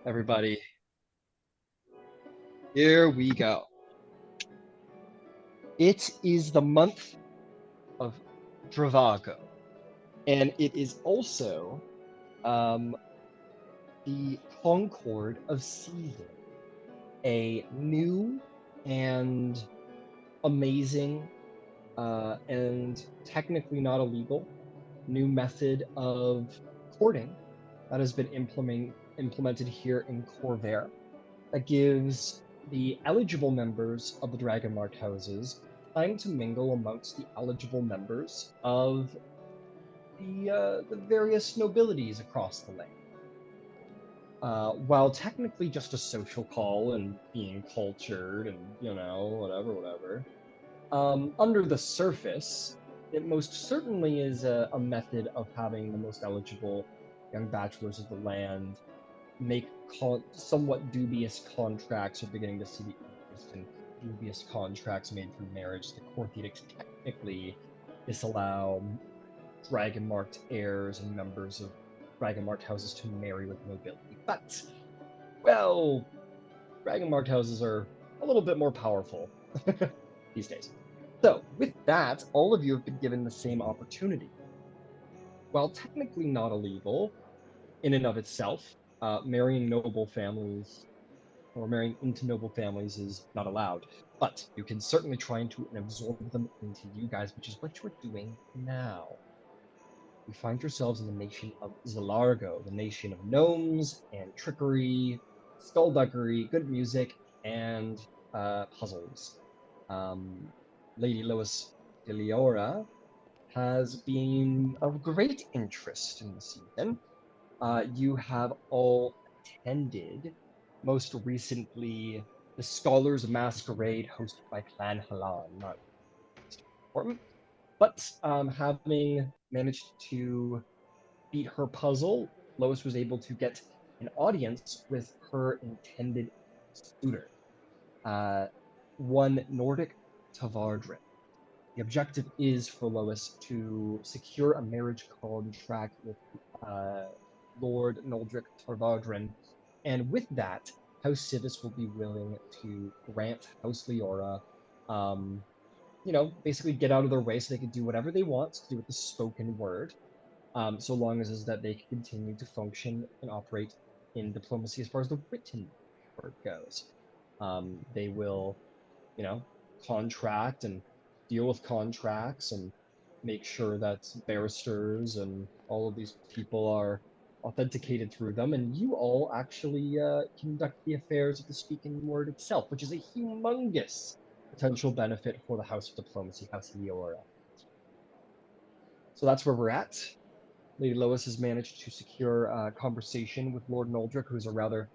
Everybody, here we go. It is the month of Dravago, and it is also um, the Concord of Season, a new and amazing and technically not illegal new method of courting that has been implemented here in Corvair that gives the eligible members of the Dragonmark houses time to mingle amongst the eligible members of the various nobilities across the land. While technically just a social call and being cultured and, whatever, under the surface, it most certainly is a method of having the most eligible young bachelors of the land make somewhat dubious contracts or beginning to see the interest in dubious contracts made through marriage. The court edicts technically disallow dragon marked heirs and members of dragon marked houses to marry with nobility. But, well, dragon marked houses are a little bit more powerful these days. So, with that, all of you have been given the same opportunity. While technically not illegal in and of itself, marrying noble families or marrying into noble families is not allowed. But you can certainly try and absorb them into you guys, which is what you're doing now. You find yourselves in the nation of Zilargo, the nation of gnomes and trickery, skullduggery, good music, and puzzles. Um, Lady Lois de Leora has been of great interest in the season. You have all attended, most recently, the Scholars Masquerade hosted by Clan Halan. Not important, but having managed to beat her puzzle, Lois was able to get an audience with her intended suitor, uh, one Nordic Tavardrin. The objective is for Lois to secure a marriage contract with uh, Lord Noldric Tarvardrin, and with that, House Civis will be willing to grant House Leora, um, basically get out of their way so they can do whatever they want to do with the spoken word, so long as that they can continue to function and operate in diplomacy as far as the written word goes. They will, you know, contract and deal with contracts and make sure that barristers and all of these people are authenticated through them. And you all actually conduct the affairs of the speaking word itself, which is a humongous potential benefit for the House of Diplomacy, House Leora. So that's where we're at. Lady Lois has managed to secure a conversation with Lord Noldric, who's a rather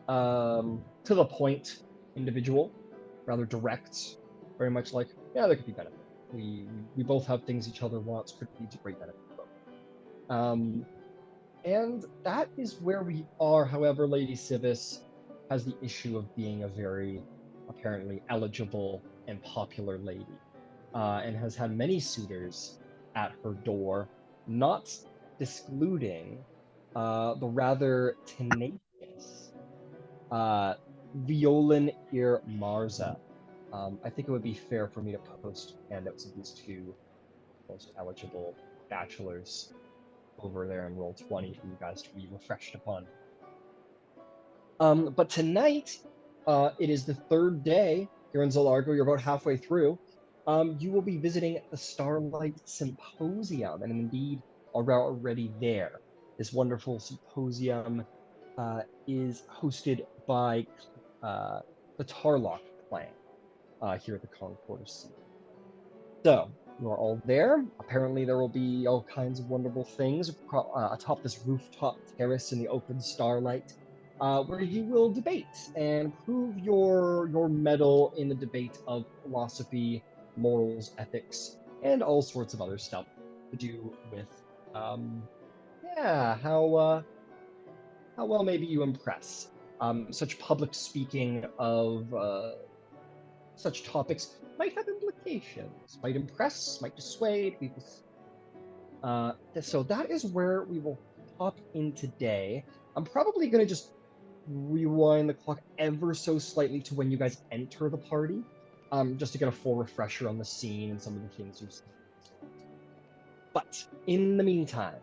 to the point individual, rather direct, very much like, yeah, there could be benefit. We both have things each other wants, could lead to great benefit for both. And that is where we are. However, Lady Civis has the issue of being a very apparently eligible and popular lady, and has had many suitors at her door, not excluding the rather tenacious Violin Ir Marza. I think it would be fair for me to post handouts of these two most eligible bachelors over there in Roll20 for you guys to be refreshed upon. But tonight, it is the third day here in Zilargo. You're about halfway through. You will be visiting the Starlight Symposium, and indeed are already there. This wonderful symposium is hosted by the Tarlock clan here at the Concord of Sea. So you are all there. Apparently, there will be all kinds of wonderful things atop this rooftop terrace in the open starlight, where you will debate and prove your mettle in the debate of philosophy, morals, ethics, and all sorts of other stuff to do with, um, yeah, how well maybe you impress. Such public speaking of such topics might have implications, might impress, might dissuade people. So that is where we will hop in today. I'm probably going to just rewind the clock ever so slightly to when you guys enter the party, just to get a full refresher on the scene and some of the things you've seen. But in the meantime,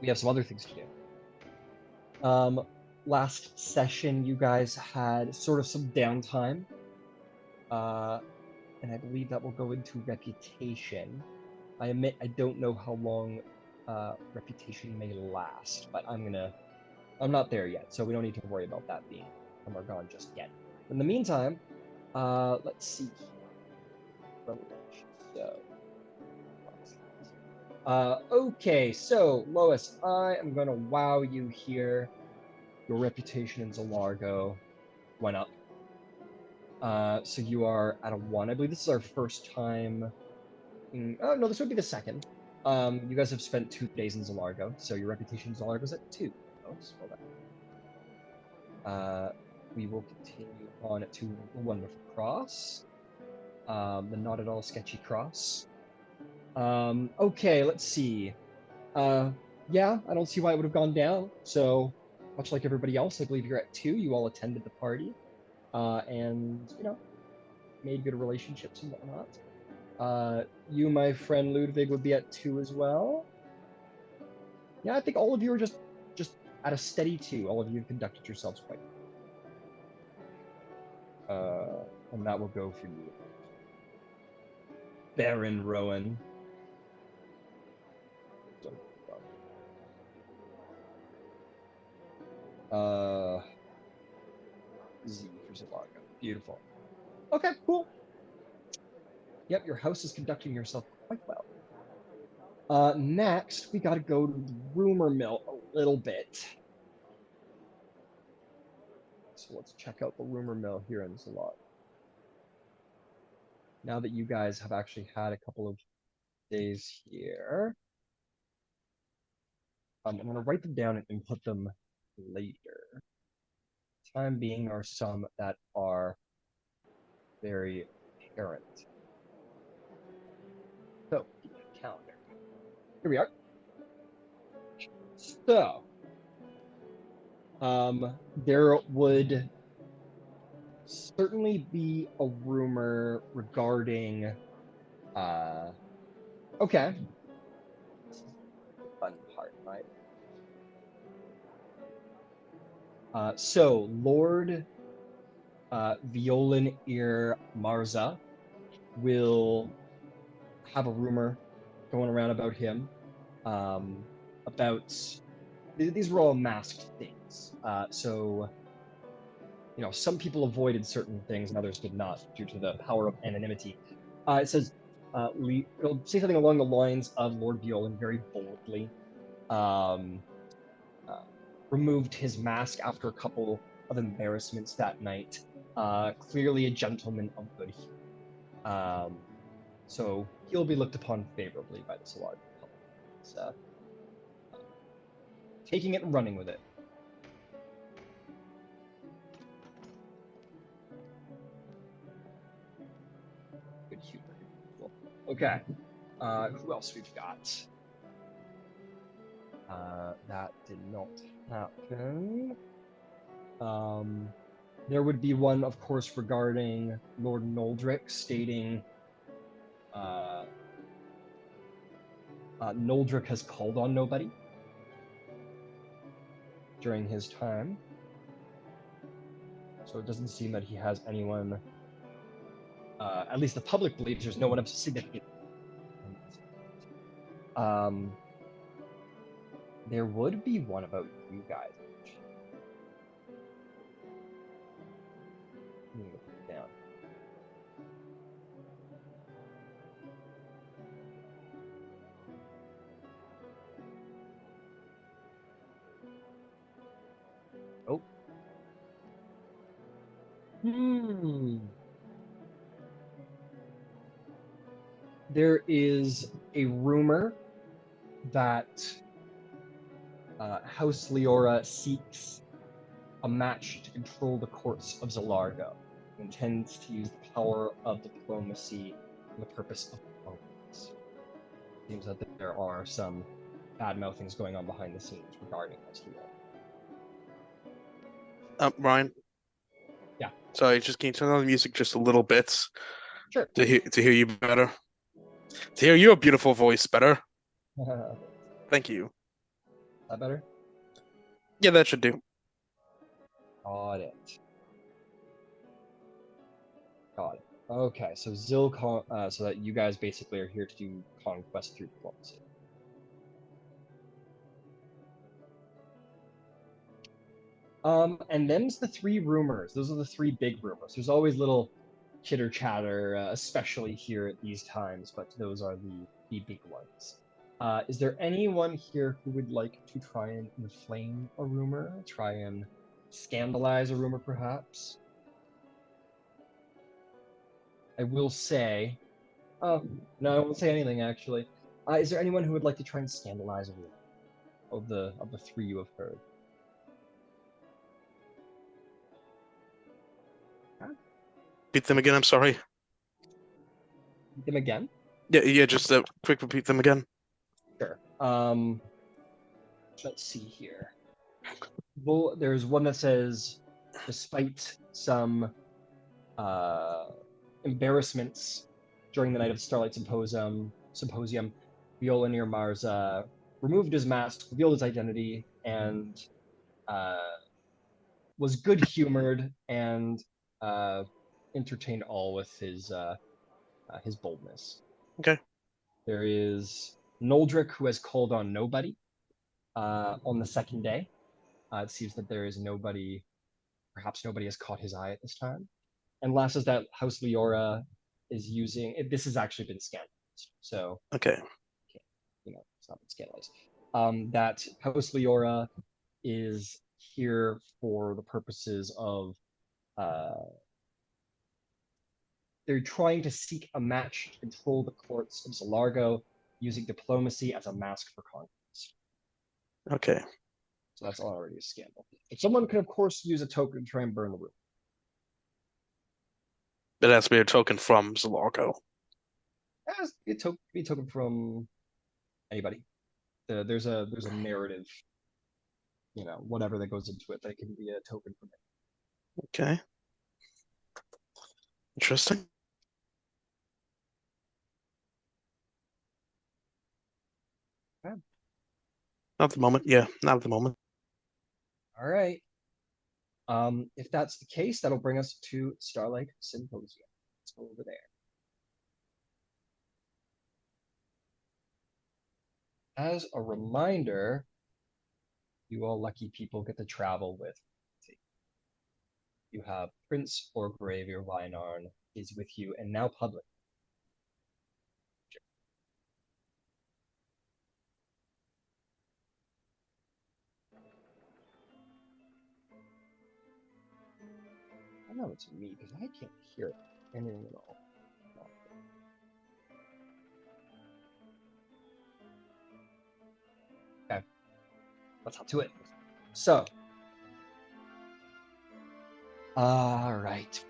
we have some other things to do. Last session, you guys had sort of some downtime, and I believe that will go into reputation. I admit I don't know how long reputation may last, but I'm not there yet, so we don't need to worry about that being come or gone just yet. In the meantime, let's see. Okay, so Lois, I am gonna wow you here. Your reputation in Zilargo went up. So you are at a 1. I believe this is our first time. Oh no, this would be the second. You guys have spent 2 days in Zilargo, so your reputation in Zilargo is at 2. Lois, well done. We will continue on to the Wonderful Cross. The not at all sketchy cross. Okay, let's see. Yeah, I don't see why it would have gone down. So, much like everybody else, I believe you're at 2. You all attended the party, and made good relationships and whatnot. You, my friend Ludwig, would be at 2 as well. Yeah, I think all of you are just at a steady 2. All of you have conducted yourselves quite well. And that will go for you, Baron Rowan. Z for Zilargo. Beautiful. Okay, cool. Yep, your house is conducting yourself quite well. Next, we gotta go to the rumor mill a little bit. So let's check out the rumor mill here in Zilargo. Now that you guys have actually had a couple of days here, I'm gonna write them down and input them later. Time being are some that are very apparent. So, calendar. Here we are. So, there would certainly be a rumor regarding, okay. This is the fun part, right? So, Lord Violin Ear Marza will have a rumor going around about him. About these were all masked things. So, some people avoided certain things and others did not due to the power of anonymity. It says, it'll say something along the lines of Lord Violin very boldly. Removed his mask after a couple of embarrassments that night. Clearly a gentleman of good humor. So he'll be looked upon favorably by the Zilargo public. So, taking it and running with it. Good humor. Cool. Okay. Who else we've got? That did not happen. There would be one, of course, regarding Lord Noldrick stating Noldrick has called on nobody during his time. So it doesn't seem that he has anyone, at least the public believes there's no one of significant. There would be one about you guys. Let me put it down. Oh. There is a rumor that House Leora seeks a match to control the courts of Zilargo, and intends to use the power of diplomacy for the purpose of violence. Seems that there are some bad mouthings going on behind the scenes regarding House Leora. Ryan. Yeah, Sorry, just can you turn on the music just a little bit sure. to hear you better? To hear your beautiful voice better. That Thank you. better? Yeah, that should do. Got it. Got it. Okay, so so that you guys basically are here to do conquest through diplomacy. And them's the three rumors. Those are the three big rumors. There's always little chitter chatter, especially here at these times, but those are the big ones. Is there anyone here who would like to try and inflame a rumor? Try and scandalize a rumor, perhaps? I will say, no, I won't say anything actually. Is there anyone who would like to try and scandalize a rumor of the three you have heard? Huh? Repeat them again. I'm sorry. Them again? Yeah, yeah. Just quick repeat them again. Sure. Let's see here. Well, there's one that says, despite some uh, embarrassments during the night of Starlight Symposium, Viola Mars removed his mask, revealed his identity, and uh, was good-humored and uh, entertained all with his boldness. Okay. There is Noldrick, who has called on nobody on the second day. It seems that there is nobody, perhaps nobody has caught his eye at this time. And last is that House Leora is using. This has actually been scandalized, so Okay. it's not been scandalized. That House Leora is here for the purposes of uh, they're trying to seek a match to control the courts of Zilargo using diplomacy as a mask for conquest. Okay. So that's already a scandal. But someone could, of course, use a token to try and burn the room. It has to be a token from Zilargo. As be a token from anybody. There's a narrative, whatever that goes into it, that can be a token from it. Okay. Interesting. Okay. Not at the moment. Yeah, not at the moment. All right. If that's the case, that'll bring us to Starlight Symposium. Let's go over there. As a reminder, you all lucky people get to travel with. You have Prince Orgravir Reinarn is with you, and now public. I know it's me because I can't hear anything at all. Okay, let's hop to it. So, all right.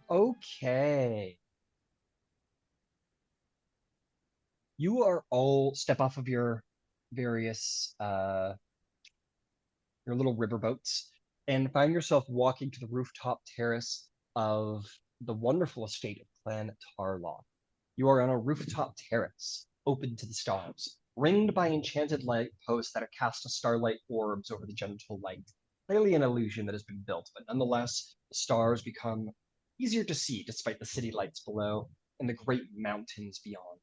Okay. You are all step off of your various your little riverboats and find yourself walking to the rooftop terrace of the wonderful estate of Clan Tarlock. You are on a rooftop terrace, open to the stars, ringed by enchanted light posts that are cast as starlight orbs over the gentle light. Clearly an illusion that has been built, but nonetheless, the stars become easier to see despite the city lights below and the great mountains beyond.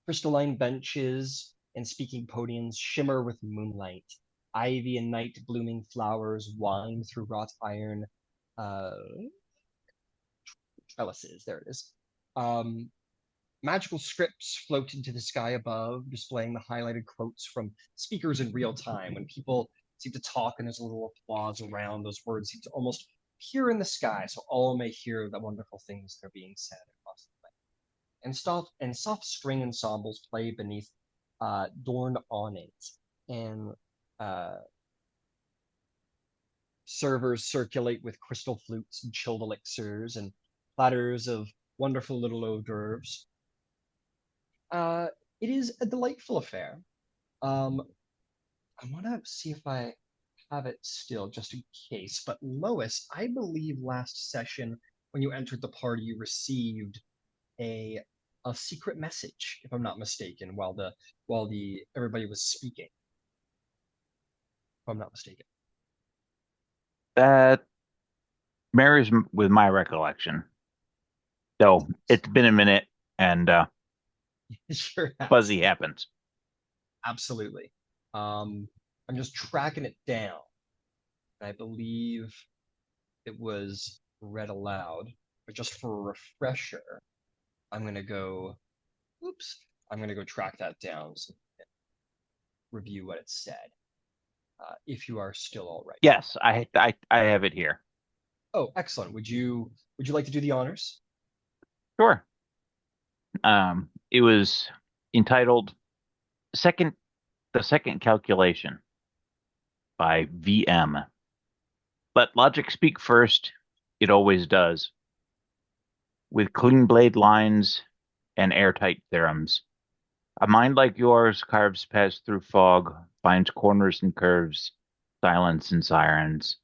Crystalline benches and speaking podiums shimmer with moonlight. Ivy and night blooming flowers wind through wrought iron uh, trellises. There it is. Um, Magical scripts float into the sky above, displaying the highlighted quotes from speakers in real time. When people seem to talk and there's a little applause around, those words seem to almost appear in the sky so all may hear the wonderful things that are being said across the land. And soft string ensembles play beneath adorned awnings, and uh, servers circulate with crystal flutes and chilled elixirs, and platters of wonderful little hors d'oeuvres. Uh, it is a delightful affair. Um, I want to see if I have it still, just in case. But Lois, I believe last session when you entered the party, you received a a secret message, if I'm not mistaken, while the everybody was speaking, if I'm not mistaken. That marries with my recollection. So it's been a minute and It sure has. fuzzy happens. Absolutely. Um, I'm just tracking it down. I believe it was read aloud, but just for a refresher, I'm gonna go. Oops. I'm gonna go track that down so review what it said. If you are still all right. Yes, I have it here. Oh, excellent. Would you like to do the honors? Sure. It was entitled Second The Second Calculation by VM. Let logic speak first. It always does. With clean blade lines and airtight theorems. A mind like yours carves past through fog, finds corners and curves, silence and sirens.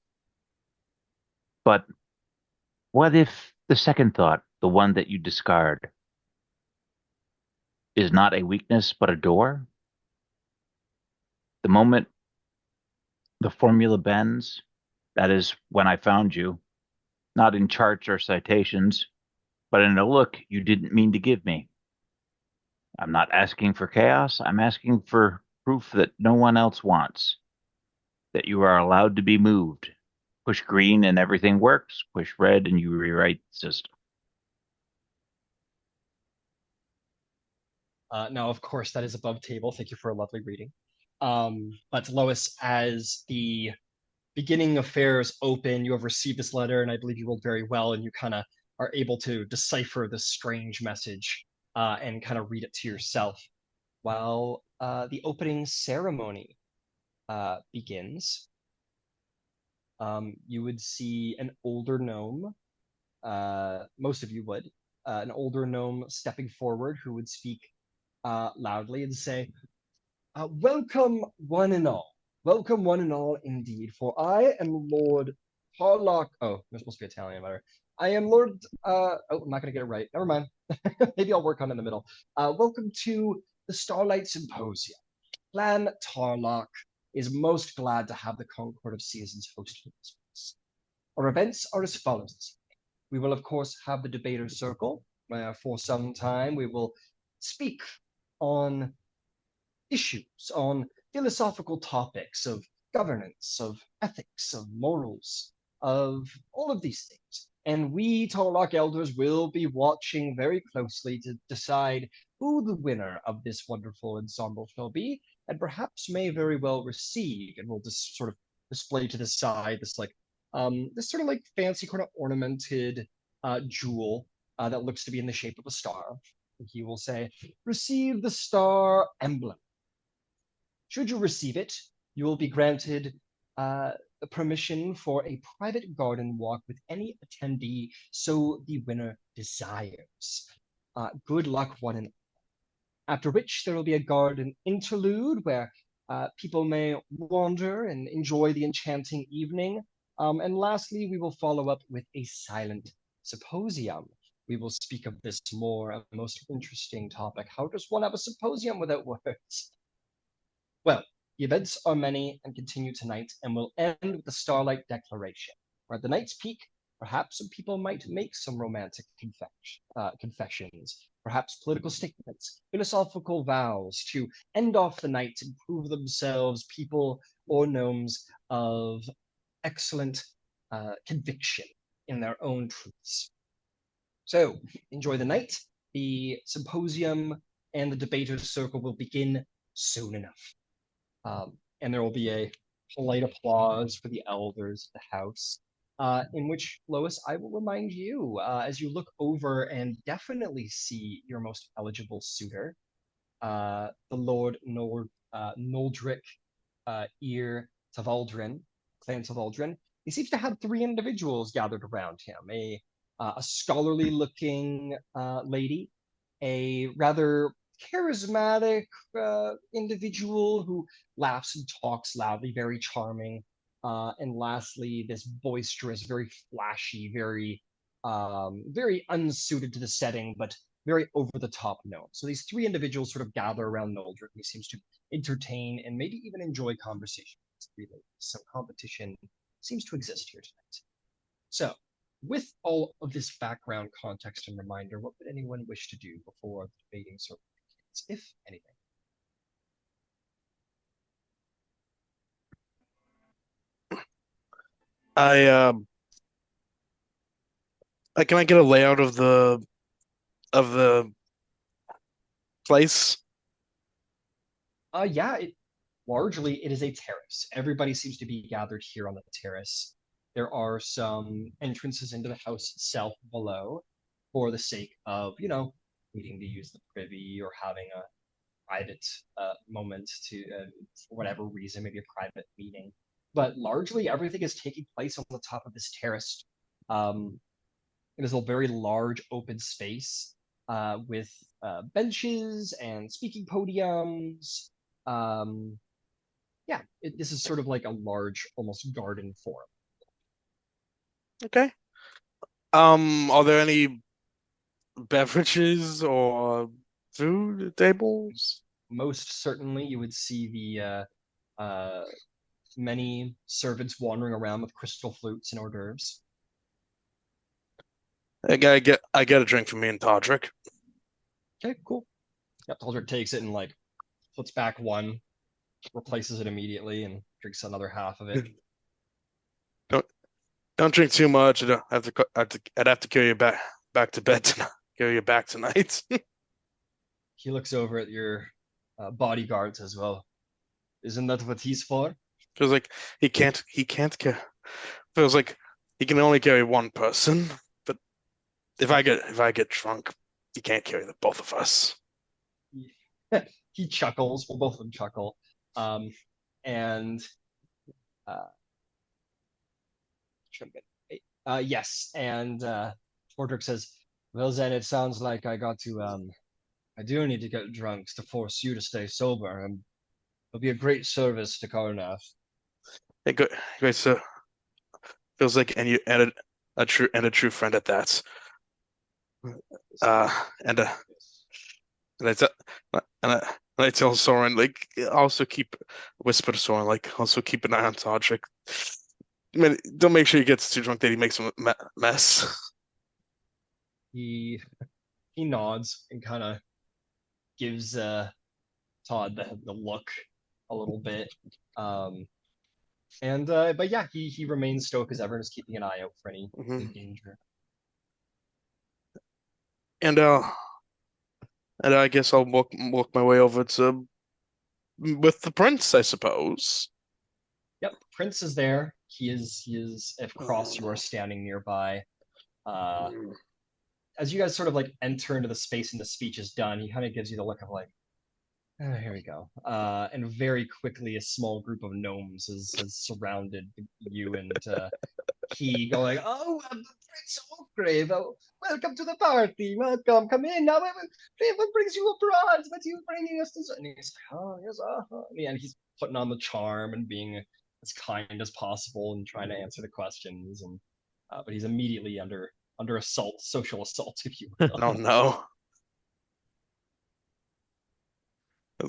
But what if the second thought, the one that you discard, is not a weakness but a door? The moment the formula bends, that is when I found you, not in charts or citations, but in a look you didn't mean to give me. I'm not asking for chaos, I'm asking for proof that no one else wants, that you are allowed to be moved. Push green and everything works, push red and you rewrite the system. Now, of course, that is above table. Thank you for a lovely reading. But Lois, as the beginning affairs open, you have received this letter, and I believe you rolled very well, and you kind of are able to decipher this strange message and kind of read it to yourself. While the opening ceremony begins, you would see an older gnome. Most of you would. An older gnome stepping forward who would speak loudly and say, welcome, one and all. Welcome, one and all, indeed. For I am Lord Harlock. Oh, you're supposed to be Italian, better. I am Lord. Oh, I'm not gonna get it right. Never mind. Maybe I'll work on it in the middle. Welcome to the Starlight Symposium. Clan Tarlock is most glad to have the Concord of Seasons hosted this place. Our events are as follows. We will, of course, have the debater circle, where for some time we will speak on issues, on philosophical topics of governance, of ethics, of morals, of all of these things. And we, Tarlock Elders, will be watching very closely to decide who the winner of this wonderful ensemble shall be, and perhaps may very well receive, and we'll just sort of display to the side this sort of like fancy kind of ornamented jewel that looks to be in the shape of a star. He will say, receive the star emblem. Should you receive it, you will be granted the permission for a private garden walk with any attendee so the winner desires. Good luck, one and all. After which, there will be a garden interlude where people may wander and enjoy the enchanting evening. And lastly, we will follow up with a silent symposium. We will speak of this more, a most interesting topic. How does one have a symposium without words? Well, the events are many and continue tonight, and will end with the Starlight Declaration, where at the night's peak, perhaps some people might make some romantic confessions, perhaps political statements, philosophical vows to end off the night and prove themselves people or gnomes of excellent conviction in their own truths. So enjoy the night. The symposium and the debaters' circle will begin soon enough. And there will be a polite applause for the elders of the house. In which, Lois, I will remind you, as you look over and definitely see your most eligible suitor, the Lord Noldric Ear Tavaldrin, Clan Tavaldrin. He seems to have three individuals gathered around him. a scholarly-looking lady, a rather charismatic individual who laughs and talks loudly, very charming, and lastly, this boisterous, very flashy, very unsuited to the setting, but very over the top gnome. So these three individuals sort of gather around Noldrick. He seems to entertain and maybe even enjoy conversation with these three ladies. So competition seems to exist here tonight. So, with all of this background context and reminder, what would anyone wish to do before the debating circle begins, if anything? I can I get a layout of the place? Yeah, largely it is a terrace. Everybody seems to be gathered here on the terrace. There are some entrances into the house itself below, for the sake of needing to use the privy or having a private moment to, for whatever reason, maybe a private meeting. But largely everything is taking place on the top of this terrace. Um, it is a very large open space with benches and speaking podiums. Um, yeah, this is sort of like a large, almost garden forum. Okay. Are there any beverages or food tables? Most certainly, you would see the many servants wandering around with crystal flutes and hors d'oeuvres. I get a drink for me and Todrick. Okay, cool. Yep, Taldrick takes it and like puts back one, replaces it immediately, and drinks another half of it. Don't don't drink too much. I don't have to. I'd have to carry you back to bed tonight. Carry you back tonight. He looks over at your bodyguards as well. Isn't that what he's for? Feels like he can't feels like he can only carry one person. But if I get drunk, he can't carry the both of us. He, he chuckles. Well, both of them chuckle. Um, and uh, yes, and Mordrick says, "Well, then it sounds like I got to. I do need to get drunk to force you to stay sober, and it'll be a great service to Karnath." Hey, good, great. So feels like and a true friend at that. Uh, and uh, and I tell and I tell Soren like also keep whisper to Soren like also keep an eye on Todrick. I mean, don't make sure he gets too drunk that he makes a mess. He he nods and kind of gives Todd the look a little bit. Um, and but yeah, he remains stoic as ever and is keeping an eye out for any hmm danger. And I guess I'll walk my way over to with the prince, I suppose. Yep, Prince is there. He is. If Cross, you are standing nearby. Uh, as you guys sort of like enter into the space and the speech is done, he kind of gives you the look of like, "Ah, here we go." And very quickly, a small group of gnomes has surrounded you and he going, "Oh, Prince Oakgrave, oh, welcome to the party. Welcome, come in. Now, what brings you abroad? What are you bringing us to?" And he's like, "Oh, yes, and he's putting on the charm and being as kind as possible and trying to answer the questions. And but he's immediately under assault, social assault, if you No, will. no.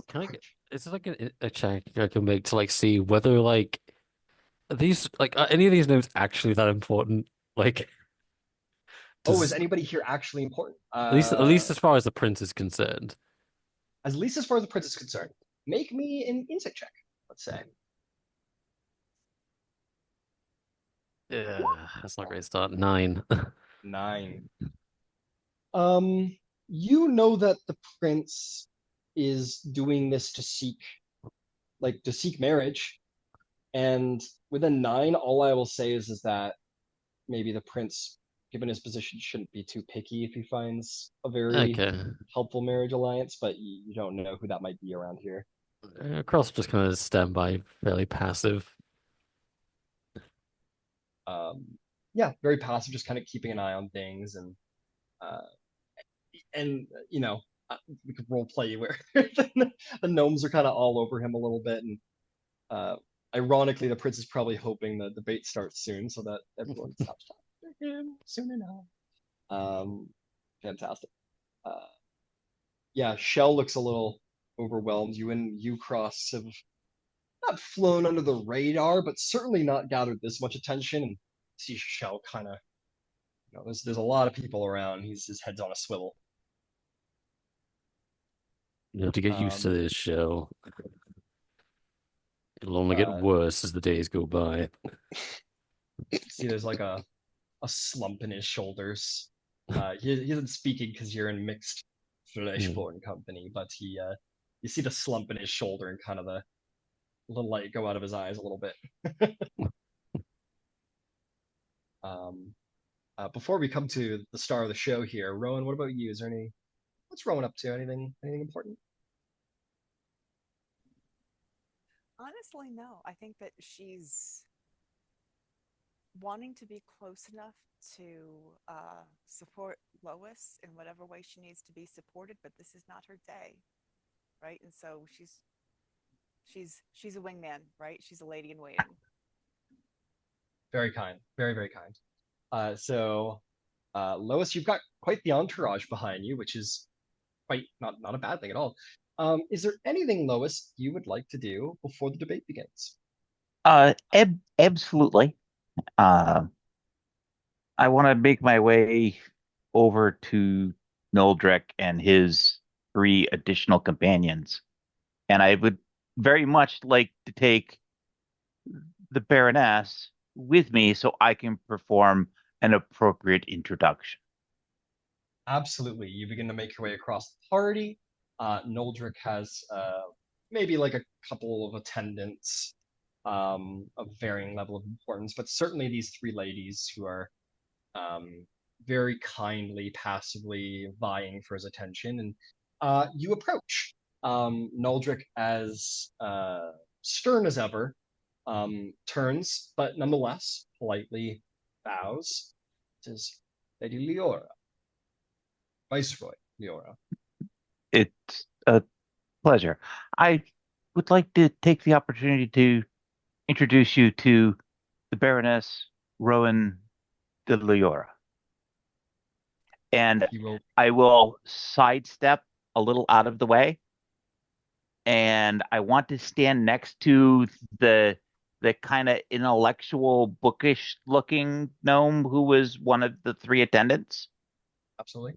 Can I get? Is it like a check I can make to like see whether like are these like are any of these names actually that important? Like, Oh, is does anybody here actually important? at least as far as the prince is concerned. At least as far as the prince is concerned, make me an insight check. Let's say Yeah, that's not a great start. 9. 9. You know that the prince is doing this to seek marriage, and with a 9, all I will say is that maybe the prince, given his position, shouldn't be too picky if he finds a very Okay. helpful marriage alliance, but you don't know who that might be around here. Cross just kind of stand by, fairly passive. Um, yeah, very passive, just kind of keeping an eye on things, uh, and we could role play where the gnomes are kind of all over him a little bit, and uh, ironically, the prince is probably hoping the debate starts soon so that everyone stops talking to him soon enough. Fantastic. Uh, yeah, Shell looks a little overwhelmed. You and Ucross have not flown under the radar, but certainly not gathered this much attention. And see Shell kind of, there's a lot of people around. His head's on a swivel. You have to get used to Um, this show. It'll only get uh, worse as the days go by. See, there's like a slump in his shoulders. He isn't speaking because you're in mixed Fleshborn company, but you see the slump in his shoulder and kind of the little light go out of his eyes a little bit. um, Before we come to the star of the show here, Rowan, what about you? What's Rowan up to? Anything important? Honestly, no. I think that she's wanting to be close enough to support Lois in whatever way she needs to be supported, but this is not her day, right? And so she's a wingman, right? She's a lady in waiting. Very kind, very very kind. Lois, you've got quite the entourage behind you, which is quite not a bad thing at all. Is there anything, Lois, you would like to do before the debate begins? Absolutely. Uh, I want to make my way over to Noldrick and his three additional companions, and I would very much like to take the Baroness with me so I can perform an appropriate introduction. Absolutely. You begin to make your way across the party. Noldrick has maybe like a couple of attendants of varying level of importance, but certainly these three ladies who are um, very kindly, passively vying for his attention. And you approach Noldrick as stern as ever, turns, but nonetheless politely bows, says, Lady Leora, Viceroy Leora. It's a pleasure. I would like to take the opportunity to introduce you to the Baroness Rowan de Leora. And He will. I will sidestep a little out of the way. And I want to stand next to the kind of intellectual, bookish looking gnome who was one of the three attendants. Absolutely.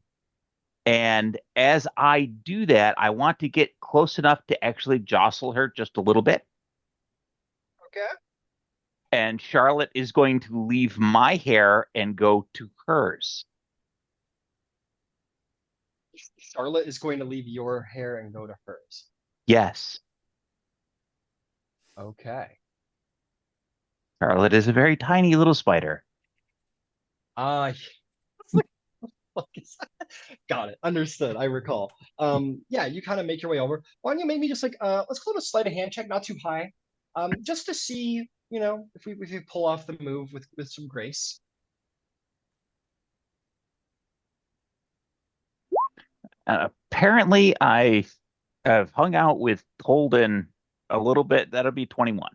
And as I do that, I want to get close enough to actually jostle her just a little bit. Okay. And Charlotte is going to leave my hair and go to hers. Charlotte is going to leave your hair and go to hers. Yes, Okay. Charlotte is a very tiny little spider. Uh, fuck is that? Got it. Understood. I recall. Yeah, you kind of make your way over. Why don't you maybe just like let's call it a sleight of hand check, not too high. Just to see, if we pull off the move with some grace. Apparently, I have hung out with Holden a little bit. That'll be 21.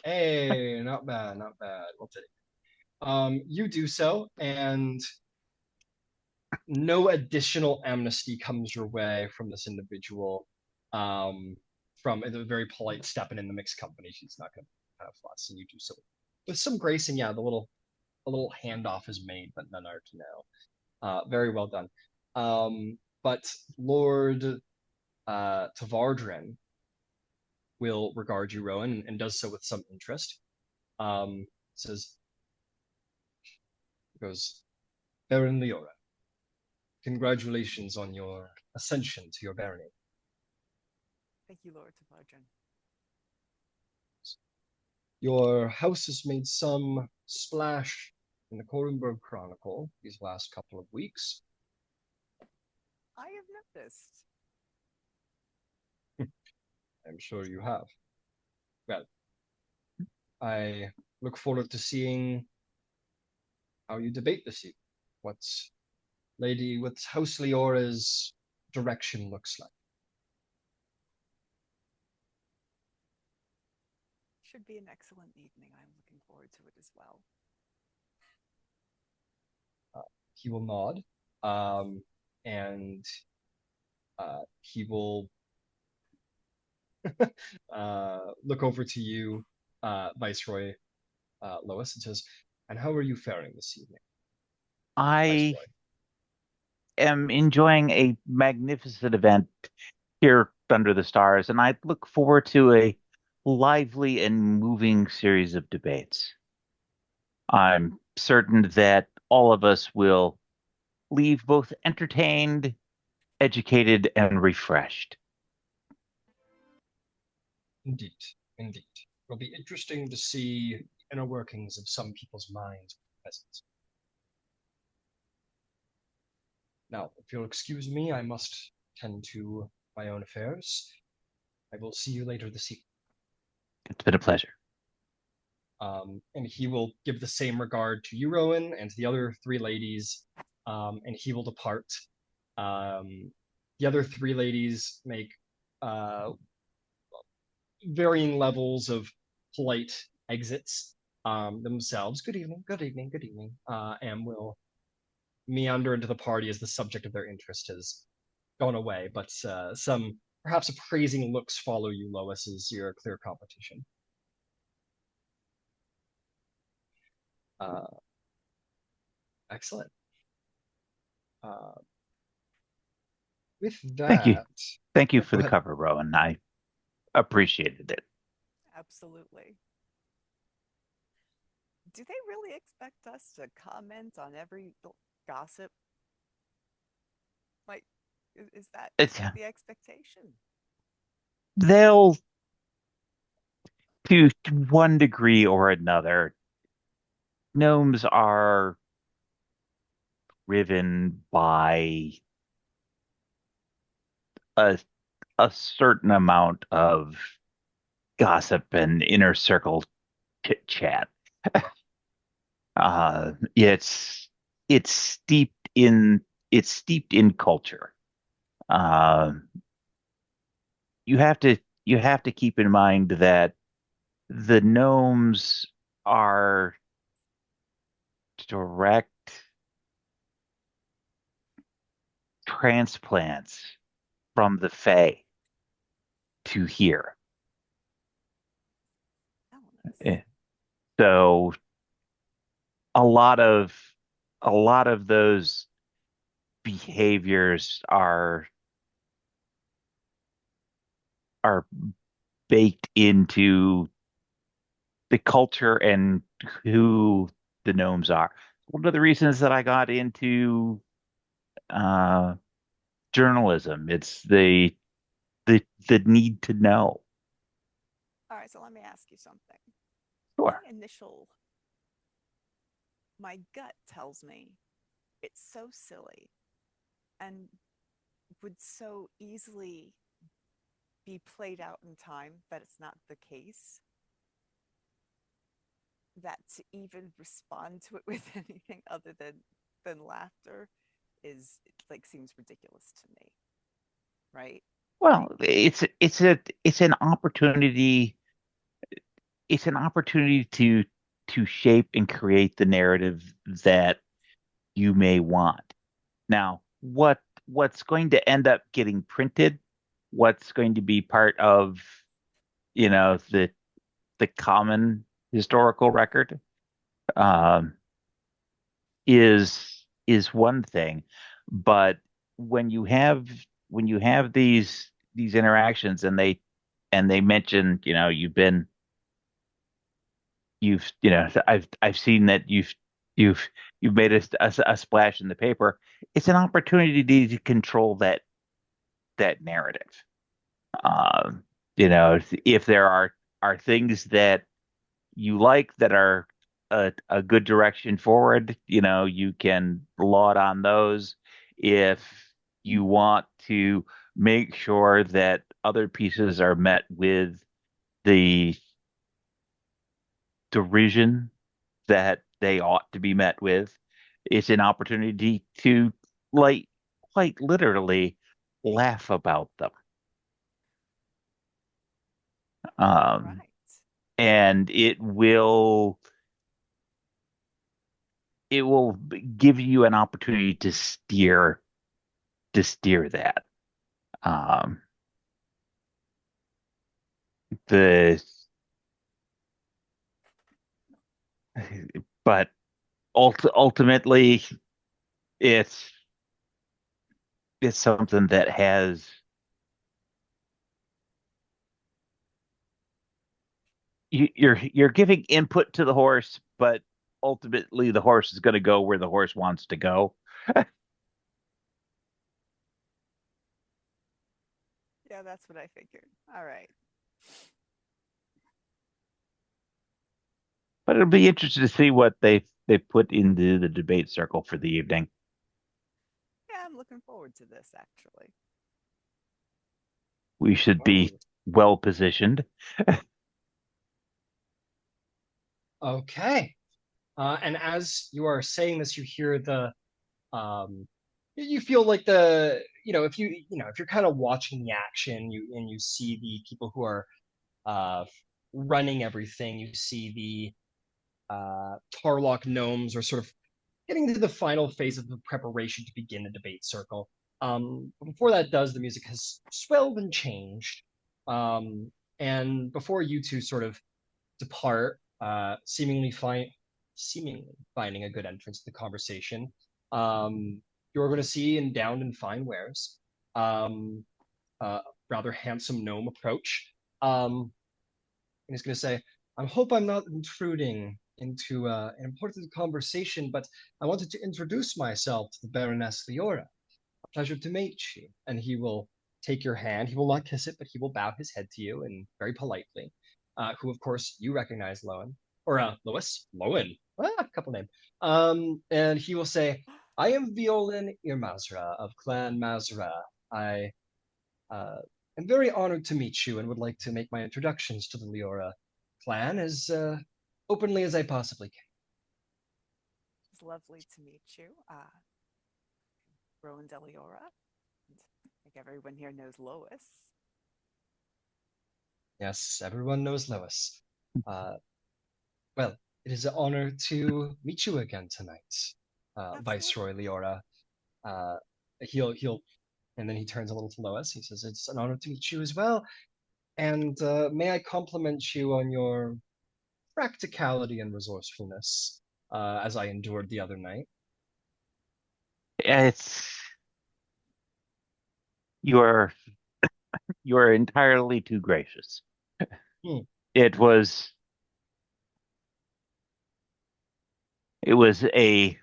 Hey, not bad, not bad. We'll take. You do so, and no additional amnesty comes your way from this individual. From a very polite stepping in the mixed company, she's not going to kind of fuss, and you do so with some grace. And yeah, a little handoff is made, but none are to know. Very well done. But Lord Tavardrin will regard you, Rowan, and does so with some interest. Says, goes, Baron Leora, congratulations on your ascension to your barony. Thank you, Lord Tavardran. Your house has made some splash in the Korenberg Chronicle these last couple of weeks. I have noticed. I'm sure you have. Well, I look forward to seeing how you debate this evening. What's House Leora's direction looks like. Should be an excellent evening. I'm looking forward to it as well. He will nod, and he will look over to you, Viceroy Lois, and says, "And how are you faring this evening, I Viceroy?" am enjoying a magnificent event here under the stars, and I look forward to a lively and moving series of debates. I'm certain that all of us will leave both entertained, educated, and refreshed. Indeed, indeed. It'll be interesting to see the inner workings of some people's minds present. Now, if you'll excuse me, I must tend to my own affairs. I will see you later this evening. It's been a pleasure. And he will give the same regard to you, Rowan, and to the other three ladies, and he will depart. The other three ladies make varying levels of polite exits themselves. Good evening, good evening, good evening, and will meander into the party as the subject of their interest has gone away. But some perhaps appraising looks follow you, Lois, as your clear competition. Excellent. With that, Thank you for go the ahead. cover, Rowan. I appreciated it. Absolutely. Do they really expect us to comment on every gossip? Like, is that the expectation? They'll, to one degree or another, gnomes are driven by a certain amount of gossip and inner circle chit chat. It's it's steeped in it's steeped in culture. Uh, you have to keep in mind that the gnomes are direct transplants from the Fae to here. Oh, nice. So a lot of those behaviors are baked into the culture and who the gnomes are. One of the reasons that I got into uh, journalism, it's the need to know. All right, so let me ask you something. Sure. My gut tells me it's so silly and would so easily be played out in time that it's not the case, that to even respond to it with anything other than laughter is like seems ridiculous to me, right? Well, it's an opportunity. It's an opportunity to shape and create the narrative that you may want. Now, what's going to end up getting printed, what's going to be part of, the common historical record, um, is one thing, but when you have these interactions and they mention, I've seen that you've made a splash in the paper. It's an opportunity to control that narrative. Um, if there are things that you like that are a good direction forward, you can laud on those. If you want to make sure that other pieces are met with the derision that they ought to be met with. It's an opportunity to, like, quite literally laugh about them. All Um, right. and it will give you an opportunity to steer that. Um, the but ultimately, it's it's something that has you're giving input to the horse, but ultimately the horse is going to go where the horse wants to go. Yeah, that's what I figured. All right. But it'll be interesting to see what they put into the debate circle for the evening. Yeah, I'm looking forward to this actually. We should be well positioned. Okay. And as you are saying this, you hear you feel like if you're kind of watching the action, you see the people who are uh, running everything. You see the Tarlock gnomes are sort of getting to the final phase of the preparation to begin the debate circle. Before that does, the music has swelled and changed. And before you two sort of depart, seemingly finding a good entrance to the conversation, you're going to see in downed and fine wares, a rather handsome gnome approach. And he's going to say, I hope I'm not intruding into an important conversation, but I wanted to introduce myself to the Baroness Leora. A pleasure to meet you. And he will take your hand. He will not kiss it, but he will bow his head to you and very politely. Who, of course, you recognize Lois, Lowen, couple name. And he will say, I am Violin Irmazra of Clan Mazra. I uh, am very honored to meet you and would like to make my introductions to the Leora clan as openly as I possibly can. It's lovely to meet you. Rowan Deliora. And I think everyone here knows Lois. Yes, everyone knows Lois. Uh, well, it is an honor to meet you again tonight, Viceroy Absolutely. Leora. Uh, he'll, and then he turns a little to Lois. He says, "It's an honor to meet you as well, and may I compliment you on your practicality and resourcefulness, as I endured the other night." It's you're you're entirely too gracious. Hmm. It was it was a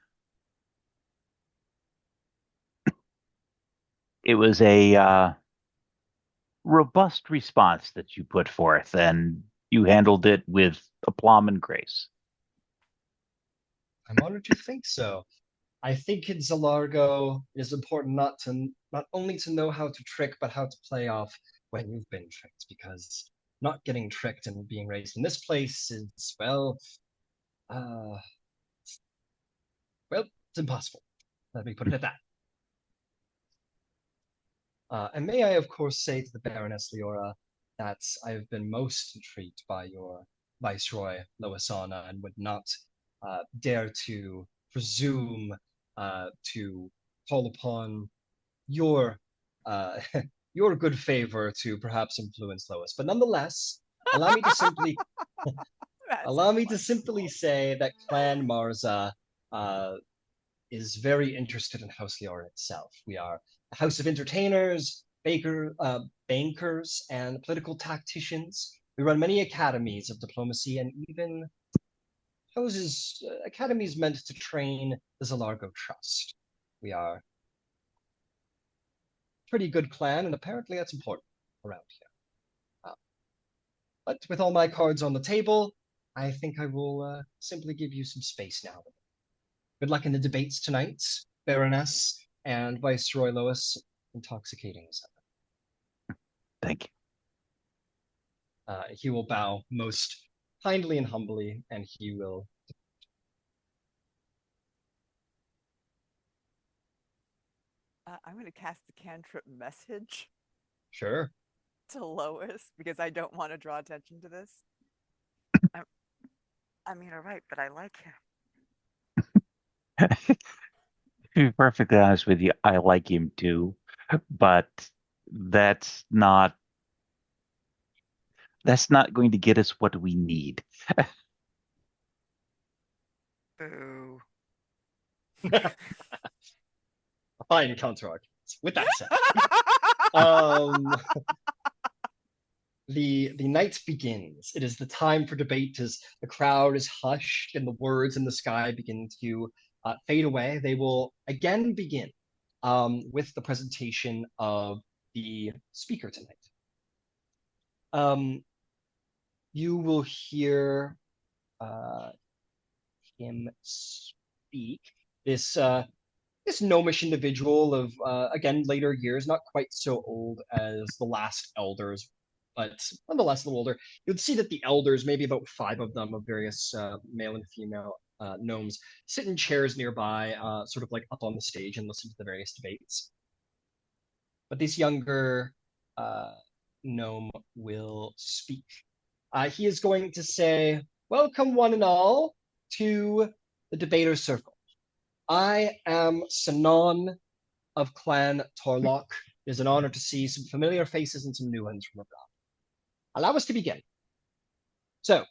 robust response that you put forth, and you handled it with aplomb and grace. I'm honored you think so. I think in Zilargo it is important not only to know how to trick, but how to play off when you've been tricked, because not getting tricked and being raised in this place is uh, well, it's impossible. Let me put it at that. And may I, of course, say to the Baroness Leora that I have been most intrigued by your Viceroy Loisana and would not dare to presume to call upon your uh, your good favor to perhaps influence Lois. But nonetheless, allow me to simply That's allow me to simply inflexible. say that Clan Marza uh, is very interested in House Leora itself. We are a house of entertainers, bankers, and political tacticians. We run many academies of diplomacy and even academies meant to train the Zilargo Trust. We are a pretty good clan, and apparently that's important around here. But with all my cards on the table, I think I will simply give you some space now. Good luck in the debates tonight, Baroness and Viceroy Lois. Intoxicating as Thank you. he will bow most kindly and humbly, and he will. I'm going to cast the cantrip message Sure. to Lois because I don't want to draw attention to this. I mean, all right, but I like him. To be perfectly honest with you, I like him too, but that's not going to get us what we need. Boo. Fine counter-arguments. With that said, um, the night begins. It is the time for debate as the crowd is hushed and the words in the sky begin to fade away. They will again begin with the presentation of the speaker tonight. You will hear him speak. This gnomish individual of again later years, not quite so old as the last elders, but nonetheless a little older. You'd see that the elders, maybe about 5 of them, of various male and female gnomes, sit in chairs nearby, sort of like up on the stage and listen to the various debates. But this younger gnome will speak. He is going to say, "Welcome, one and all, to the debater circle. I am Sanon of Clan Torlock. It is an honor to see some familiar faces and some new ones from abroad. Allow us to begin. So,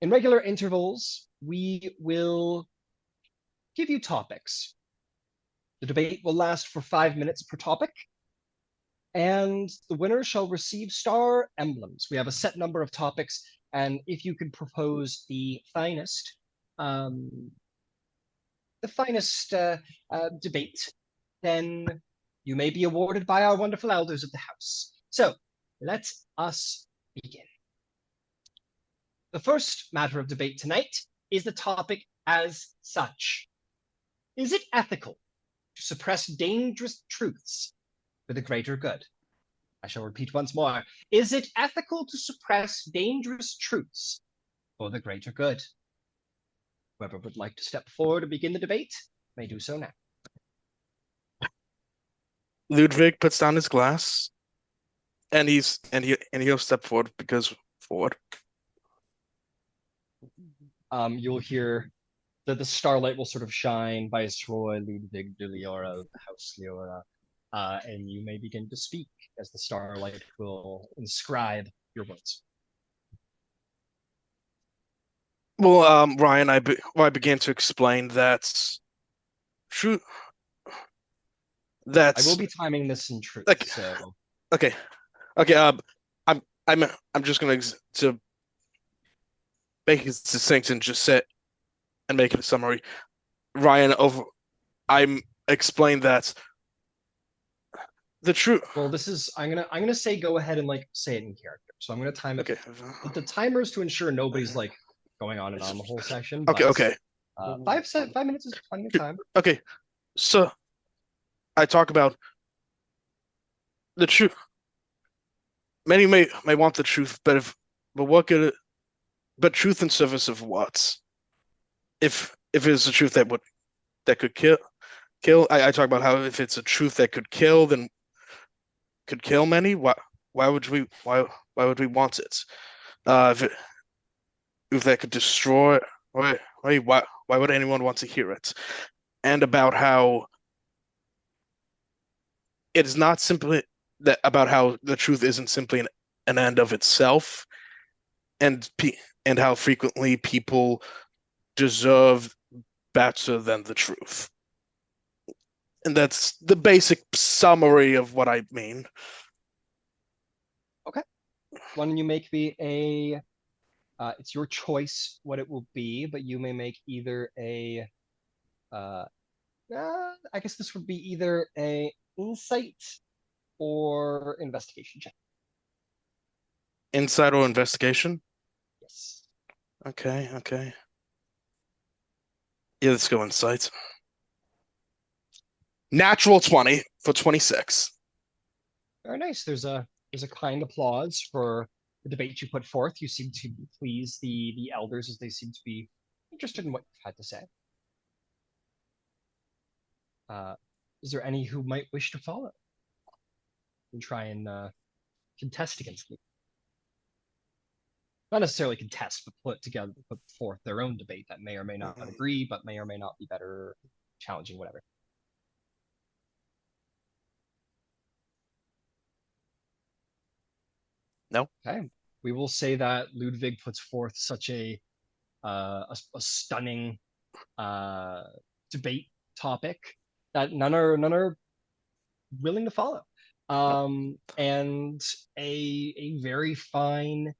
in regular intervals, we will give you topics. The debate will last for 5 minutes per topic, and the winner shall receive star emblems. We have a set number of topics, and if you could propose the finest debate, then you may be awarded by our wonderful elders of the house. So, let us begin. The first matter of debate tonight is the topic as such. Is it ethical to suppress dangerous truths for the greater good? I shall repeat once more. Is it ethical to suppress dangerous truths for the greater good? Whoever would like to step forward to begin the debate may do so now. Ludwig puts down his glass, and he'll step forward forward. You'll hear that the starlight will sort of shine by Viceroy Ludwig de Leora of the House Leora, and you may begin to speak as the starlight will inscribe your words. Well, Ryan, I began to explain that true. I will be timing this in truth. Like, so okay. I'm just going to make it succinct and just sit and make it a summary. Ryan, I'm explained that the truth. Well, this is I'm gonna say go ahead and like say it in character. So I'm gonna time it. Okay. But the timer is to ensure nobody's like going on and on the whole session. Okay. Okay. 5 minutes is plenty of time. Okay. So I talk about the truth. Many may want the truth, but truth in service of what? If it's the truth that could kill. I talk about how if it's a truth that could kill, then could kill many. Why would we want it? If that could destroy, why would anyone want to hear it? And about how it's not simply that about how the truth isn't simply an end of itself, and how frequently people deserve better than the truth. And that's the basic summary of what I mean. Okay. Why don't you make me a it's your choice what it will be, but you may make either a I guess this would be either a insight or investigation check. Insight or investigation? Yes. Okay. Yeah, let's go insight. Natural 20 for 26. Very nice. There's a kind applause for the debate you put forth. You seem to please the elders as they seem to be interested in what you've had to say. Is there any who might wish to follow and try and contest against me? Not necessarily contest, but put forth their own debate that may or may not agree, but may or may not be better, challenging, whatever. No. Okay. We will say that Ludwig puts forth such a stunning debate topic that none are willing to follow. And a very fine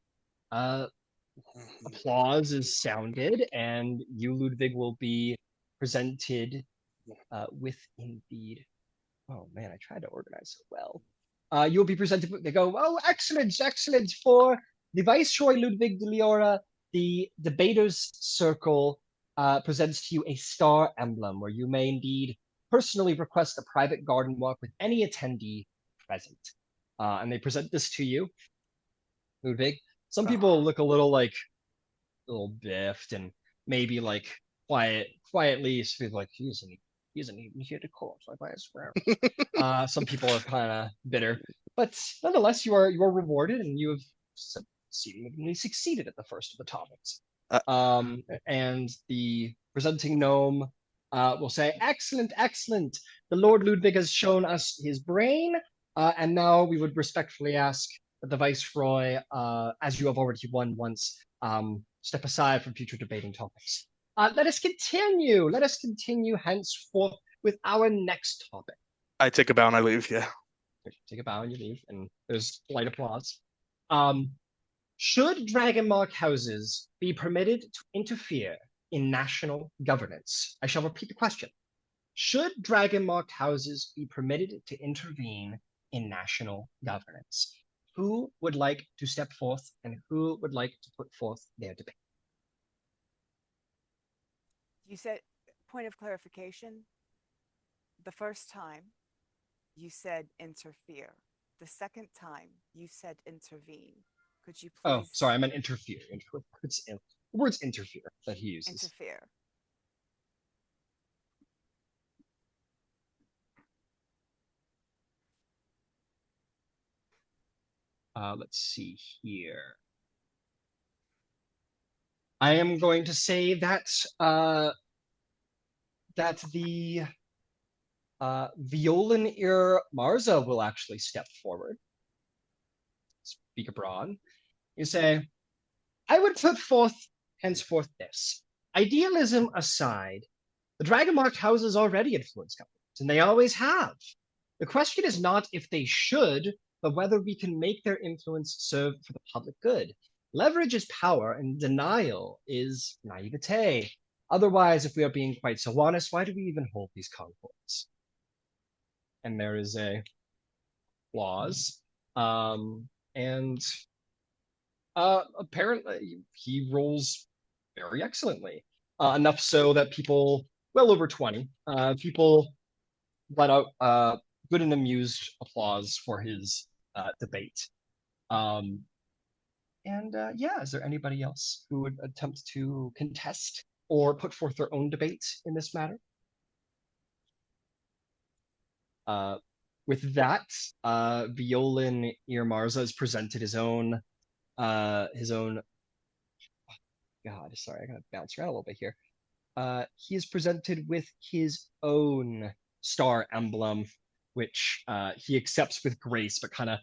applause is sounded, and you, Ludwig, will be presented with indeed. Oh man, I tried to organize so well. You'll be presented. They go, oh, excellent, excellent for the Viceroy Ludwig de Leora. The debaters' circle presents to you a star emblem, where you may indeed personally request a private garden walk with any attendee present. And they present this to you, Ludwig. Some people look a little biffed and maybe like quietly feel like he isn't even here to court. Like I swear. Some people are kind of bitter, but nonetheless, you are rewarded, and you have seemingly succeeded at the first of the topics. And the presenting gnome will say, "Excellent, excellent. The Lord Ludwig has shown us his brain, and now we would respectfully ask that the Viceroy, as you have already won once, step aside from future debating topics. Let us continue. Let us continue henceforth with our next topic." I take a bow and I leave. Yeah. Take a bow and you leave, and there's light applause. Should dragon mark houses be permitted to interfere in national governance? I shall repeat the question. Should dragon marked houses be permitted to intervene in national governance? Who would like to step forth, and who would like to put forth their debate? You said, point of clarification, the first time you said interfere. The second time you said intervene. Could you please? Oh, sorry, I meant interfere. The word's interfere that he uses. Interfere. Let's see here. I am going to say that the Violan Ir Marza will actually step forward, speak abroad. You say, I would put forth henceforth this. Idealism aside, the dragon-marked houses already influence government, and they always have. The question is not if they should, but whether we can make their influence serve for the public good. Leverage is power, and denial is naivete. Otherwise, if we are being quite so honest, why do we even hold these concords? And there is a clause. And apparently he rolls very excellently. Enough so that people, well over 20, people let out good and amused applause for his debate. Yeah, is there anybody else who would attempt to contest or put forth their own debate in this matter? With that, Violan Irmarza has presented his own. God, sorry, I gotta bounce around a little bit here. He is presented with his own star emblem, which he accepts with grace, but kind of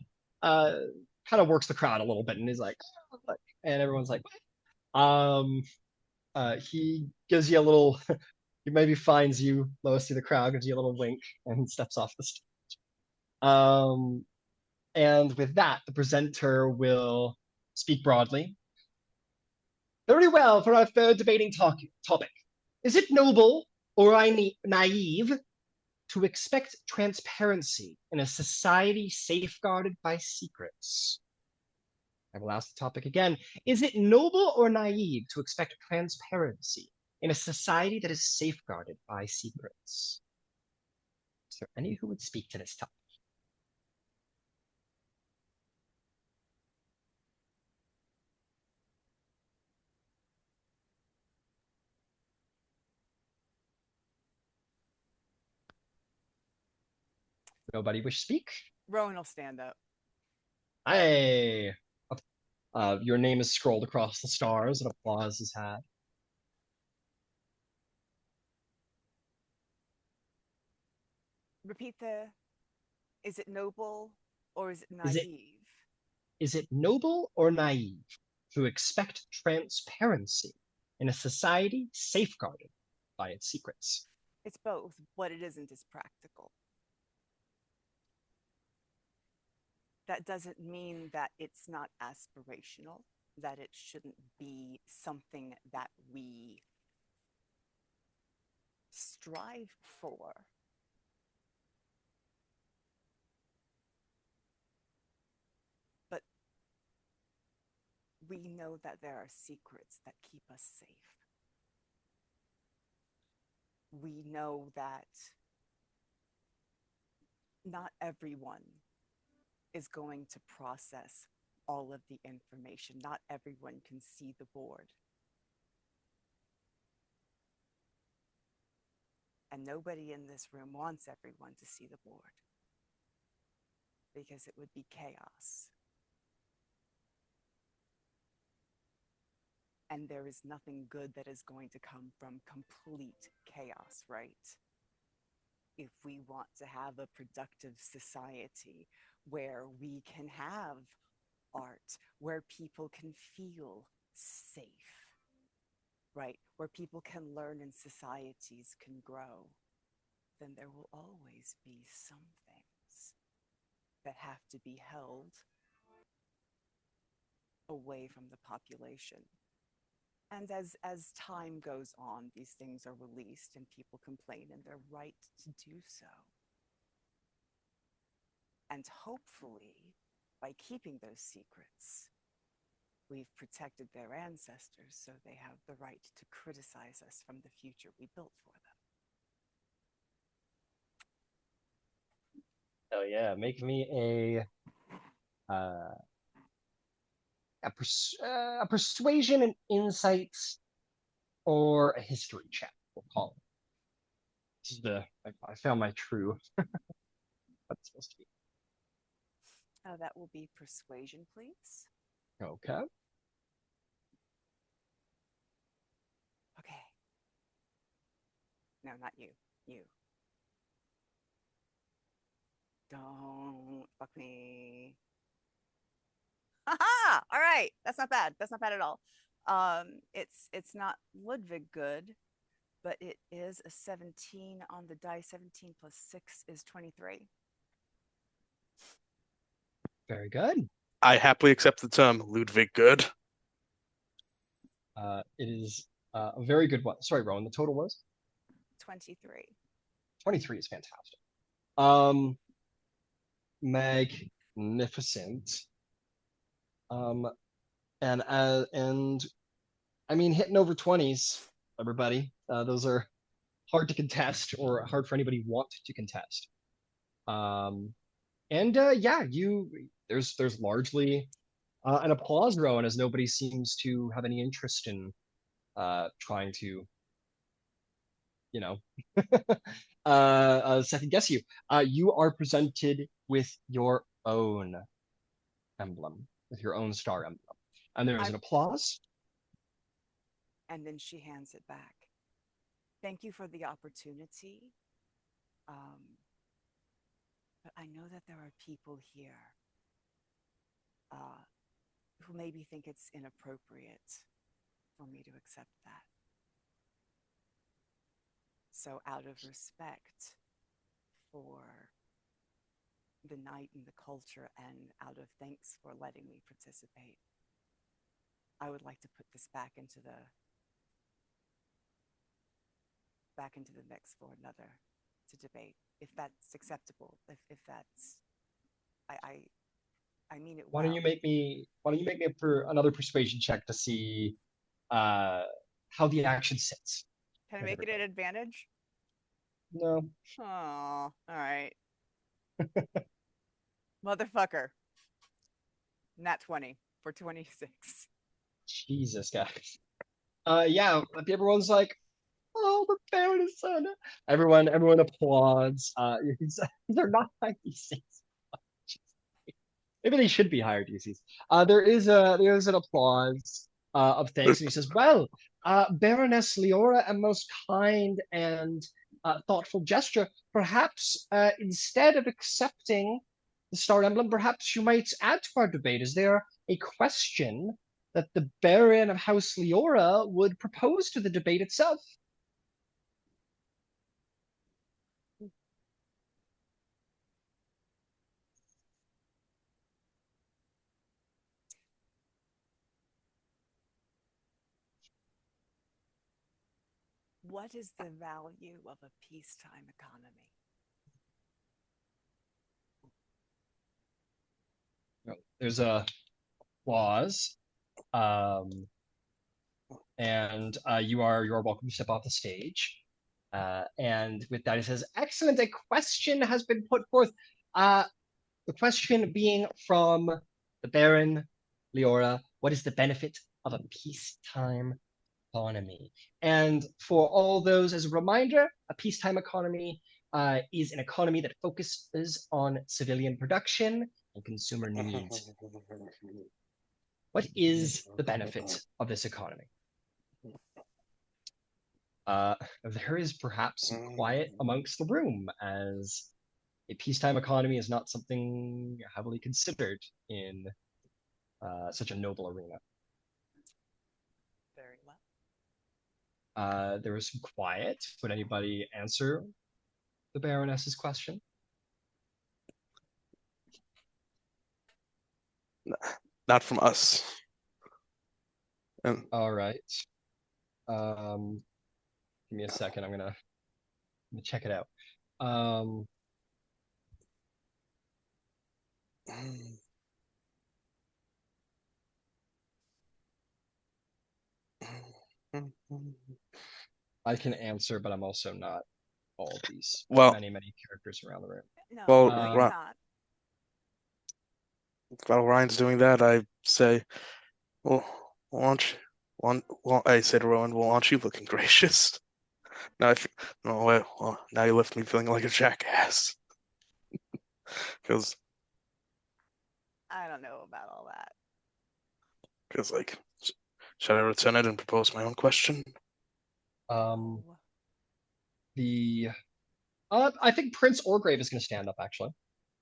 works the crowd a little bit, and is like, oh, and everyone's like, he gives you a little. He maybe finds you, lowest through the crowd, gives you a little wink, and steps off the stage. And with that, the presenter will speak broadly. Very well, for our third debating topic. Is it noble or naive to expect transparency in a society safeguarded by secrets? I will ask the topic again. Is it noble or naive to expect transparency in a society that is safeguarded by secrets? Is there any who would speak to this topic? Nobody wish to speak? Rowan will stand up. Hey! Your name is scrolled across the stars and applause is had. Repeat the. Is it noble or is it Is it naive? Is it noble or naive to expect transparency in a society safeguarded by its secrets? It's both. What it isn't is practical. That doesn't mean that it's not aspirational, that it shouldn't be something that we strive for. But we know that there are secrets that keep us safe. We know that not everyone is going to process all of the information. Not everyone can see the board. And nobody in this room wants everyone to see the board because it would be chaos. And there is nothing good that is going to come from complete chaos, right? If we want to have a productive society where we can have art, where people can feel safe, right? Where people can learn and societies can grow, then there will always be some things that have to be held away from the population. And as time goes on, these things are released and people complain, and they're right to do so. And hopefully, by keeping those secrets, we've protected their ancestors so they have the right to criticize us from the future we built for them. Oh yeah, make me a persuasion and insights or a history check, we'll call it. This is I found my true what it's supposed to be. That will be persuasion, please. Okay. Okay. No, not you. You. Don't fuck me. Haha! All right. That's not bad. That's not bad at all. It's not Ludwig good, but it is a 17 on the die. 17 plus 6 is 23. Very good. I happily accept the term Ludwig good. It is a very good one. Sorry, Rowan, the total was? 23. 23 is fantastic. Magnificent. And I mean, hitting over 20s, everybody. Those are hard to contest, or hard for anybody want to contest. Yeah, there's largely an applause, Rowan, as nobody seems to have any interest in trying to, second guess you. You are presented with your own emblem, with your own star emblem. And there is an applause. And then she hands it back. Thank you for the opportunity. But I know that there are people here who maybe think it's inappropriate for me to accept that. So out of respect for the night and the culture, and out of thanks for letting me participate, I would like to put this back into the mix for another to debate, if that's acceptable. If that's, I mean it well. Why don't you make me another persuasion check to see how the action sits? Can I make it an advantage? No. Oh, all right. Motherfucker. Nat 20 for 26. Jesus, guys. Yeah, everyone's like, Oh, the Baroness son. Everyone applauds. They're not high DCs. Maybe they should be higher DCs. There is an applause of thanks, and he says, "Well, Baroness Leora, a most kind and thoughtful gesture. Perhaps instead of accepting the star emblem, perhaps you might add to our debate. Is there a question that the Baron of House Leora would propose to the debate itself?" What is the value of a peacetime economy? There's a applause, and you are welcome to step off the stage. And with that, he says, "Excellent. A question has been put forth. The question being from the Baron Leora: what is the benefit of a peacetime economy?" And for all those, as a reminder, a peacetime economy is an economy that focuses on civilian production and consumer needs. What is the benefit of this economy? There is perhaps some quiet amongst the room, as a peacetime economy is not something heavily considered in such a noble arena. Very well. There was some quiet. Would anybody answer the Baroness's question? Not from us. All right. Give me a second. I'm gonna check it out. I can answer, but I'm also not all of these many characters around the room. No, Well, you're not. While Ryan's doing that, I say, well, I say to Rowan, well, aren't you looking gracious? Now now you left me feeling like a jackass. Because I don't know about all that. like, should I return it and propose my own question? I think Prince Orgrave is going to stand up, actually.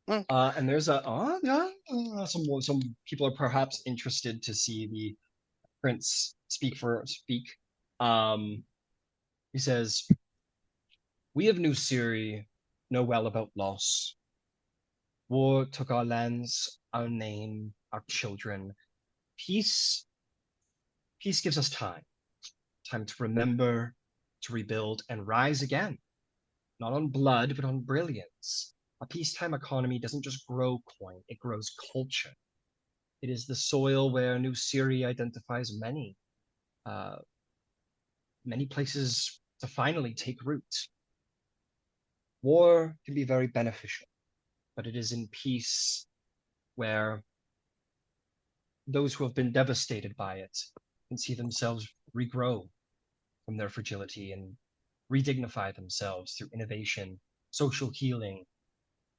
Okay. And there's some people are perhaps interested to see the prince speak. He says, "We of New Syria know well about loss. War took our lands, our name, our children. Peace gives us time to remember, to rebuild, and rise again. Not on blood, but on brilliance. A peacetime economy doesn't just grow coin, it grows culture. It is the soil where New Syria identifies many places to finally take root. War can be very beneficial, but it is in peace where those who have been devastated by it can see themselves regrow from their fragility and redignify themselves through innovation, social healing,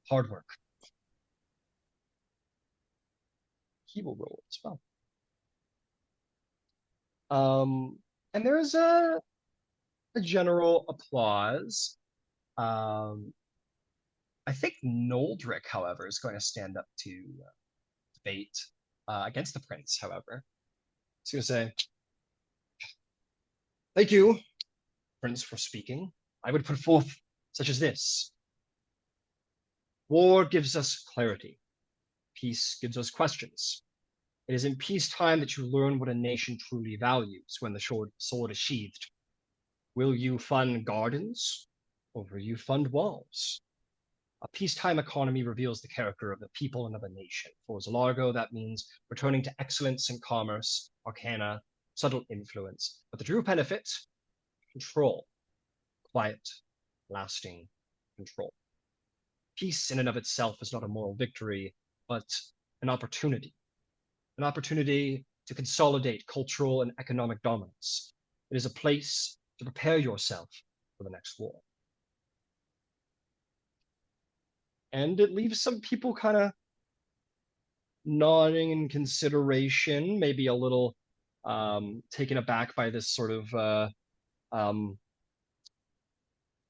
hard work." He will roll as well. And there is a general applause. I think Noldrick, however, is going to stand up to debate against the prince, however. He's going to say, "Thank you, Prince, for speaking. I would put forth such as this. War gives us clarity. Peace gives us questions. It is in peacetime that you learn what a nation truly values when the sword is sheathed. Will you fund gardens, or will you fund walls? A peacetime economy reveals the character of the people and of a nation. For Zilargo, that means returning to excellence in commerce, arcana, subtle influence. But the true benefit, control. Quiet, lasting control. Peace in and of itself is not a moral victory, but an opportunity to consolidate cultural and economic dominance. It is a place to prepare yourself for the next war. And it leaves some people kind of nodding in consideration, maybe a little taken aback by this sort of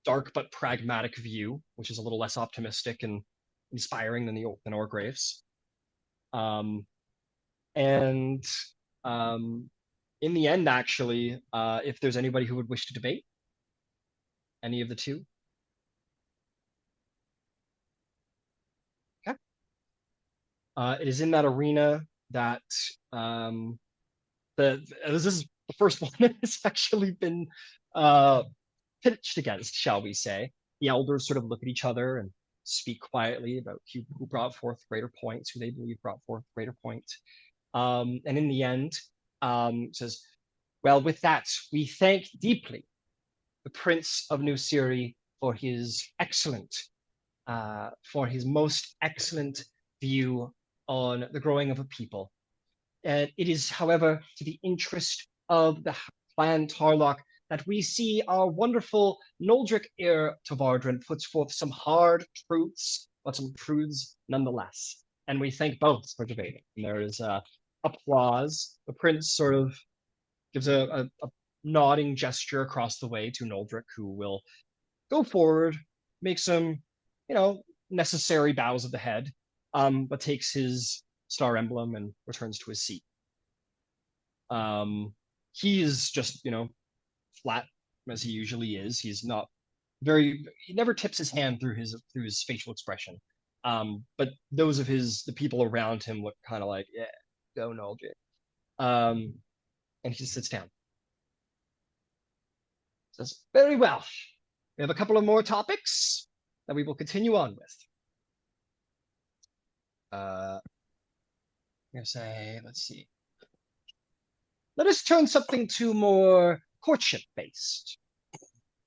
dark but pragmatic view, which is a little less optimistic and inspiring than Orgrave's. And in the end, actually, if there's anybody who would wish to debate any of the two. Okay. It is in that arena that this is the first one that has actually been pitched against, shall we say. The elders sort of look at each other and speak quietly about who brought forth greater points, who they believe brought forth greater points. And in the end, says, well, with that, we thank deeply the Prince of New Siri for his most excellent view on the growing of a people. It is, however, to the interest of the clan Tarlock that we see our wonderful Noldric heir Tavardran puts forth some hard truths, but some truths nonetheless. And we thank both for debating. And there is applause. The prince sort of gives a nodding gesture across the way to Noldric, who will go forward, make some, necessary bows of the head, but takes his star emblem and returns to his seat. He is just, flat as he usually is. He's not he never tips his hand through his facial expression. But those of the people around him look kind of like, yeah, go Noldric. And he just sits down. Says, very well. We have a couple of more topics that we will continue on with. I'm gonna say, let's see. Let us turn something to more courtship-based.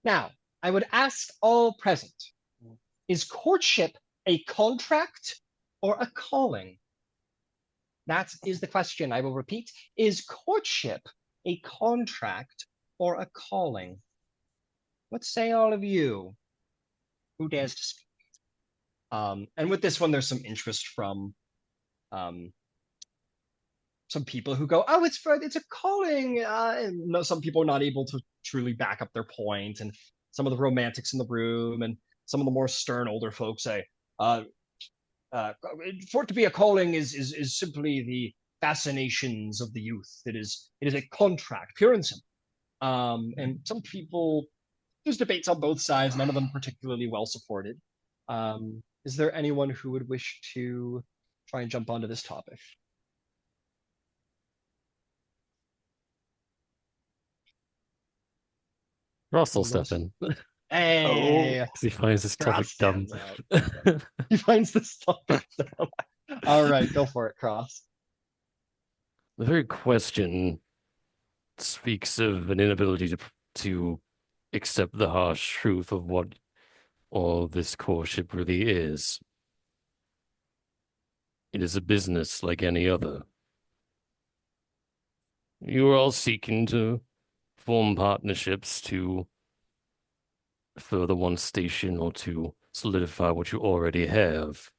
Now, I would ask all present, is courtship a contract or a calling? That is the question. I will repeat. Is courtship a contract or a calling? What say all of you? Who dares to speak? And with this one, there's some interest from some people who go, oh, it's a calling. And no, some people are not able to truly back up their point. And some of the romantics in the room and some of the more stern older folks say, for it to be a calling is simply the fascinations of the youth. It is a contract, pure and simple. And some people, there's debates on both sides, none of them particularly well supported. Is there anyone who would wish to try and jump onto this topic? Ross will step in. Hey, Because he finds this topic Cross dumb. stands out. He finds this topic dumb. All right, go for it, Cross. The very question speaks of an inability to accept the harsh truth of what all this courtship really is. It is a business like any other. You are all seeking to form partnerships to further one station or to solidify what you already have.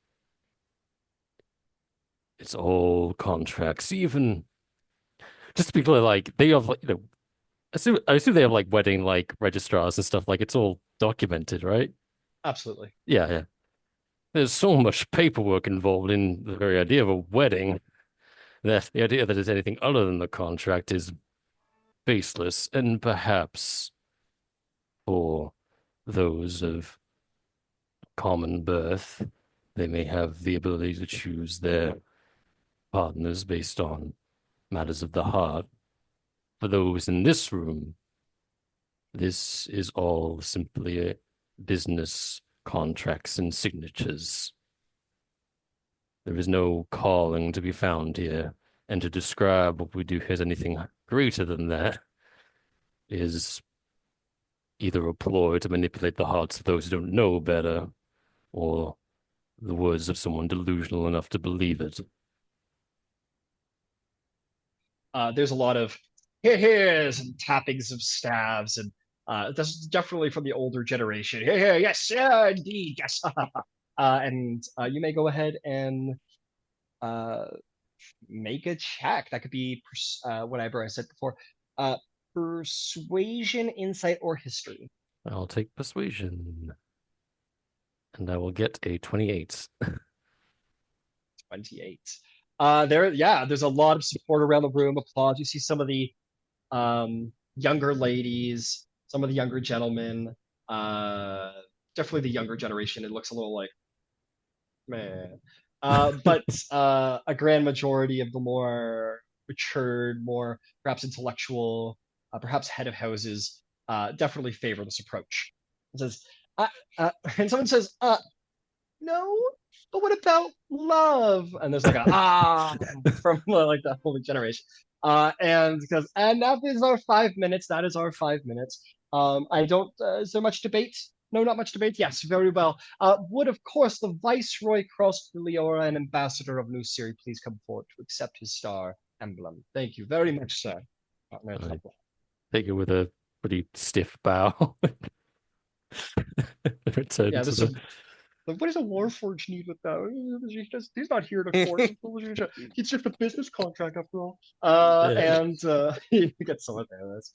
It's all contracts, even just to be clear, like they have, I assume they have like wedding registrars and stuff. Like it's all documented, right? Absolutely. Yeah. There's so much paperwork involved in the very idea of a wedding that the idea that it's anything other than the contract is baseless, and perhaps for those of common birth, they may have the ability to choose their partners based on matters of the heart. For those in this room, this is all simply a business contracts and signatures. There is no calling to be found here, and to describe what we do as anything greater than that is either a ploy to manipulate the hearts of those who don't know better, or the words of someone delusional enough to believe it. There's a lot of here's and tappings of staves and This is definitely from the older generation. Yeah, yes, yeah, indeed, yes. And you may go ahead and make a check. That could be whatever I said before. Persuasion, insight, or history. I'll take persuasion. And I will get a 28. 28. There's a lot of support around the room. Applause. You see some of the younger ladies, some of the younger gentlemen. Definitely the younger generation. It looks a little like, man. But a grand majority of the more matured, more perhaps intellectual, perhaps head of houses, definitely favor this approach. It says, and someone says, no, but what about love? And there's like a from like that whole generation. And that is our 5 minutes. That is our 5 minutes. I don't. Is there much debate? No, not much debate. Yes, very well. Would of course the Viceroy Cross Leora and Ambassador of New Syria please come forward to accept his star emblem? Thank you very much, sir. I take it with a pretty stiff bow. Return Yeah, to there's some. Like, what does a Warforged need with that? He's not here to court. He's just a business contract after all. And he gets some of this.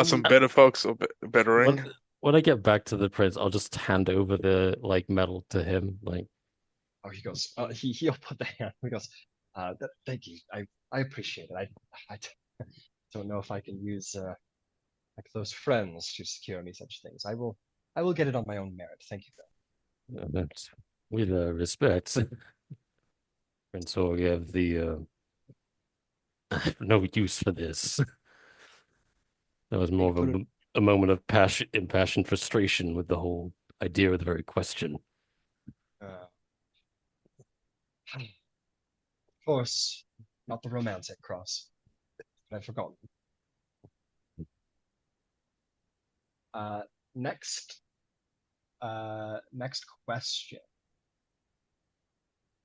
Some better folks, bettering. When I get back to the prince, I'll just hand over the medal to him. Oh, he goes. He'll put the hand. He goes. Thank you. I appreciate it. I don't know if I can use like those friends to secure me such things. I will get it on my own merit. Thank you. That's with respect, Prince Orgev. I have no use for this. That was more of a moment of impassioned frustration with the whole idea of the very question. Of course, not the romantic cross. I've forgotten. Next question.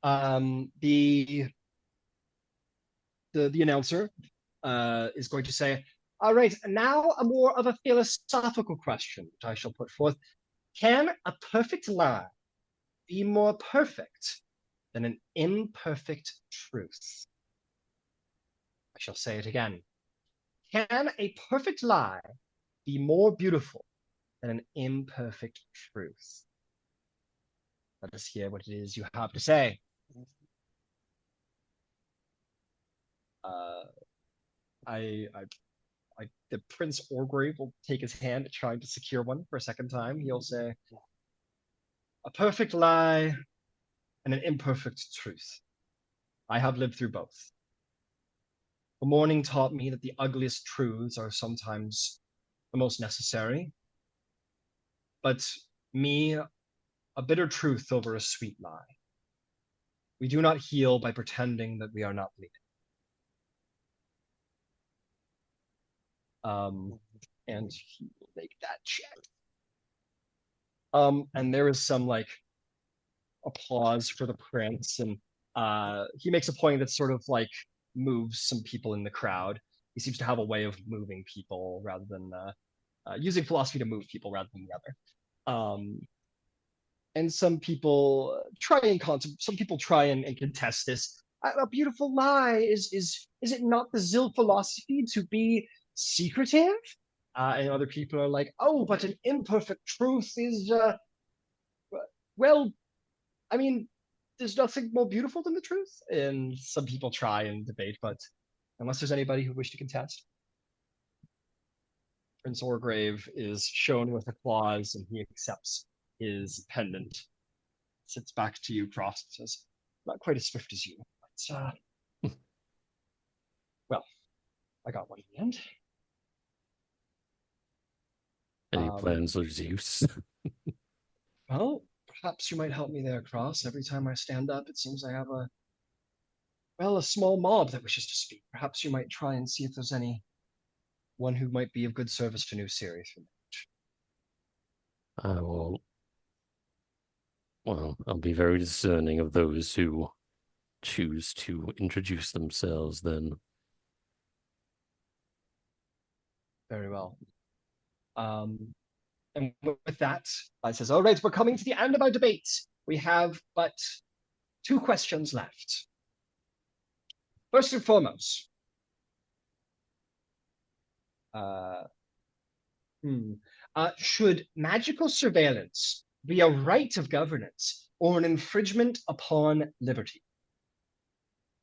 The announcer is going to say, all right, now a more of a philosophical question which I shall put forth. Can a perfect lie be more perfect than an imperfect truth? I shall say it again. Can a perfect lie be more beautiful than an imperfect truth? Let us hear what it is you have to say. The Prince Orgrave will take his hand, trying to secure one for a second time. He'll say, a perfect lie and an imperfect truth. I have lived through both. The morning taught me that the ugliest truths are sometimes the most necessary. But me, a bitter truth over a sweet lie. We do not heal by pretending that we are not bleeding. And he will make that check. And there is some like applause for the prince, and he makes a point that sort of like moves some people in the crowd. He seems to have a way of moving people rather than using philosophy to move people rather than the other. And some people try and contest this. A beautiful lie is it not the Zil philosophy to be secretive? And other people are like, oh, but an imperfect truth is well, I mean, there's nothing more beautiful than the truth. And some people try and debate, but unless there's anybody who wish to contest, Prince Orgrave is shown with applause, and he accepts his pendant. Sits back to you, Cross, and says, not quite as swift as you, but well, I got one in the end. Any plans or Zeus? Well, perhaps you might help me there, Cross. Every time I stand up, it seems I have a small mob that wishes to speak. Perhaps you might try and see if there's one who might be of good service to New Syria. I will. Well, I'll be very discerning of those who choose to introduce themselves then. Very well. And with that, I says, all right, we're coming to the end of our debate. We have but 2 questions left. First and foremost, should magical surveillance be a right of governance or an infringement upon liberty?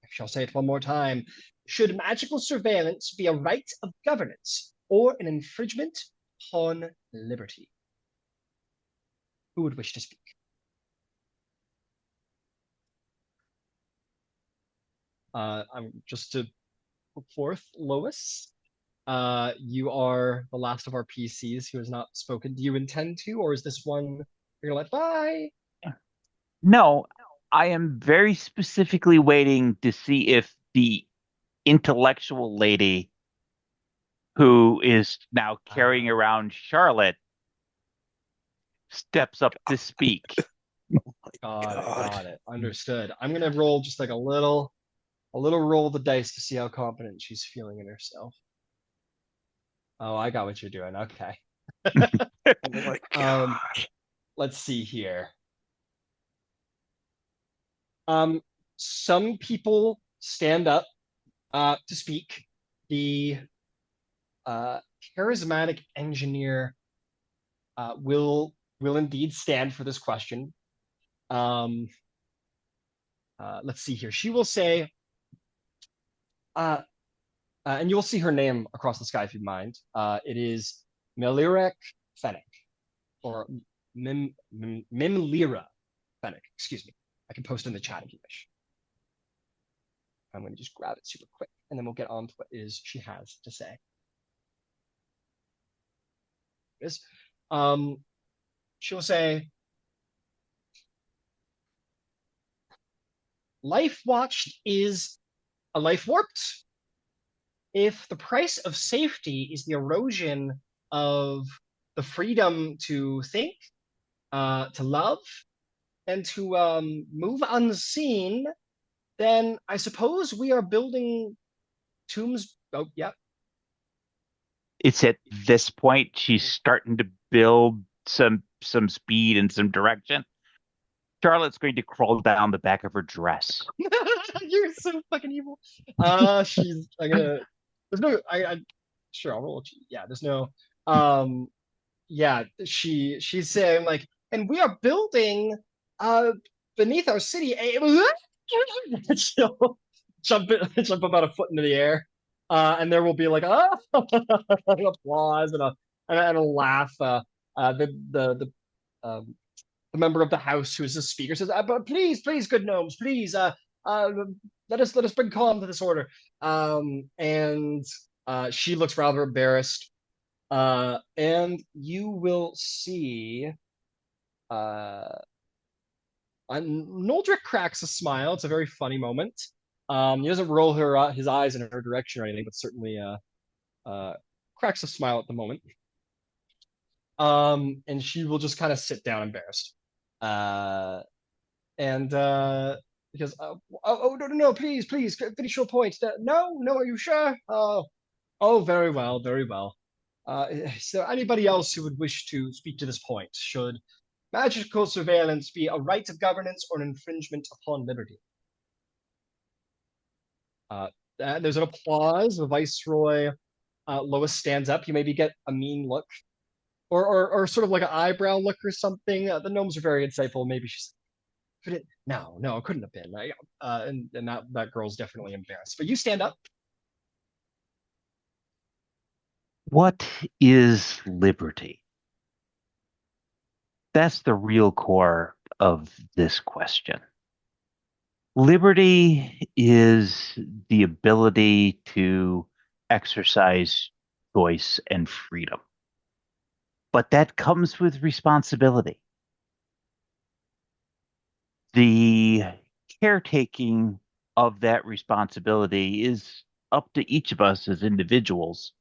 I shall say it one more time. Should magical surveillance be a right of governance or an infringement upon liberty? Who would wish to speak? I'm just to put forth Lois. You are the last of our PCs who has not spoken. Do you intend to, or is this one you're gonna let bye? No, I am very specifically waiting to see if the intellectual lady who is now carrying around Charlotte steps up to speak. Got it. Understood. I'm gonna roll just like a little roll of the dice to see how confident she's feeling in herself. Oh, I got what you're doing. Okay. Oh my god. Let's see here. Some people stand up to speak. The charismatic engineer will indeed stand for this question. Let's see here. She will say, and you'll see her name across the sky if you mind. It is Melirek Fennec, or Mimlira Fennec. Excuse me. I can post in the chat if you wish. I'm going to just grab it super quick, and then we'll get on to what is she has to say. She'll say, life watched is a life warped. If the price of safety is the erosion of the freedom to think, to love, and to move unseen, then I suppose we are building tombs. Oh, yeah. It's at this point she's starting to build some speed and some direction. Charlotte's going to crawl down the back of her dress. You're so fucking evil. She's. There's no. Sure, I'll roll. Yeah, there's no. Yeah, she's saying like, and we are building beneath our city she'll jump about a foot into the air, and there will be like an applause and a laugh. The member of the house who is the speaker says, "But please, good gnomes, please, let us bring calm to this order." And she looks rather embarrassed. And you will see Noldrick cracks a smile. It's a very funny moment. He doesn't roll his eyes in her direction or anything, but certainly cracks a smile at the moment. And she will just kind of sit down embarrassed. And because no, please finish your point. No, are you sure? Oh, very well. Is there anybody else who would wish to speak to this point? Should magical surveillance be a right of governance or an infringement upon liberty? There's an applause. The Viceroy Lois stands up. You maybe get a mean look, or sort of like an eyebrow look or something. The gnomes are very insightful. Maybe she's, could it? No, it couldn't have been. And that girl's definitely embarrassed. But you stand up. What is liberty? That's the real core of this question. Liberty is the ability to exercise choice and freedom. But that comes with responsibility. The caretaking of that responsibility is up to each of us as individuals,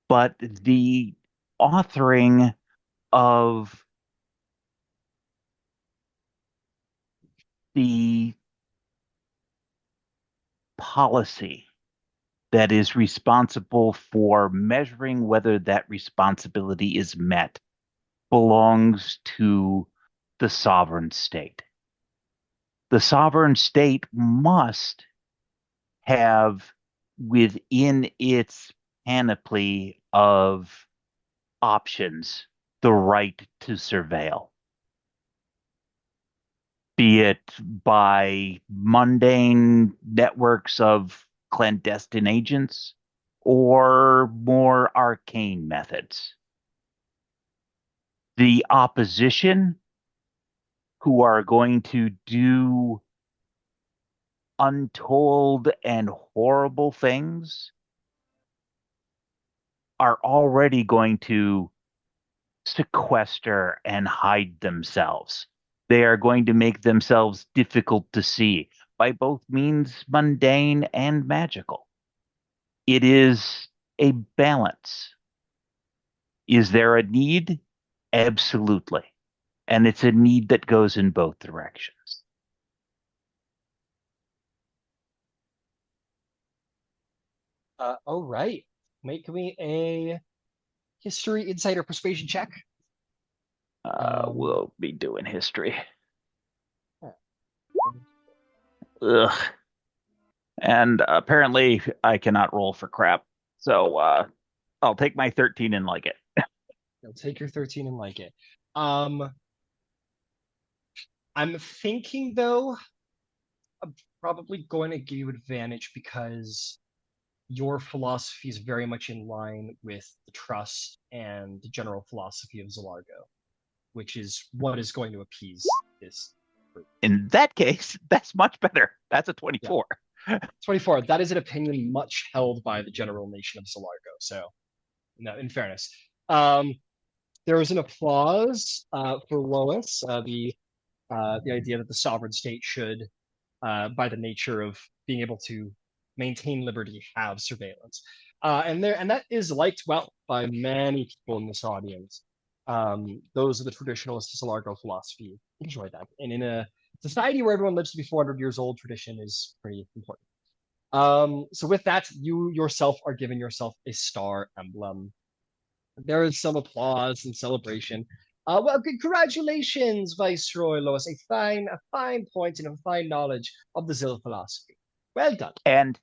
but the authoring of the policy that is responsible for measuring whether that responsibility is met belongs to the sovereign state. The sovereign state must have within its panoply of options the right to surveil, be it by mundane networks of clandestine agents or more arcane methods. The opposition, who are going to do untold and horrible things, are already going to sequester and hide themselves. They are going to make themselves difficult to see by both means mundane and magical. It is a balance. Is there a need? Absolutely. And it's a need that goes in both directions. All right. Make me a history, insight, or persuasion check. We'll be doing history. Yeah. Ugh. And apparently I cannot roll for crap. So I'll take my 13 and like it. You'll take your 13 and like it. I'm thinking though, I'm probably going to give you advantage because your philosophy is very much in line with the trust and the general philosophy of Zilargo, which is what is going to appease this group. In that case, that's much better. That's a 24. Yeah. 24. That is an opinion much held by the general nation of Zilargo. So, no, in fairness, there was an applause for Lois. The idea that the sovereign state should, by the nature of being able to maintain liberty, have surveillance, and that is liked well by many people in this audience. Those are the traditionalists of Zilargo philosophy enjoy that, and in a society where everyone lives to be 400 years old, tradition is pretty important. So with that, you yourself are giving yourself a star emblem. There is some applause and celebration. Well, congratulations, Viceroy Lois. A fine point and a fine knowledge of the Zil philosophy. Well done. And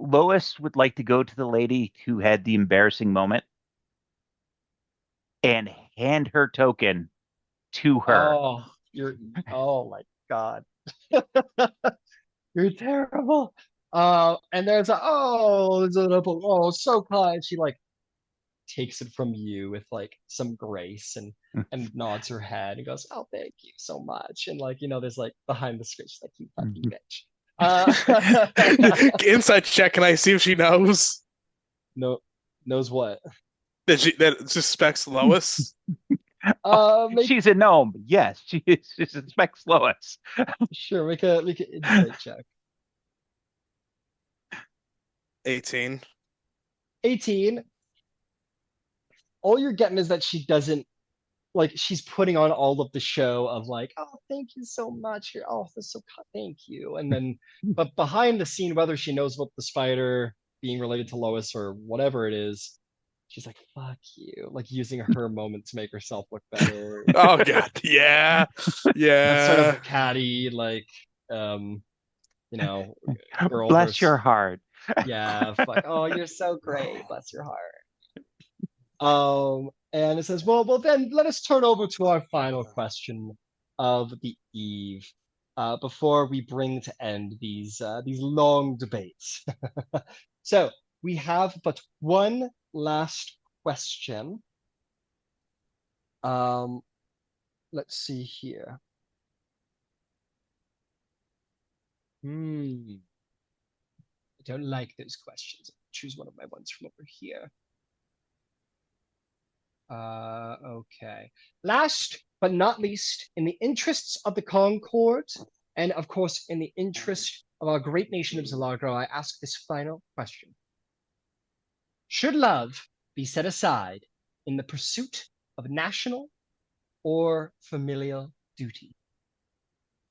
Lois would like to go to the lady who had the embarrassing moment and hand her token to her. Oh my God. You're terrible. And there's so kind. She like takes it from you with like some grace and nods her head and goes, "Oh, thank you so much." And like, there's like behind the screen, she's like, "You fucking bitch." Inside check, can I see if she knows? No, knows what? That suspects Lois? She's a gnome. Yes, she suspects Lois. Sure, make an insight check. 18. 18. All you're getting is that she doesn't, like, she's putting on all of the show of like, "Oh, thank you so much. You're so thank you." And then, but behind the scene, whether she knows about the spider being related to Lois or whatever it is, she's like, "Fuck you," like using her moment to make herself look better. Oh God, yeah. That sort of catty, like, girl. Bless your heart. Yeah, fuck. "Oh, you're so great. Bless your heart." And it says, well, then let us turn over to our final question of the eve, before we bring to end these long debates. So we have but one last question. Let's see here. I don't like those questions. I'll choose one of my ones from over here. Okay. Last but not least, in the interests of the Concord, and of course in the interest of our great nation of Zilargo, I ask this final question. Should love be set aside in the pursuit of national or familial duty?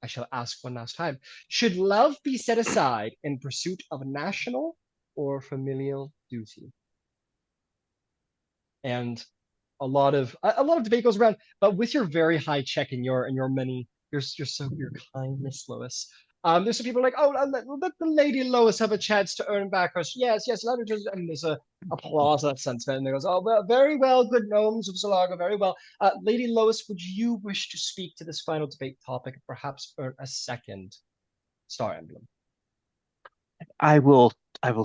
I shall ask one last time. Should love be set aside in pursuit of national or familial duty. And a lot of debate goes around, but with your very high check and your many your kindness, Lois. There's some people like, oh, let the Lady Lois have a chance to earn back her. Yes, let her just. And there's a applause at that sentiment, and there goes, oh, well, very well, good gnomes of Zilargo, very well. Lady Lois, would you wish to speak to this final debate topic, and perhaps earn a second star emblem? I will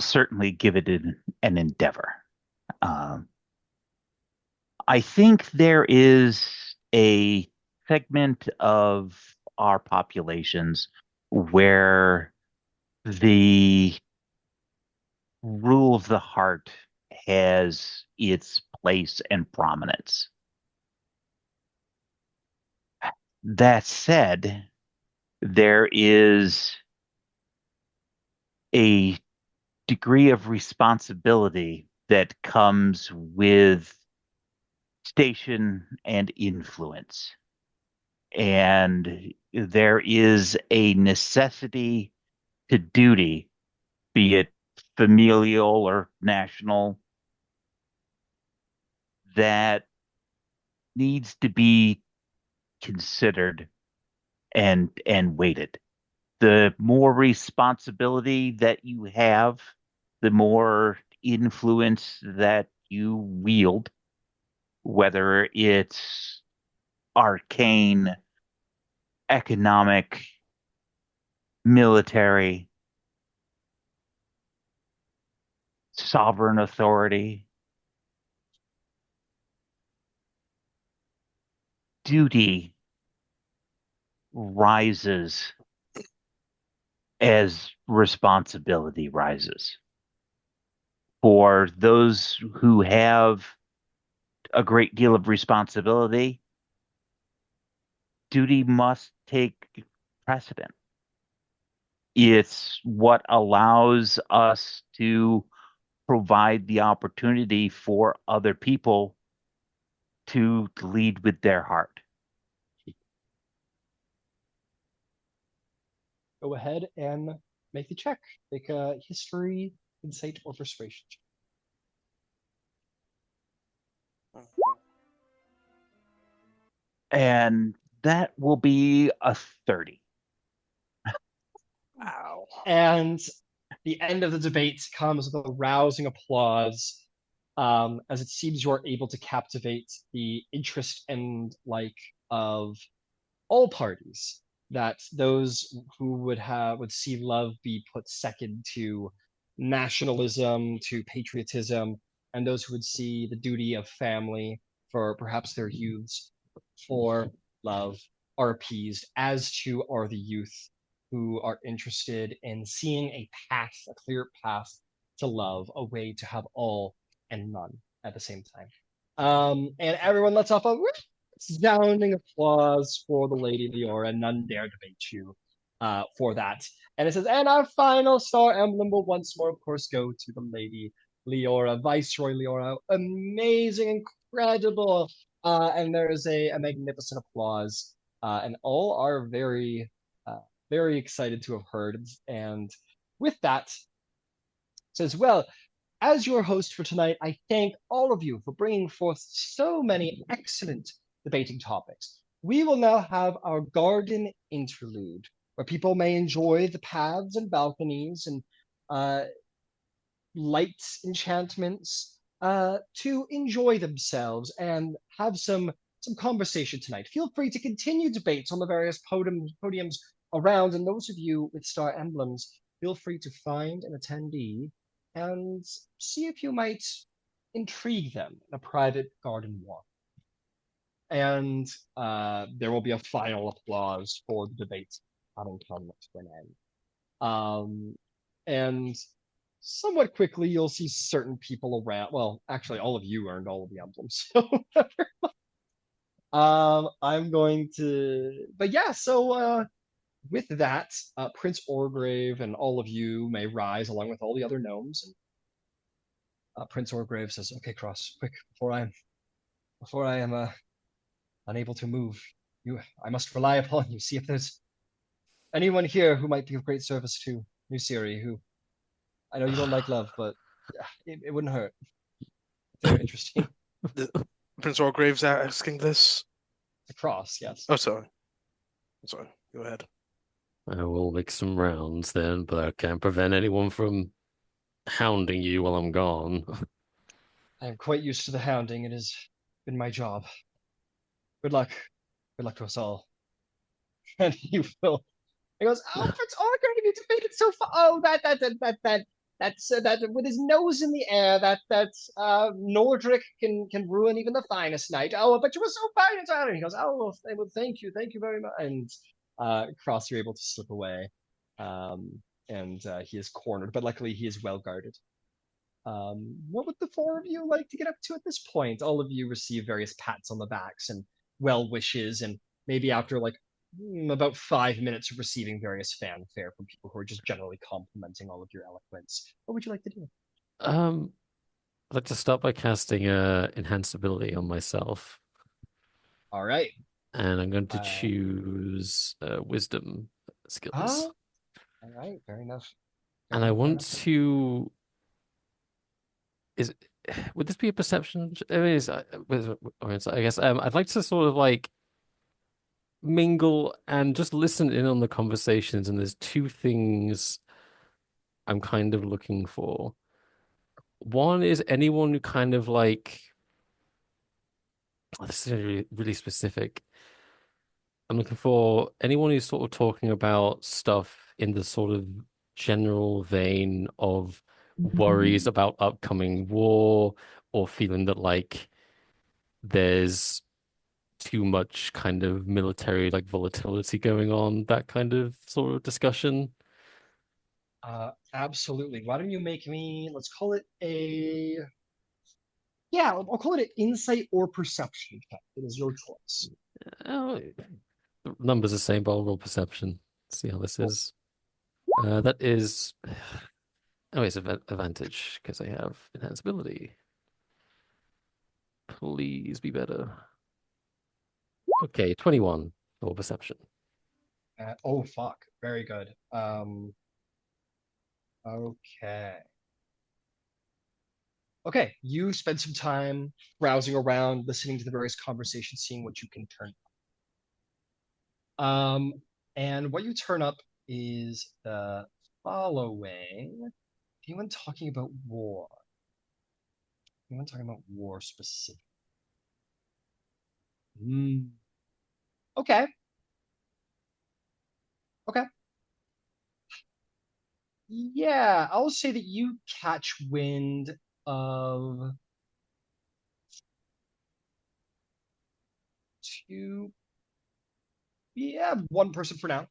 certainly give it an endeavor. I think there is a segment of our populations where the rule of the heart has its place and prominence. That said, there is a degree of responsibility that comes with station and influence. And there is a necessity to duty, be it familial or national, that needs to be considered and weighted. The more responsibility that you have, the more influence that you wield, whether it's arcane, economic, military, sovereign authority. Duty rises as responsibility rises. For those who have a great deal of responsibility, duty must take precedent. It's what allows us to provide the opportunity for other people to lead with their heart. Go ahead and make the check. Make a history, insight, or persuasion check. And that will be a 30. Wow. And the end of the debate comes with a rousing applause, as it seems you're able to captivate the interest and like of all parties. That those who would see love be put second to nationalism, to patriotism, and those who would see the duty of family for perhaps their youths for love are appeased, as too are the youth who are interested in seeing a path, a clear path to love, a way to have all and none at the same time. And everyone lets off a resounding applause for the Lady Leora. None dare debate you for that. And it says, and our final star emblem will once more, of course, go to the Lady Leora, Viceroy Leora. Amazing, incredible. And there is a magnificent applause. And all are very, very excited to have heard. And with that, says, well, as your host for tonight, I thank all of you for bringing forth so many excellent debating topics. We will now have our garden interlude, where people may enjoy the paths and balconies and light enchantments to enjoy themselves and have some conversation tonight. Feel free to continue debates on the various podiums around, and those of you with star emblems, feel free to find an attendee and see if you might intrigue them in a private garden walk. And there will be a final applause for the debate having come to an end. And somewhat quickly, you'll see certain people around. Well, actually, all of you earned all of the emblems. So I'm going to, but yeah, so with that, Prince Orgrave and all of you may rise along with all the other gnomes. And Prince Orgrave says, "Okay, Cross, quick, before I am unable to move, I must rely upon you. See if there's anyone here who might be of great service to New Siri, who I know you don't like love, but it wouldn't hurt. Very interesting. Prince Orgrave's asking this. The cross, yes. Oh, sorry. Sorry. Go ahead. I will make some rounds then, but I can't prevent anyone from hounding you while I'm gone. I am quite used to the hounding. It has been my job. Good luck. Good luck to us all. And he will. He goes, "Oh, Prince Orgrave, you defeated so far. Oh, that with his nose in the air. Nordric can ruin even the finest knight. Oh, but you were so fine and so." And he goes, "Oh, well, thank you very much." And Cross, you're able to slip away, and he is cornered, but luckily he is well guarded. What would the four of you like to get up to at this point? All of you receive various pats on the backs and well wishes, and maybe after like about 5 minutes of receiving various fanfare from people who are just generally complimenting all of your eloquence. What would you like to do? Um, I'd like to start by casting enhanced ability on myself, All right. and I'm going to Uh, choose wisdom skills. All right. Fair enough. And I want to. Is would this be a perception? I mean, I guess I'd like to sort of like mingle and just listen in on the conversations. And there's two things I'm kind of looking for. One is anyone who kind of like, oh, this is really, really specific. I'm looking for anyone who's sort of talking about stuff in the sort of general vein of worries about upcoming war or feeling that like there's too much kind of military like volatility going on, that kind of sort of discussion. Absolutely. Why don't you make me? Let's call it a. Yeah, I'll call it an insight or perception check. It is your choice. Oh, the number's the same, but I'll roll perception. See how this Cool. is. That is. Oh, it's advantage because I have enhanced ability. Please be better. Okay, 21 for perception. Oh fuck. Very good. Okay. Okay, you spend some time browsing around, listening to the various conversations, seeing what you can turn up. And what you turn up is the following. Anyone talking about war? Anyone talking about war specifically? Okay. Okay. Yeah, I'll say that you catch wind of two, yeah, one person for now.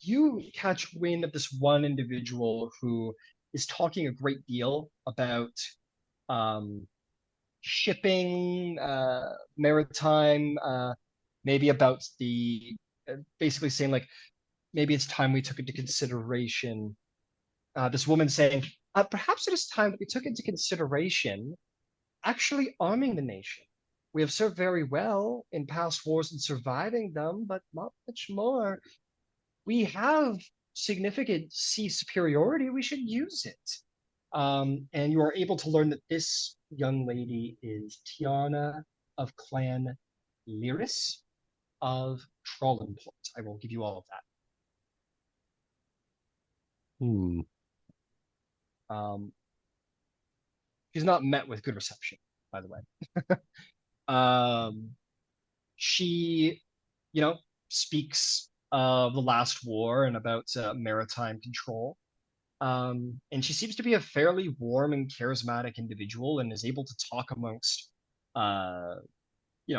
You catch wind of this one individual who is talking a great deal about um, shipping, maritime, maybe about the basically saying like maybe it's time we took into consideration. This woman saying, perhaps it is time that we took into consideration actually arming the nation. We have served very well in past wars and surviving them, but not much more. We have significant sea superiority. We should use it. And you are able to learn that this young lady is Tiana of Clan Lyris of Trollenport. I will give you all of Hmm. that. She's not met with good reception, by the way. She, speaks of the last war and about maritime control. And she seems to be a fairly warm and charismatic individual and is able to talk amongst, uh,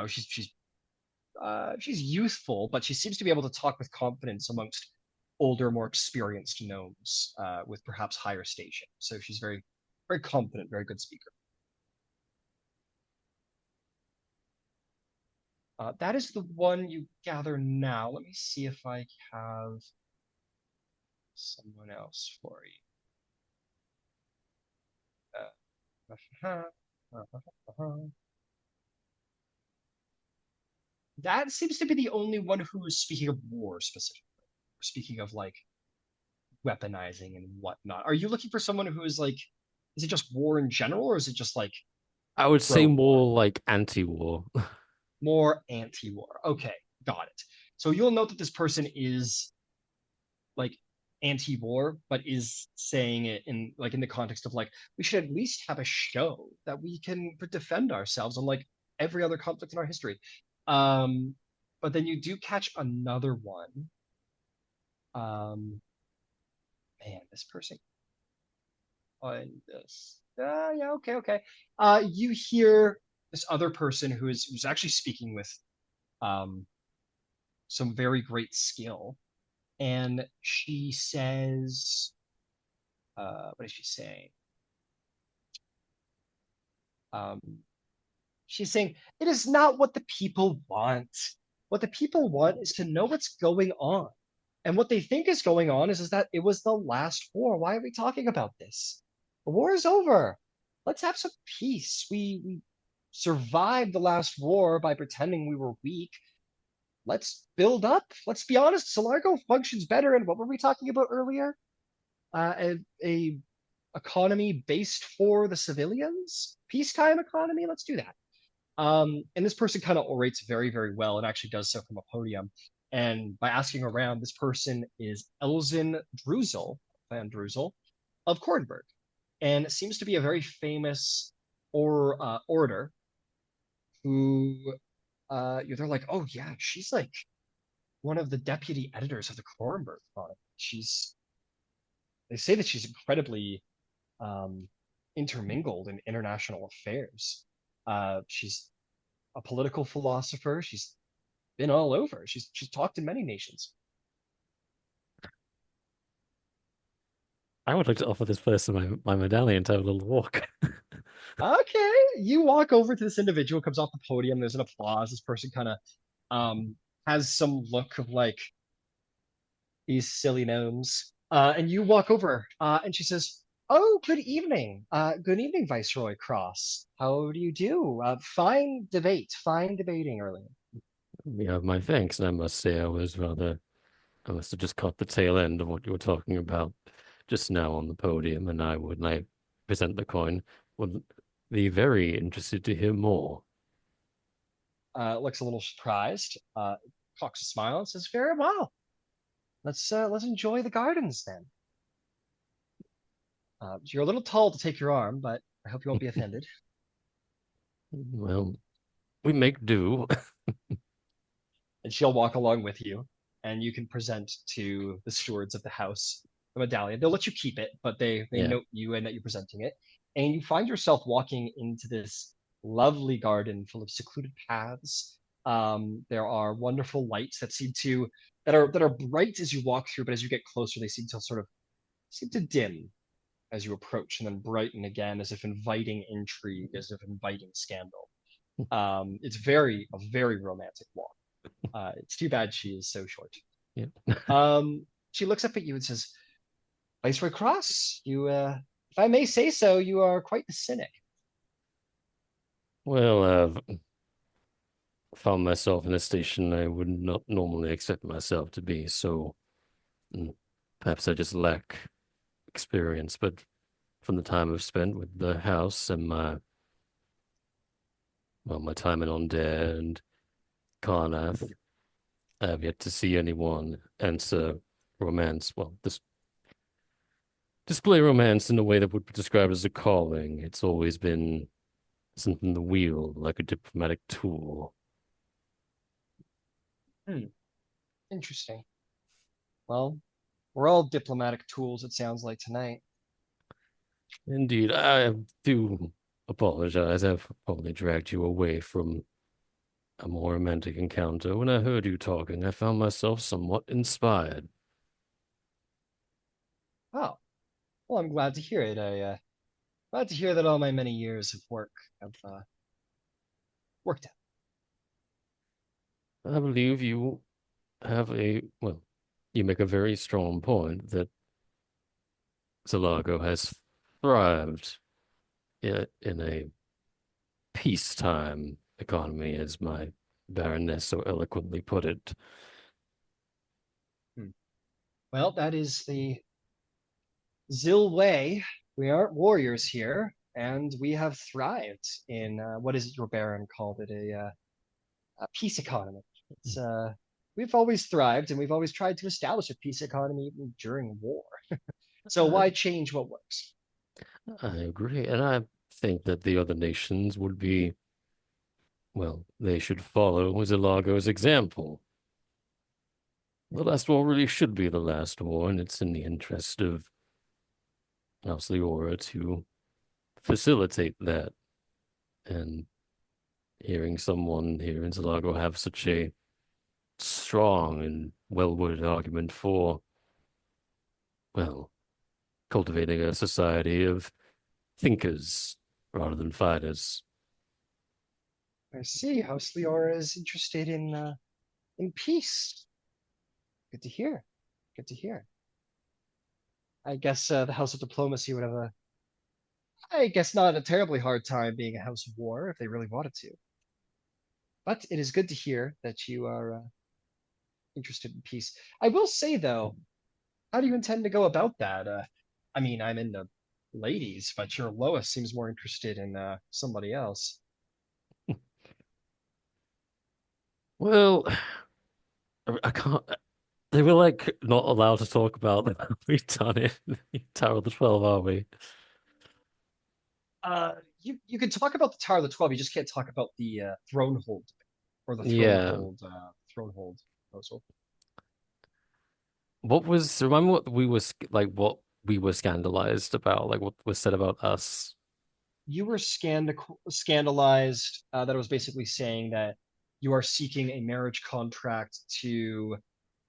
she's youthful, but she seems to be able to talk with confidence amongst older, more experienced gnomes with perhaps higher station. So she's very, very confident, very good speaker. That is the one you gather now. Let me see if I have someone else for you. That seems to be the only one who is speaking of war specifically. Speaking of like weaponizing and whatnot. Are you looking for someone who is like, is it just war in general, or is it just like I would say pro-war? more like anti-war. More anti-war? Okay, got it. So you'll note that this person is like anti-war, but is saying it in like in the context of like we should at least have a show that we can defend ourselves unlike every other conflict in our history. Um, but then you do catch another one. Um, man, this person on this. Yeah, okay. You hear this other person who's actually speaking with um some very great skill, and she says, what is she saying? Um, she's saying it is not what the people want. What the people want is to know what's going on. And what they think is going on is that it was the last war. Why are we talking about this? The war is over. Let's have some peace. We survived the last war by pretending we were weak. Let's build up. Let's be honest, Zilargo functions better. And what were we talking about earlier? A economy based for the civilians, peacetime economy. Let's do that. And this person kind of orates very, very well and actually does so from a podium. And by asking around, this person is Elzin Druzel, Van Druzel, of Kornberg, and seems to be a very famous orator who they're like, oh yeah, she's like one of the deputy editors of the Kornberg Chronicle. They say that she's incredibly um, intermingled in international affairs. She's a political philosopher. She's been all over. She's talked in many nations. I would like to offer this person my medallion to have a little walk. Okay, you walk over to this individual, comes off the podium. There's an applause. This person kind of has some look of like these silly gnomes. And you walk over, and she says, "Oh, good evening. Good evening, Viceroy Cross. How do you do? Fine debate. Fine debating earlier." You have my thanks, and I must say I must have just caught the tail end of what you were talking about just now on the podium, and when I present the coin, would be very interested to hear more. Looks a little surprised. Cocks a smile and says, "Very well. Let's enjoy the gardens then." You're a little tall to take your arm, but I hope you won't be offended. Well, we make do. And she'll walk along with you, and you can present to the stewards of the house the medallion. They'll let you keep it, but they Yeah. note you and that you're presenting it. And you find yourself walking into this lovely garden full of secluded paths. There are wonderful lights that are bright as you walk through, but as you get closer, they seem to dim as you approach, and then brighten again, as if inviting intrigue, as if inviting scandal. It's a very romantic walk. It's too bad she is so short. Yeah. She looks up at you and says, "Viceroy Cross, if I may say so, you are quite the cynic." Well, I've found myself in a station I would not normally expect myself to be, so perhaps I just lack experience, but from the time I've spent with the house and my time in Ondair and Karnath, I have yet to see anyone answer romance. Well, display romance in a way that would be described as a calling. It's always been something the wield, like a diplomatic tool. Interesting. Well, we're all diplomatic tools, it sounds like tonight. Indeed, I do apologize. I've probably dragged you away from a more romantic encounter. When I heard you talking, I found myself somewhat inspired. Oh, well, I'm glad to hear it. Glad to hear that all my many years of work have worked out. I believe you have you make a very strong point that Zilargo has thrived in a peacetime economy, as my Baroness so eloquently put it. Well, that is the Zilway, we aren't warriors here, and we have thrived in what is it your baron called it, a peace economy. It's we've always thrived, and we've always tried to establish a peace economy even during war. So why change what works? I agree, and I think that the other nations would be, well, they should follow Zilargo's example. The last war really should be the last war, and it's in the interest of House Leora to facilitate that. And hearing someone here in Zilargo have such a strong and well-worded argument for, well, cultivating a society of thinkers rather than fighters. I see. House Leora is interested in peace. Good to hear. Good to hear. I guess the House of Diplomacy would have I guess not a terribly hard time being a House of War if they really wanted to. But it is good to hear that you are interested in peace. I will say though, how do you intend to go about that? I mean, I'm into ladies, but your Lois seems more interested in somebody else. Well, I can't. They were like not allowed to talk about that. We've done it in the Tower of the 12, are we? You can talk about the Tower of the 12. You just can't talk about the Thronehold or the Yeah. Thronehold proposal. What was, remember what we were like, what we were scandalized about, like what was said about us? You were scandalized that it was basically saying that you are seeking a marriage contract to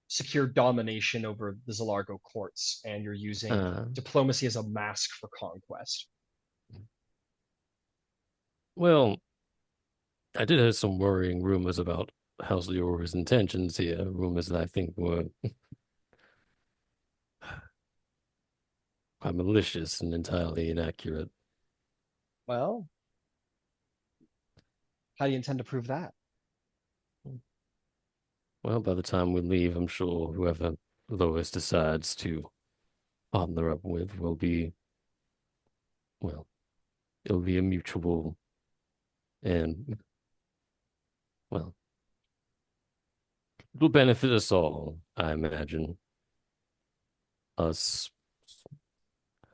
secure domination over the Zilargo courts, and you're using Uh, diplomacy as a mask for conquest. well, I did hear some worrying rumors about House Leora's intentions here, rumors that I think were quite malicious and entirely inaccurate. Well, how do you intend to prove that? Well, by the time we leave, I'm sure whoever Lois decides to partner up with will be, well, it'll be a mutual and, well, it'll benefit us all, I imagine. Us,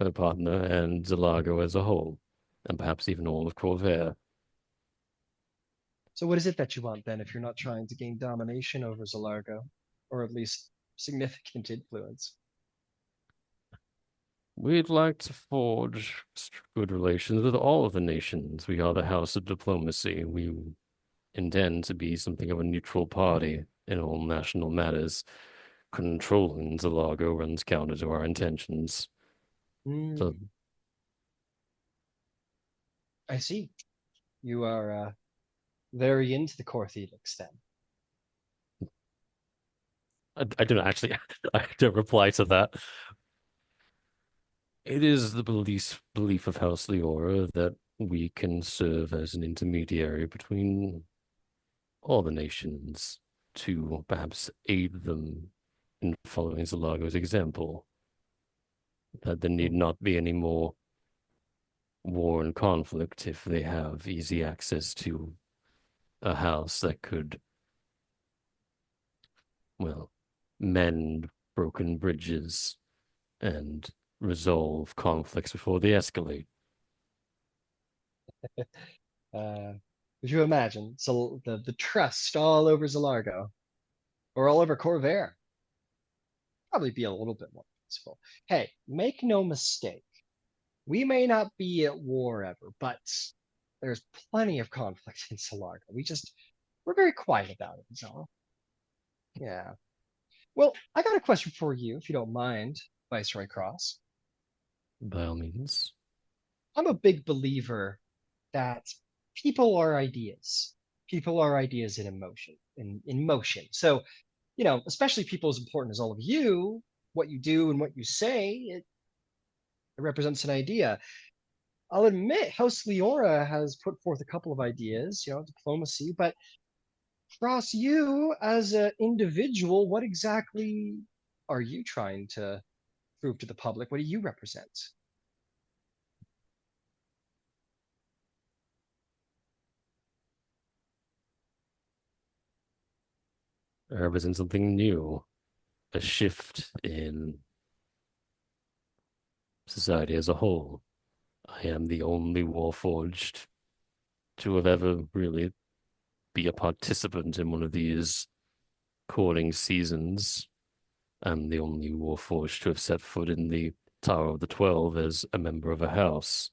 her partner, and Zilargo as a whole, and perhaps even all of Corvair. So what is it that you want then if you're not trying to gain domination over Zilargo, or at least significant influence? We'd like to forge good relations with all of the nations. We are the House of Diplomacy. We intend to be something of a neutral party in all national matters. Controlling Zilargo runs counter to our intentions. So I see. You are very into the Court edicts then. I don't actually, I don't reply to that. It is the belief of House Leora that we can serve as an intermediary between all the nations to perhaps aid them in following Zilargo's example. That there need not be any more war and conflict if they have easy access to a house that could, well, mend broken bridges and resolve conflicts before they escalate. Could you imagine? So the trust all over Zilargo, or all over Corvair, probably be a little bit more peaceful. Hey, make no mistake. We may not be at war ever, but there's plenty of conflict in Zilargo. We're very quiet about it, is all. Yeah. Well, I got a question for you, if you don't mind, Viceroy Cross. By all means. I'm a big believer that people are ideas. People are ideas in emotion, in motion. So, especially people as important as all of you, what you do and what you say, it represents an idea. I'll admit, House Leora has put forth a couple of ideas, diplomacy, but Cross, you as an individual, what exactly are you trying to prove to the public? What do you represent? I represent something new, a shift in society as a whole. I am the only Warforged to have ever really be a participant in one of these courting seasons. I'm the only Warforged to have set foot in the Tower of the 12 as a member of a house.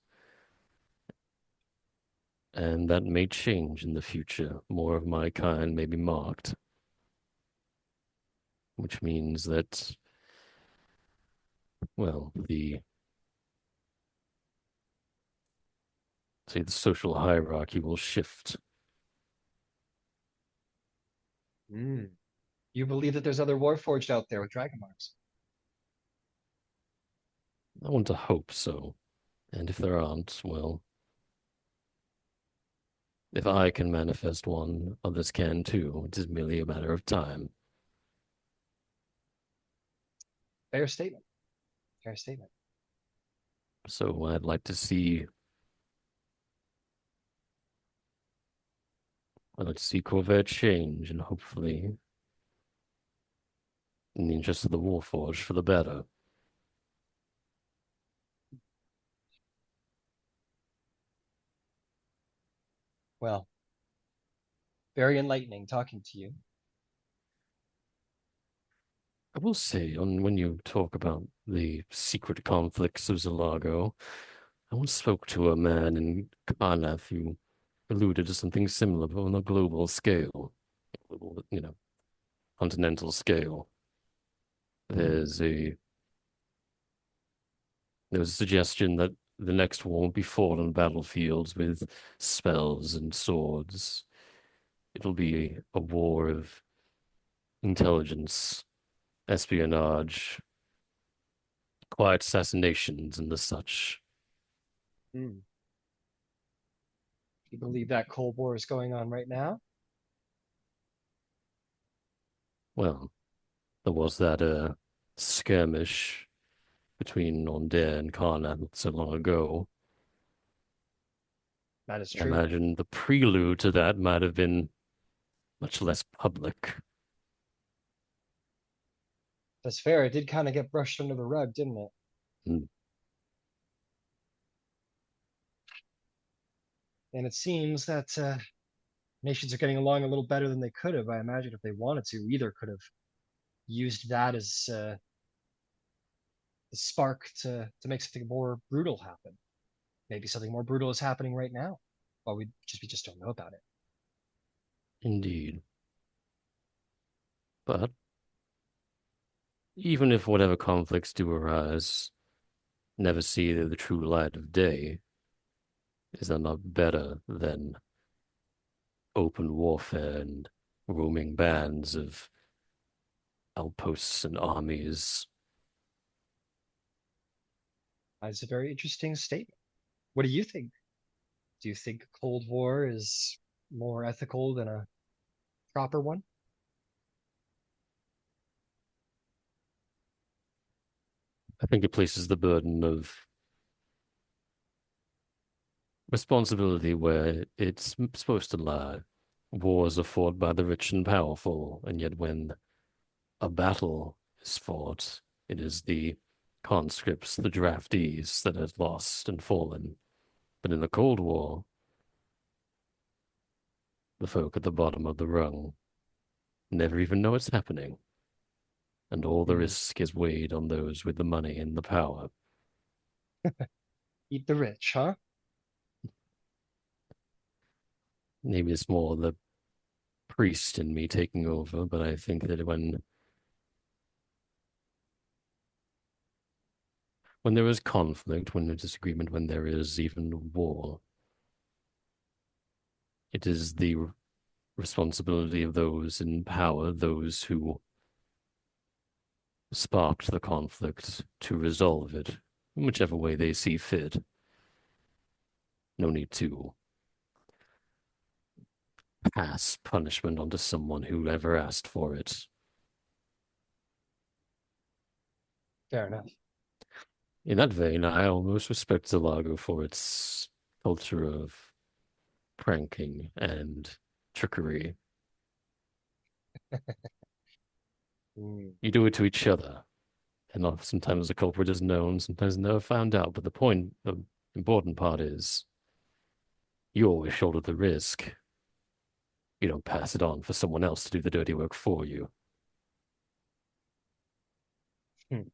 And that may change in the future. More of my kind may be marked. Which means that, well, the social hierarchy will shift. You believe that there's other Warforged out there with dragon marks? I want to hope so. And if there aren't, well, if I can manifest one, others can too. It is merely a matter of time. Fair statement. Fair statement. So I'd like to see Corvair change, and hopefully, in the interest of the Warforged, for the better. Well, very enlightening talking to you. I will say, when you talk about the secret conflicts of Zilargo, I once spoke to a man in Karnath who alluded to something similar, but on a global scale, global, continental scale. There's a there was a suggestion that the next war won't be fought on battlefields with spells and swords. It'll be a war of intelligence, espionage, quiet assassinations, and the such. You believe that Cold War is going on right now? Well, there was that skirmish between Nondair and Karna not so long ago. That is I true. imagine the prelude to that might have been much less public. That's fair. It did kind of get brushed under the rug, didn't it? Mm. And it seems that nations are getting along a little better than they could have. I imagine if they wanted to, either could have used that as the spark to make something more brutal happen. Maybe something more brutal is happening right now, but we just don't know about it. Indeed. But even if whatever conflicts do arise never see the true light of day, is that not better than open warfare and roaming bands of outposts and armies? That's a very interesting statement. What do you think? Do you think Cold War is more ethical than a proper one? I think it places the burden of responsibility where it's supposed to lie. Wars are fought by the rich and powerful, and yet when a battle is fought, it is the conscripts, the draftees, that have lost and fallen. But in the Cold War, the folk at the bottom of the rung never even know it's happening, and all the risk is weighed on those with the money and the power. Eat the rich, huh? Maybe it's more the priest in me taking over, but I think that when there is conflict, when there's disagreement, when there is even war, it is the responsibility of those in power, those who sparked the conflict, to resolve it in whichever way they see fit. No need to pass punishment onto someone who ever asked for it. Fair enough. In that vein, I almost respect Zilargo for its culture of pranking and trickery. Hmm. You do it to each other. And sometimes the culprit is known, sometimes never found out. But the important part is you always shoulder the risk. You don't pass it on for someone else to do the dirty work for you. Hmm.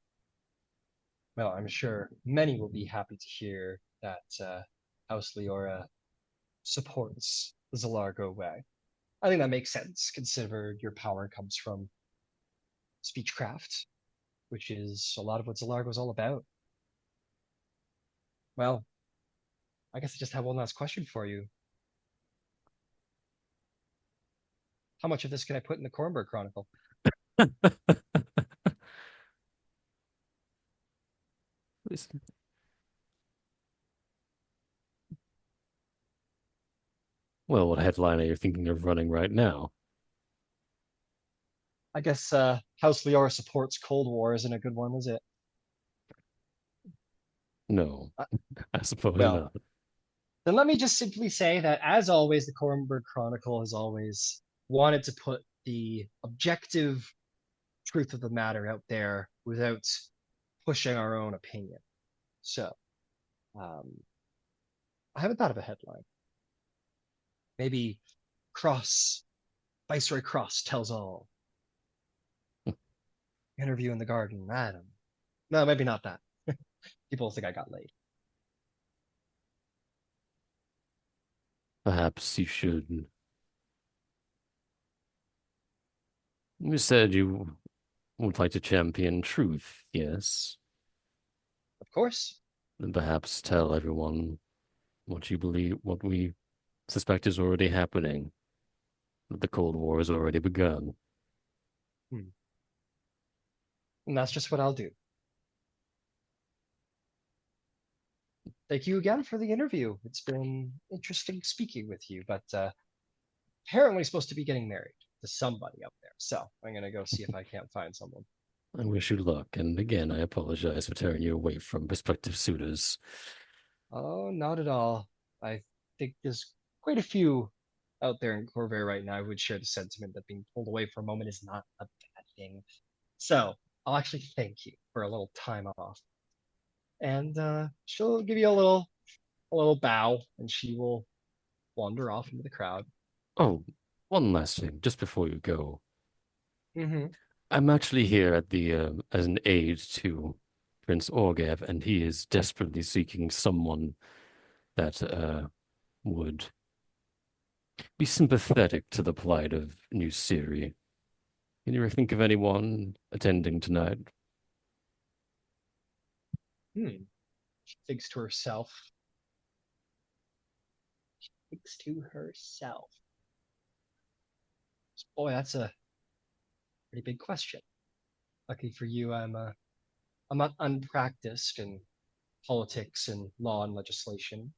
Well, I'm sure many will be happy to hear that House Leora supports the Zilargo way. I think that makes sense, consider your power comes from speechcraft, which is a lot of what Zilargo is all about. Well, I guess I just have one last question for you. How much of this can I put in the Kornberg Chronicle? Well, what headline are you thinking of running right now? I guess House Leora supports Cold War isn't a good one, is it? No, Uh, I suppose well, not. then let me just simply say that, as always, the Kornberg Chronicle has always wanted to put the objective truth of the matter out there without pushing our own opinion. So, um, I haven't thought of a headline. Maybe Cross, Viceroy Cross tells all. Interview in the garden. I don't know. No, maybe not that. People think I got laid. Perhaps you should. You said you would like to champion truth, yes? Of course. Then perhaps tell everyone what you believe, what we suspect is already happening, that the Cold War has already begun. Hmm. And that's just what I'll do. Thank you again for the interview. It's been interesting speaking with you, but apparently supposed to be getting married to somebody up there. So I'm gonna go see if I can't find someone. I wish you luck, and again, I apologize for tearing you away from prospective suitors. Oh, not at all. I think there's quite a few out there in Corvair right now who would share the sentiment that being pulled away for a moment is not a bad thing. So I'll actually thank you for a little time off. And she'll give you a little bow, and she will wander off into the crowd. Oh, one last thing, just before you go. Mm-hmm. I'm actually here at the as an aide to Prince Orgev, and he is desperately seeking someone that would be sympathetic to the plight of New Syria. Can you think of anyone attending tonight? Hmm. She thinks to herself. Thinks to herself. Boy, that's a pretty big question. Lucky for you, I'm not unpracticed in politics and law and legislation.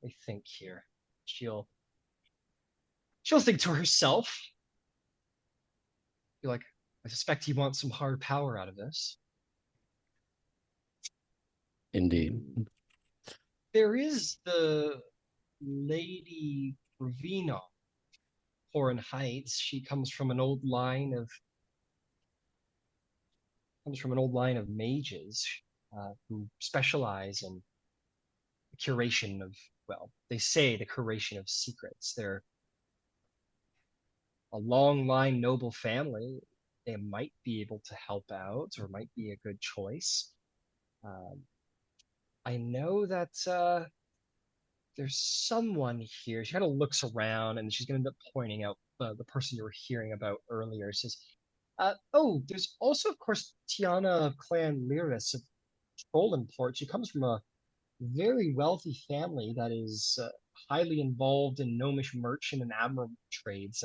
I think here. She'll she'll think to herself. Be like, I suspect he wants some hard power out of this. Indeed. There is the Lady Ravina, Foreign Heights. She comes from an old line of mages who specialize in the curation of, well, they say the curation of secrets. They're a long line noble family. They might be able to help out or might be a good choice. Um, I know that there's someone here. She kind of looks around and she's going to end up pointing out the person you were hearing about earlier. Says, oh, there's also, of course, Tiana of Clan Lyris of Trollenport. She comes from a very wealthy family that is highly involved in gnomish merchant and admiral trades.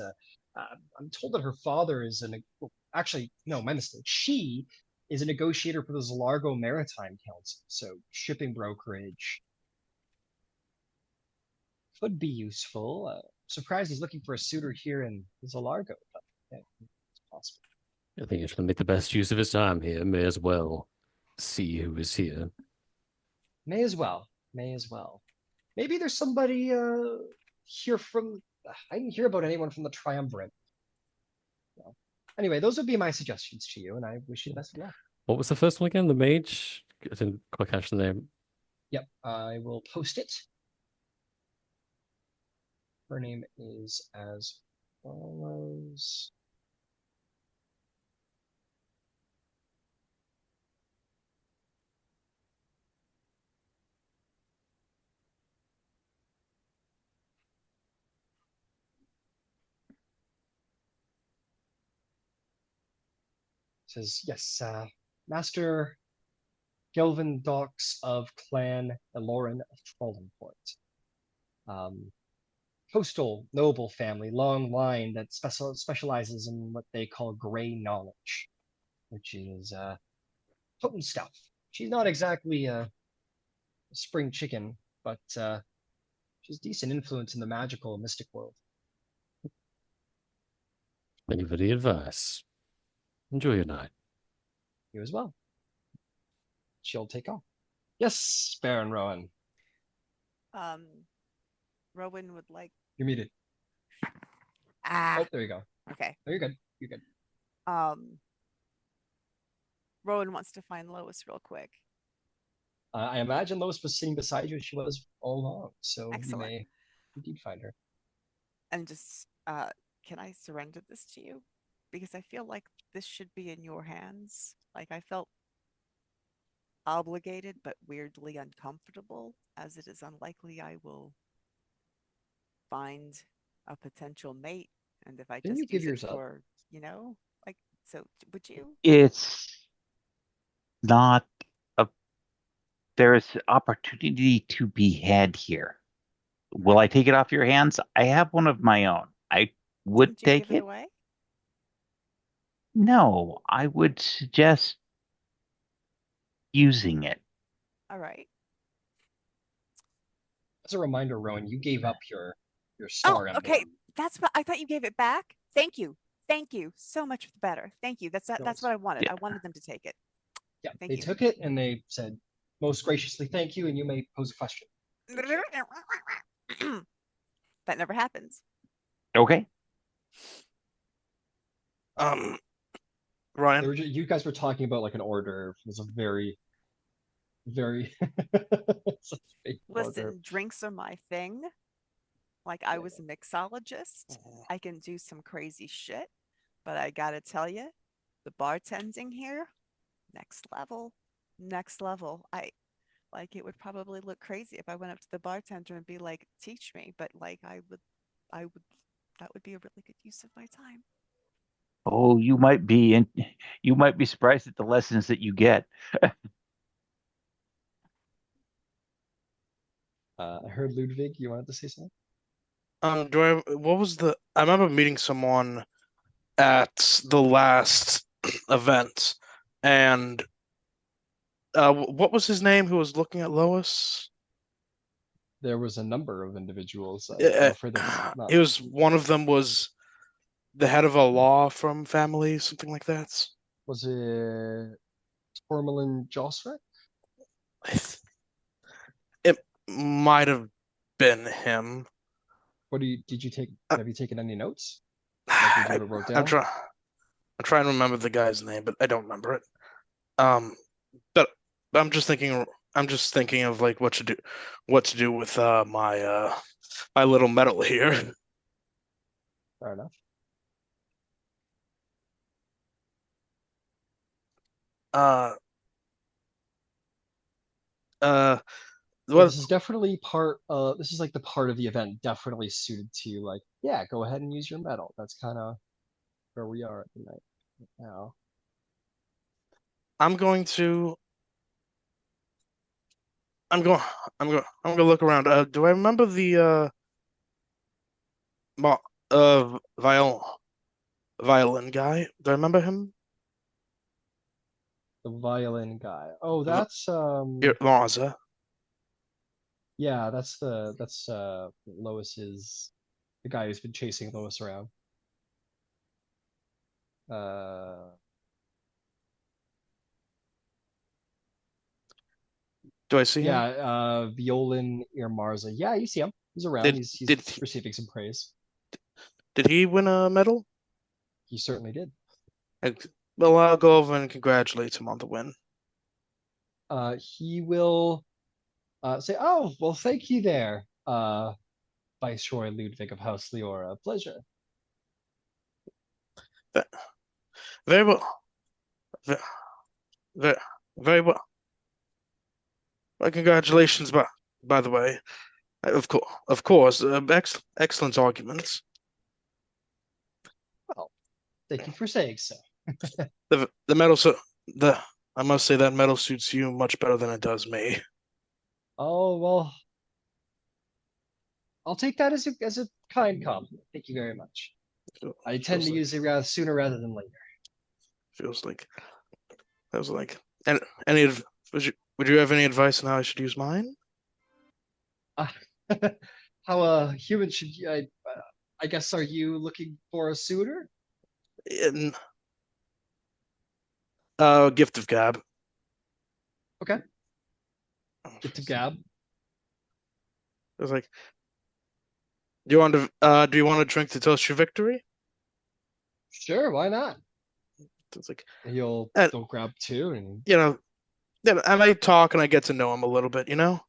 I'm told that her father is actually, no, my mistake. She is a negotiator for the Zilargo Maritime Council, so shipping brokerage could be useful. Surprised he's looking for a suitor here in Zilargo, but yeah, it's possible. I think he's going to make the best use of his time here. May as well see who is here. May as well. May as well. Maybe there's somebody here from. I didn't hear about anyone from the Triumvirate. Well, anyway, those would be my suggestions to you, and I wish you the best of luck. What was the first one again? The mage? I didn't quite catch the name. Yep, I will post it. Her name is as follows. Says, yes, Master Gelvin Docks of Clan Eloran of Trollenport. Coastal noble family, long line that specializes in what they call gray knowledge, which is potent stuff. She's not exactly a spring chicken, but she's decent influence in the magical and mystic world. Thank you for the advice. Enjoy your night. You as well. She'll take off. Yes, Baron Rowan. Rowan would like. You're muted. Ah. Oh, there you go. Okay. Oh, you're good. You're good. Rowan wants to find Lois real quick. I imagine Lois was sitting beside you as she was all along, so Excellent. you may indeed find her. And just, can I surrender this to you? Because I feel like this should be in your hands. Like I felt obligated, but weirdly uncomfortable, as it is unlikely I will find a potential mate. And if I Didn't just you give use yours it up? for, like, so would you? It's not a. There's opportunity to be had here. Will I take it off your hands? I have one of my own. I would Didn't you take give it it. away? No, I would suggest using it. All right. As a reminder, Rowan, you gave up your Oh, star okay. emblem. That's what I thought you gave it back. Thank you. Thank you so much better. Thank you. That's No what worries. I wanted. Yeah. I wanted them to take it. Yeah, Thank they you. took it and they said, most graciously, thank you, and you may pose a question. That never happens. Okay. Ryan, You guys were talking about like an order. It was a very, very such a fake order. Listen, drinks are my thing. Like I was a mixologist. I can do some crazy shit, but I gotta tell you, the bartending here, next level. Next level. It would probably look crazy if I went up to the bartender and be like, teach me, but like I would that would be a really good use of my time. Oh, you might be surprised at the lessons that you get. I heard Ludwig, you wanted to say something? what was I remember meeting someone at the last event, and what was his name who was looking at Lois? There was a number of individuals. I'm Uh, afraid that's not. It was one of them was the head of a law firm family, something like that. Was it Tormalin Josrick? It might have been him. What did you take? Uh, Have you taken any notes? Like, did you have it wrote down? I'm trying to remember the guy's name, but I don't remember it. But I'm just thinking of like what to do with my my little medal here. Fair enough. Well, This is definitely part. This is like the part of the event definitely suited to like, yeah, go ahead and use your medal. That's kind of where we are at the night now. I'm going to I'm going I'm gonna look around. Do I remember the violin guy? Do I remember him? The violin guy. Oh, V that's Laza. yeah, that's Lois's, the guy who's been chasing Lois around. Uh, Do I see him? Yeah, Violin Irmarza. Yeah, you see him. He's around. Did He's did he, receiving some praise. did he win a medal? He certainly did. Well, I'll go over and congratulate him on the win. He will say, "Oh, well, thank you there, Viceroy Ludwig of House Leora. Pleasure." Ve- Very well. Ve- ve- Very well. Well, congratulations, by the way. Of course, excellent arguments. Well, thank you for saying so. The medal, the I must say that medal suits you much better than it does me. Oh, well, I'll take that as a kind compliment. Thank you very much. I tend to use it rather sooner rather than later. Feels like that was like. And any would you have any advice on how I should use mine? Uh, how a human should I guess are you looking for a suitor? In gift of gab. Okay. Get to Gab. It was like, do you want to drink to toast your victory? Sure, why not? It's like, And you'll and go grab two, and you know, yeah, and I talk and I get to know him a little bit, you know?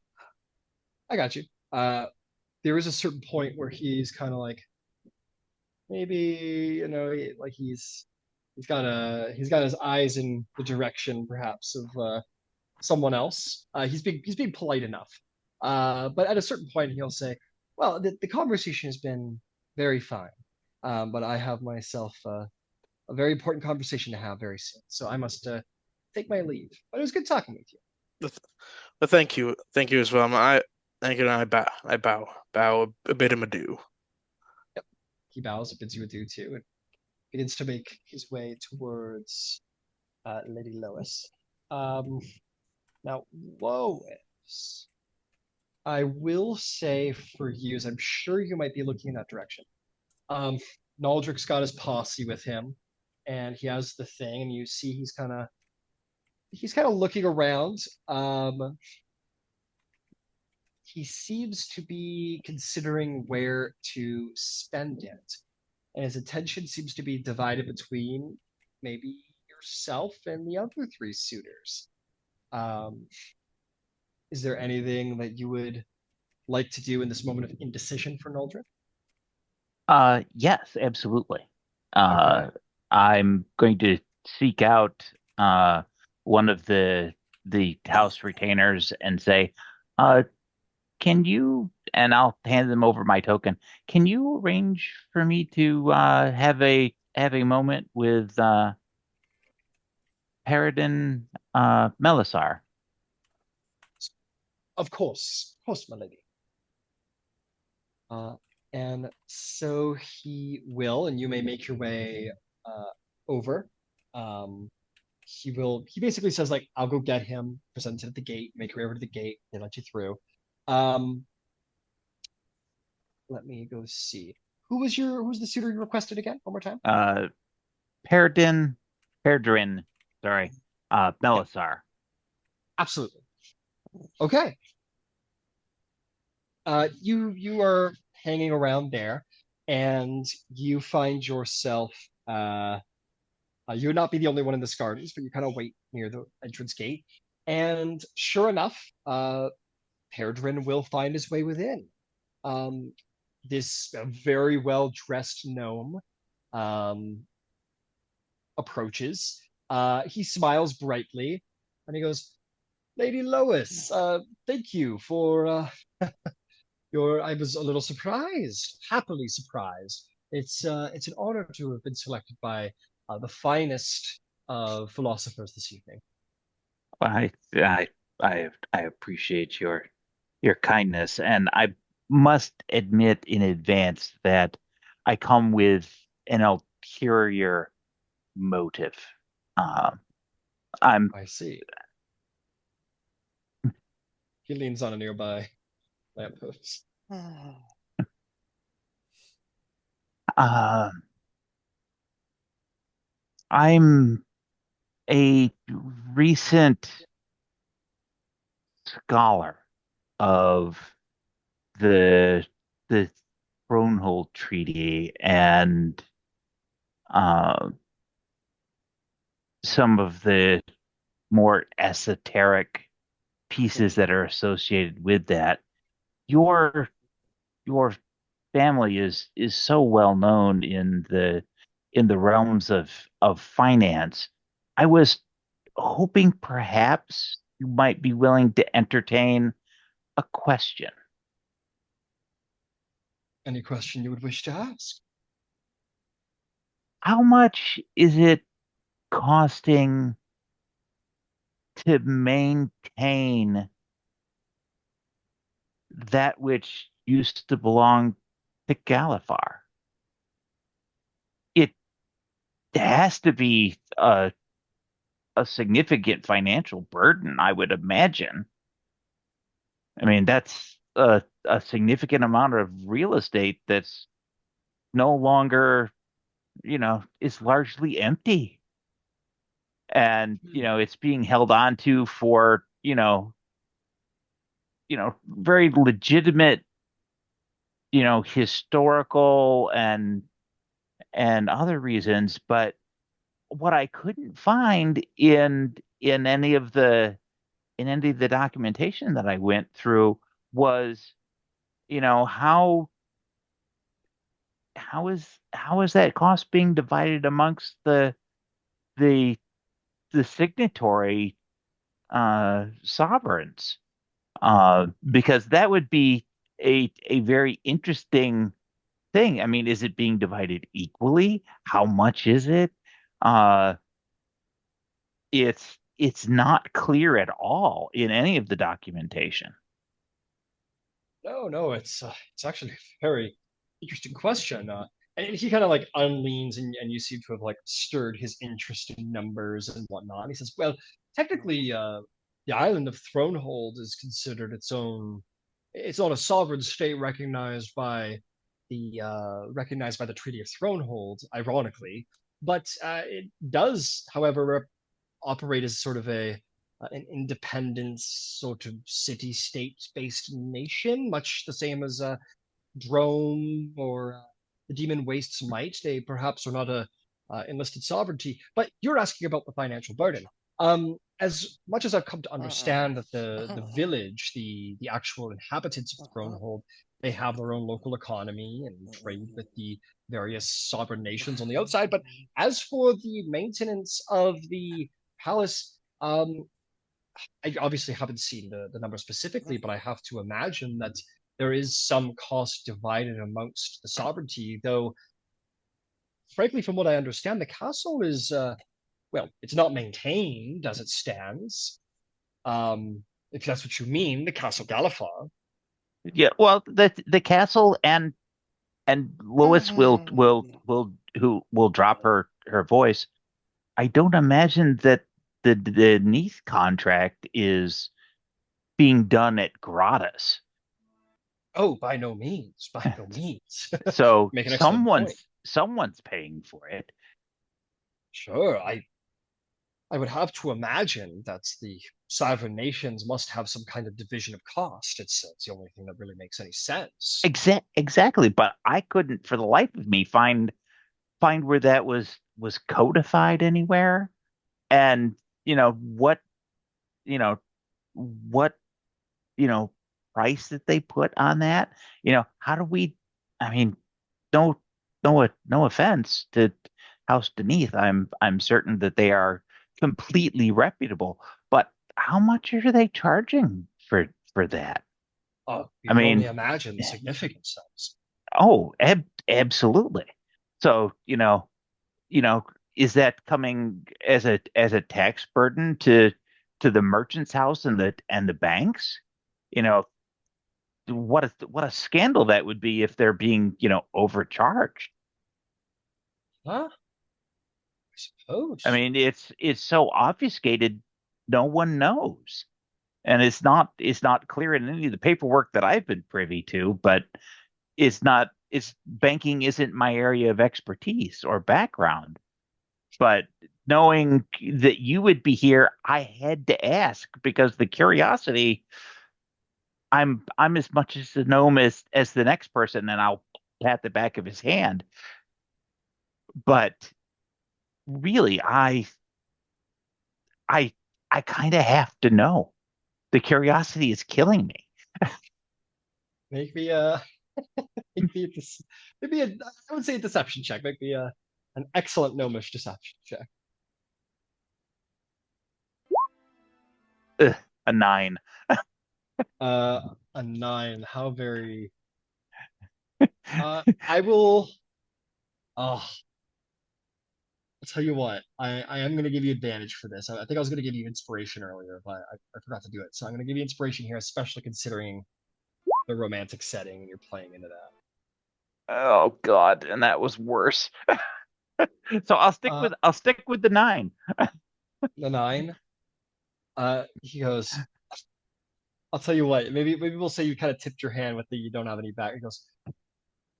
I got you. There is a certain point where he's kind of like maybe like he's got his eyes in the direction perhaps of someone else. He's being polite enough, but at a certain point he'll say, "Well, the conversation has been very fine, but I have myself a very important conversation to have very soon, so I must take my leave. But it was good talking with you." But thank you as well. Thank you, and bow a bit of adieu. Yep. He bows, bids you adieu too, and begins to make his way towards Lady Lois. Now, Lois, I will say for you, as I'm sure you might be looking in that direction. Naldrick's got his posse with him, and he has the thing, and you see he's kind of looking around. He seems to be considering where to spend it, and his attention seems to be divided between maybe yourself and the other three suitors. Um, is there anything that you would like to do in this moment of indecision for Noldrick? Yes, absolutely. Okay. I'm going to seek out one of the house retainers and say, uh, can you, and I'll hand them over my token. Can you arrange for me to have a moment with Paradin Melisar? Of course, my lady. Uh, and so he will, and you may make your way over. Um, he basically says, like, I'll go get him, present it at the gate, make your way over to the gate, they let you through. Um, let me go see. Who's the suitor you requested again? One more time? Uh, Paradin, Paradrin, sorry, Yeah, Melisar. absolutely. Okay. You are hanging around there, and you find yourself you would not be the only one in this gardens, but you kind of wait near the entrance gate. And sure enough, Peregrine will find his way within. Um, this very well dressed gnome um, approaches. He smiles brightly and he goes, "Lady Lois, thank you for your. I was a little surprised, happily surprised. It's an honor to have been selected by the finest of philosophers this evening." I I I appreciate your kindness, and I must admit in advance that I come with an ulterior motive. Um, I'm I see. He leans on a nearby lamppost. uh, I'm a recent scholar of the the Thronehold Treaty and uh, some of the more esoteric pieces that are associated with that. Your your family is so well known in the realms of finance. I was hoping perhaps you might be willing to entertain a question. Any question you would wish to ask? How much is it costing to maintain that which used to belong to Galifar? It has to be a significant financial burden, I would imagine. I mean, that's a significant amount of real estate that's no longer, is largely empty. And, it's being held on to for, very legitimate, historical and other reasons. But what I couldn't find in any of the documentation that I went through was, how is that cost being divided amongst the the signatory sovereigns? Because that would be a very interesting thing. I mean, is it being divided equally? How much is it? Uh, it's not clear at all in any of the documentation. No, it's actually a very interesting question. And he kind of like unleans, and you seem to have like stirred his interest in numbers and whatnot. He says, "Well, technically, the island of Thronehold is considered its own. It's not a sovereign state recognized by the Treaty of Thronehold, ironically, but it does, however, operate as sort of an independent sort of city-state based nation, much the same as Drome or the Demon Wastes might. They perhaps are not a enlisted sovereignty, but you're asking about the financial burden. As much as I've come to understand that the village, the actual inhabitants of Thronehold, they have their own local economy and trade with the various sovereign nations on the outside. But as for the maintenance of the palace, I obviously haven't seen the number specifically, but I have to imagine that there is some cost divided amongst the sovereignty, though frankly, from what I understand, the castle is well, it's not maintained as it stands. If that's what you mean, the Castle Galifar. Yeah, well, the castle and Lois will who will drop her voice. I don't imagine that the Neath contract is being done at gratis. Oh, by no means, by no means. So Make an excellent point. someone's paying for it. Sure, I would have to imagine that the sovereign nations must have some kind of division of cost. It's the only thing that really makes any sense. Exactly, but I couldn't for the life of me find where that was codified anywhere. And you know what you know price that they put on that. How do we? I mean, no, no offense to House Beneath. I'm certain that they are completely reputable, but how much are they charging for that? Oh, you I can only mean, imagine the significance of this. oh, absolutely. So, you know, is that coming as a tax burden to the merchant's house and the banks? You know, what a scandal that would be if they're being, overcharged. Huh? I I suppose. mean, it's so obfuscated, no one knows. And it's not clear in any of the paperwork that I've been privy to, but it's banking isn't my area of expertise or background. But knowing that you would be here, I had to ask because the curiosity I'm as much as a gnome as the next person, and I'll pat the back of his hand. But really, I I kind of have to know. The curiosity is killing me. Make me a make me a, maybe a I would say a deception check. Make me a an excellent gnomish deception check. Ugh, a 9. A 9. How very. I will. Oh, I'll tell you what. I am going to give you advantage for this. I think I was going to give you inspiration earlier, but I forgot to do it. So I'm going to give you inspiration here, especially considering the romantic setting and you're playing into that. Oh God, and that was worse. So Uh, I'll stick with the 9. the 9. He goes. I'll tell you what. Maybe we'll say you kind of tipped your hand with the you don't have any back. He goes.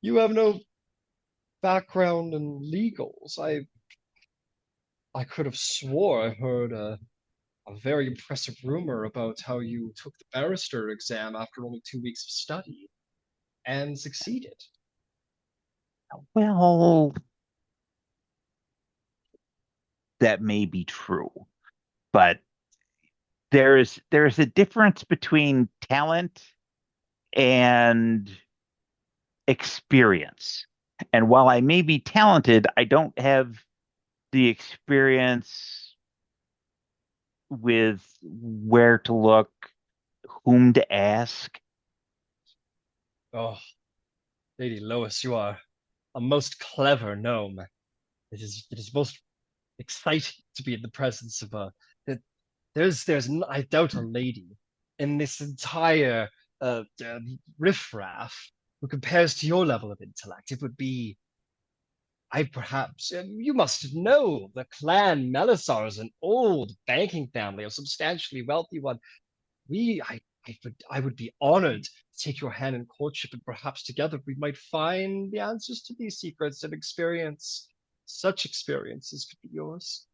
You have no background in legals. I could have swore I heard a very impressive rumor about how you took the barrister exam after only 2 weeks of study and succeeded. Well, that may be true, but there is a difference between talent and experience. And while I may be talented, I don't have the experience with where to look, whom to ask. Oh, Lady Lois, you are a most clever gnome. It is most exciting to be in the presence of a. I doubt a lady in this entire riffraff who compares to your level of intellect. It would be I perhaps you must know the clan Melisar is an old banking family, a substantially wealthy one. I would be honored to take your hand in courtship, and perhaps together we might find the answers to these secrets and experience such experiences could be yours.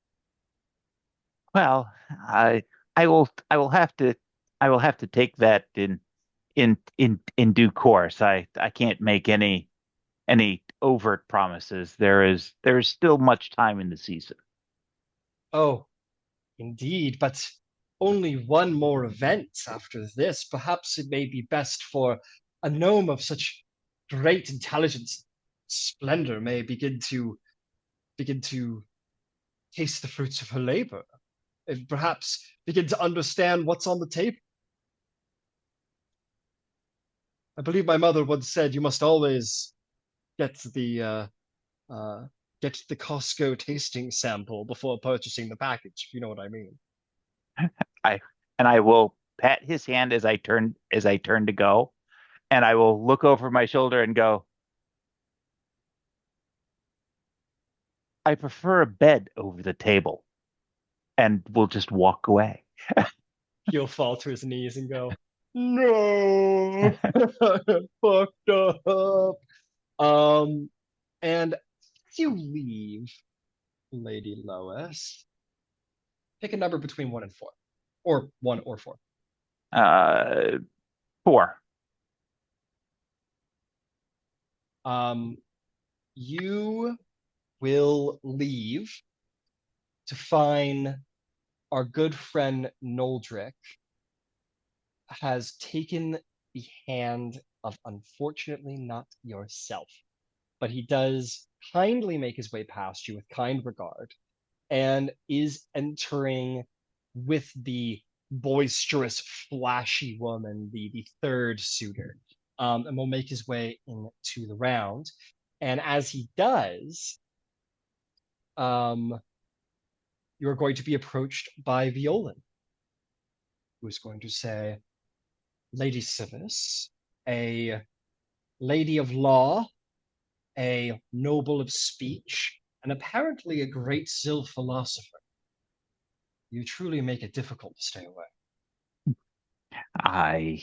Well, I will have to take that in due course. I can't make any overt promises. There is still much time in the season. Oh, indeed, but only one more event after this. Perhaps it may be best for a gnome of such great intelligence, splendor may begin to taste the fruits of her labor, and perhaps begin to understand what's on the table. I believe my mother once said you must always get uh, get the Costco tasting sample before purchasing the package, if you know what I mean. I and I will pat his hand as I turn to go, and I will look over my shoulder and go, I prefer a bed over the table, and we'll just walk away. He'll fall to his knees and go, "No, fucked up." Um, and as you leave, Lady Lois, pick a number between 1 and 4, or 1 or 4. Uh, 4. Um, you will leave to find our good friend Noldrick has taken the hand of unfortunately not yourself, but he does kindly make his way past you with kind regard and is entering with the boisterous, flashy woman, the third suitor, and will make his way into the round. And as he does, um, you're going to be approached by Violan, who is going to say, Lady Civis, a lady of law, a noble of speech, and apparently a great Zil philosopher. You truly make it difficult to stay away. I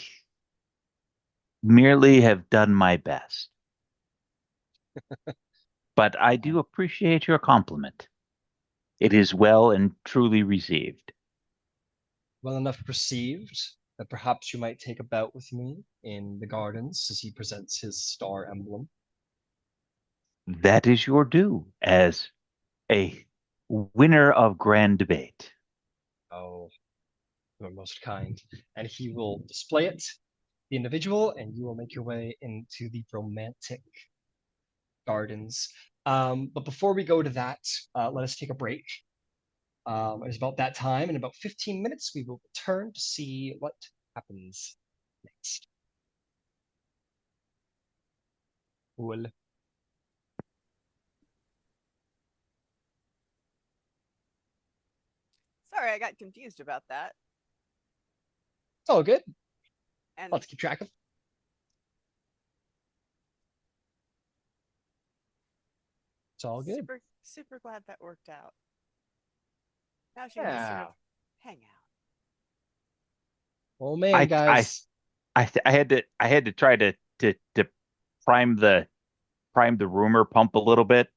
merely have done my best, but I do appreciate your compliment. It is well and truly received. Well enough received that perhaps you might take a bout with me in the gardens as he presents his star emblem. That is your due as a winner of grand debate. Oh, you are most kind. And he will display it, the individual, and you will make your way into the romantic gardens. But before we go to that, let us take a break. It's about that time. In about 15 minutes, we will return to see what happens next. Cool. Sorry, I got confused about that. It's all good. And Let's keep track of. It's all good. super glad that worked out. Now she can just sort Yeah. of hang out. Oh man, guys. I had to try to prime the rumor pump a little bit.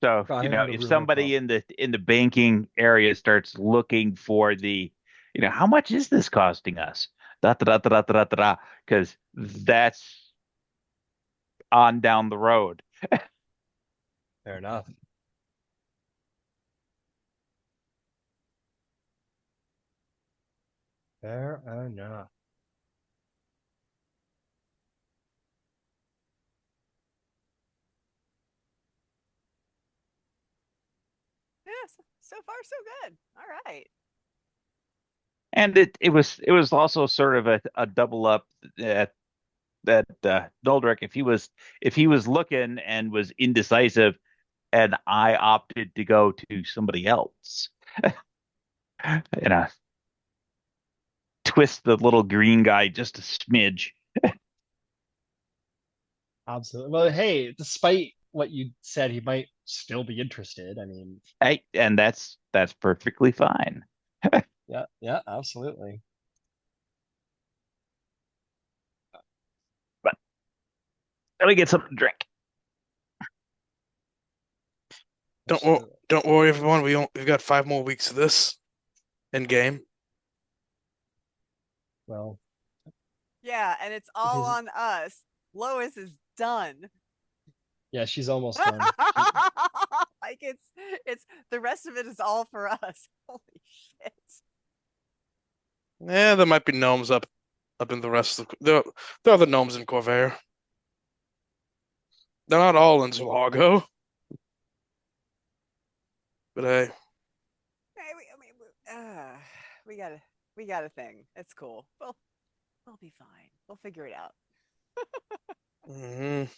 So, Prime the if rumor somebody pump. in the banking area starts looking for the, how much is this costing us? Da da da da da da da da, because that's on down the road. Fair enough. Fair enough. Yeah, so far so good. All right. And it was also sort of a double up that Doldrick, if he was looking and was indecisive, and I opted to go to somebody else, you know, twist the little green guy just a smidge. Absolutely. Well, hey, despite what you said, he might still be interested. I mean, And that's perfectly fine. yeah, absolutely. But let me get something to drink. Absolutely. Don't worry, everyone. We've got 5 more weeks of this in game. Well, Yeah, and it's all his, on us. Lois is done. yeah, she's almost done. Like it's the rest of it is all for us. Holy shit. Yeah, there might be gnomes up in the rest of there are other gnomes in Corvair. They're not all in Zilargo, but hey, Hey, we got a thing. It's cool. We'll be fine. We'll figure it out. mhm.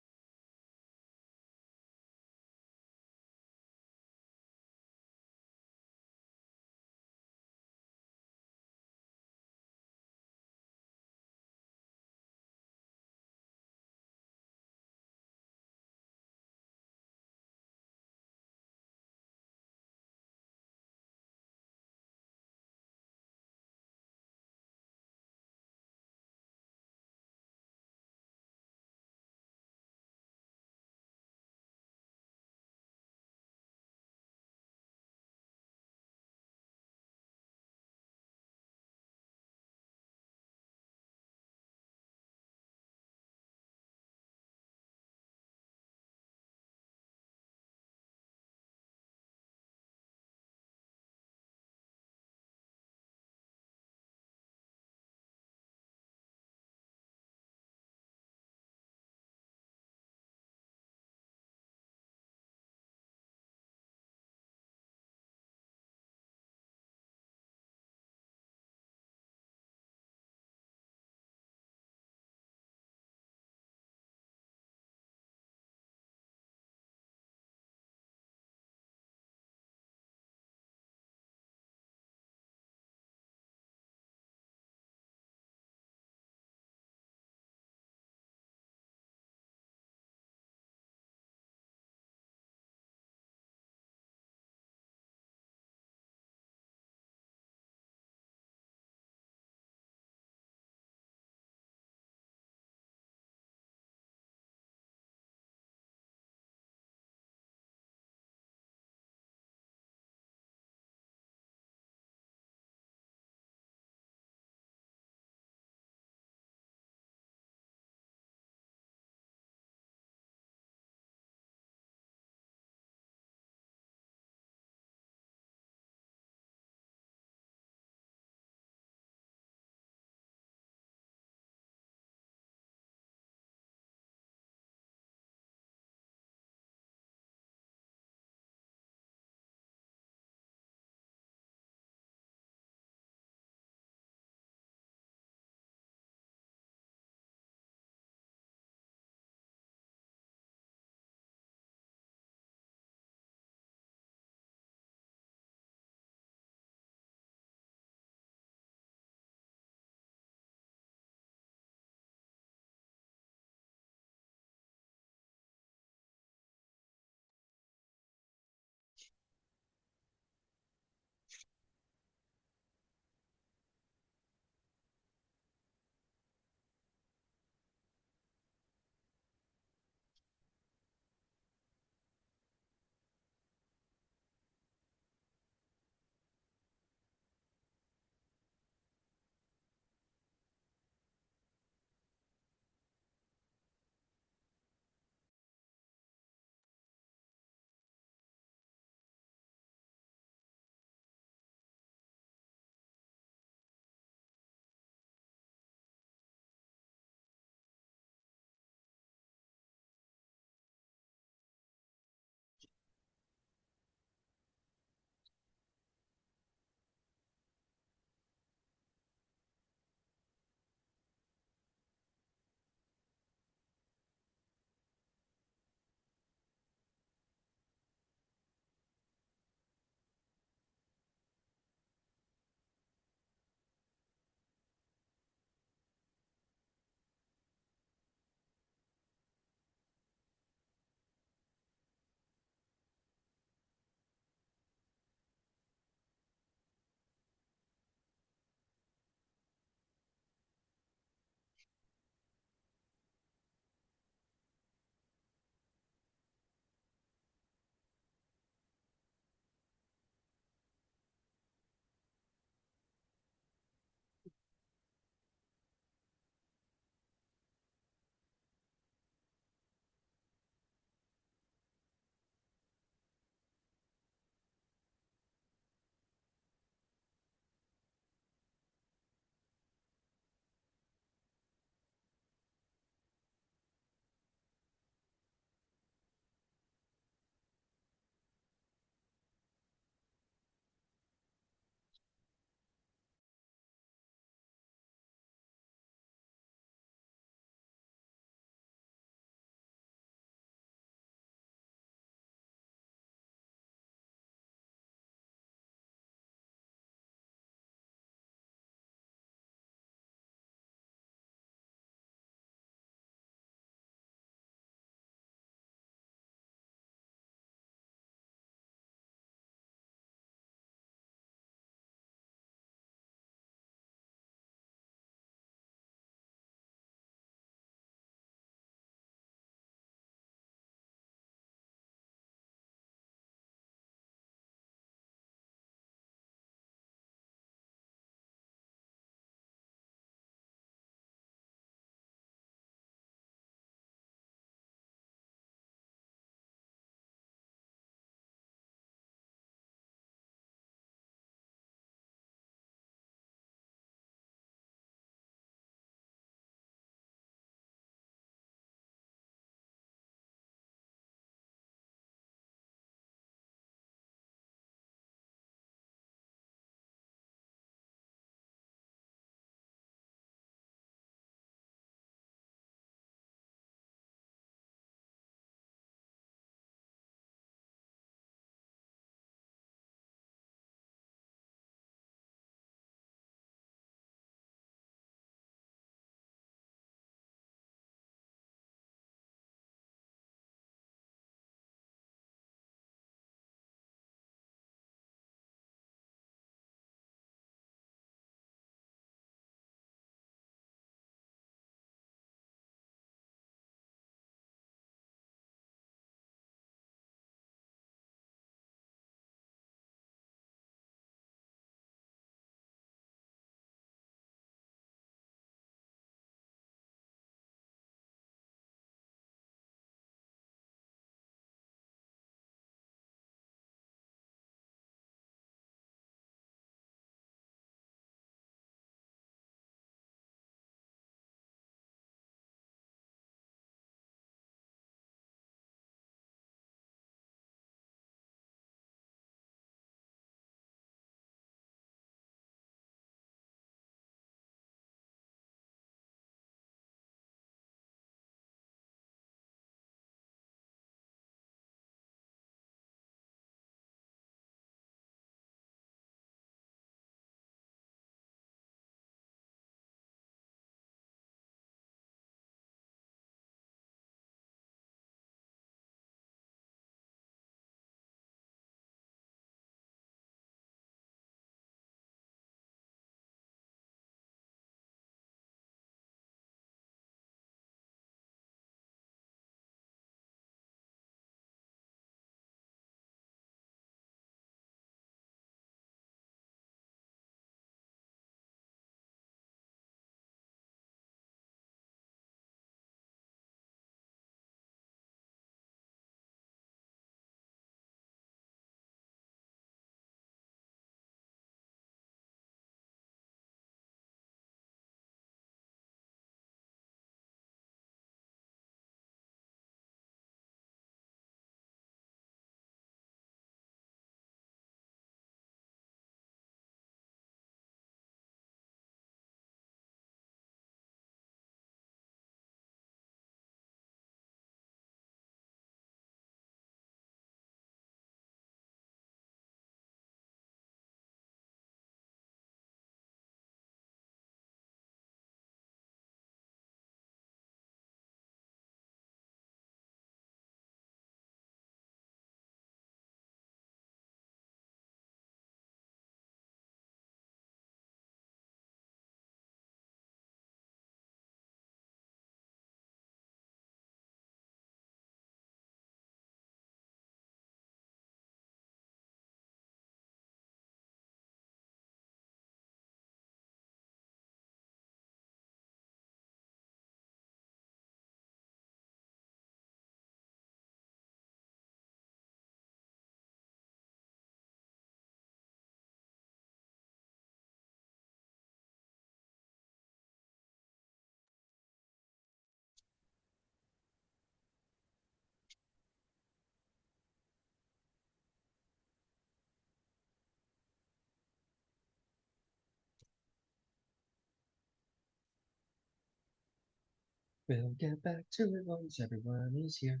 We'll get back to it once everyone is here.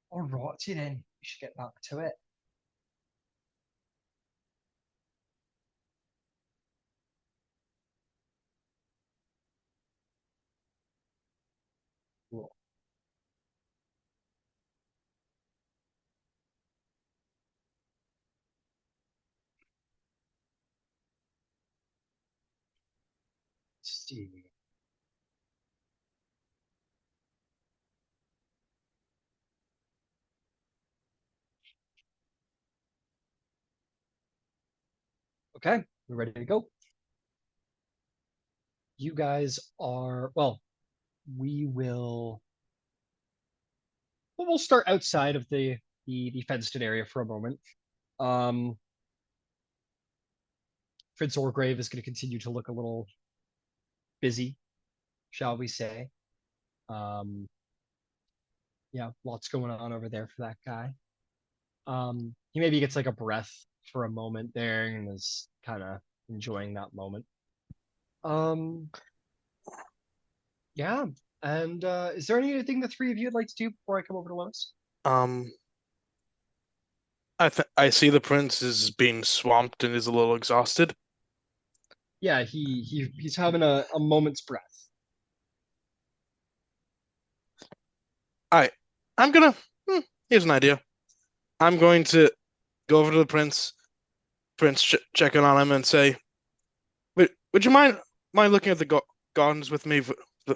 All righty then, we should get back to it. Cool. Let's see. Okay, we're ready to go. You guys are, well, we'll start outside of the fenced-in area for a moment. Prince Orgrave is going to continue to look a little busy, shall we say. Yeah, lots going on over there for that guy. He maybe gets like a breath for a moment there and is kind of enjoying that moment. Yeah. And is there anything the three of you would like to do before I come over to Lois? I see the prince is being swamped and is a little exhausted. Yeah, he's having a moment's breath. I'm gonna. Here's an idea. I'm going to go over to the prince, checking on him, and say, would you mind looking at the gardens with me, the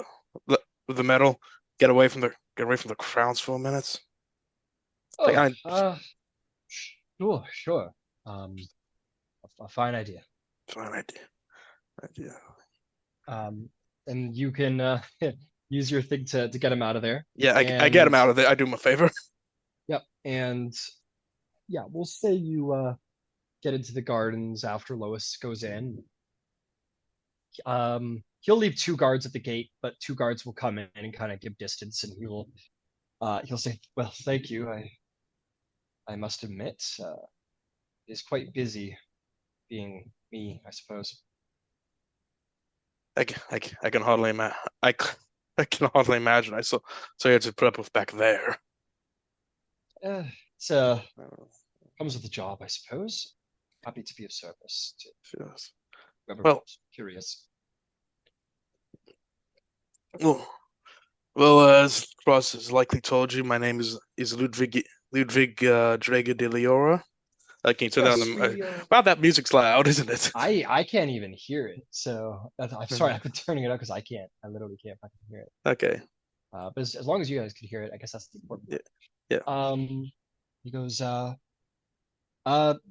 the metal? Get away from the crowds for a minute." Oh, sure. A fine idea. Fine idea. And you can use your thing to get him out of there. Yeah, I get him out of there. I do him a favor. Yep, and yeah, we'll say you get into the gardens after Lois goes in. He'll leave two guards at the gate, but two guards will come in and kind of give distance, and he'll say, "Well, thank you. I must admit, it is quite busy being me, I suppose." I can hardly imagine. I can hardly imagine. So you had to put up with back there. It's comes with the job, I suppose. Happy to be of service to Yes. whoever Well, is curious. As Cross has likely told you, my name is Ludwig Drager de Leora. Can you turn Yes, down wow, that music's loud, isn't it? I can't even hear it, so I'm sorry. I've been turning it up because I literally can't fucking hear it. Okay. But as long as you guys can hear it, I guess that's the important part. Yeah. He goes,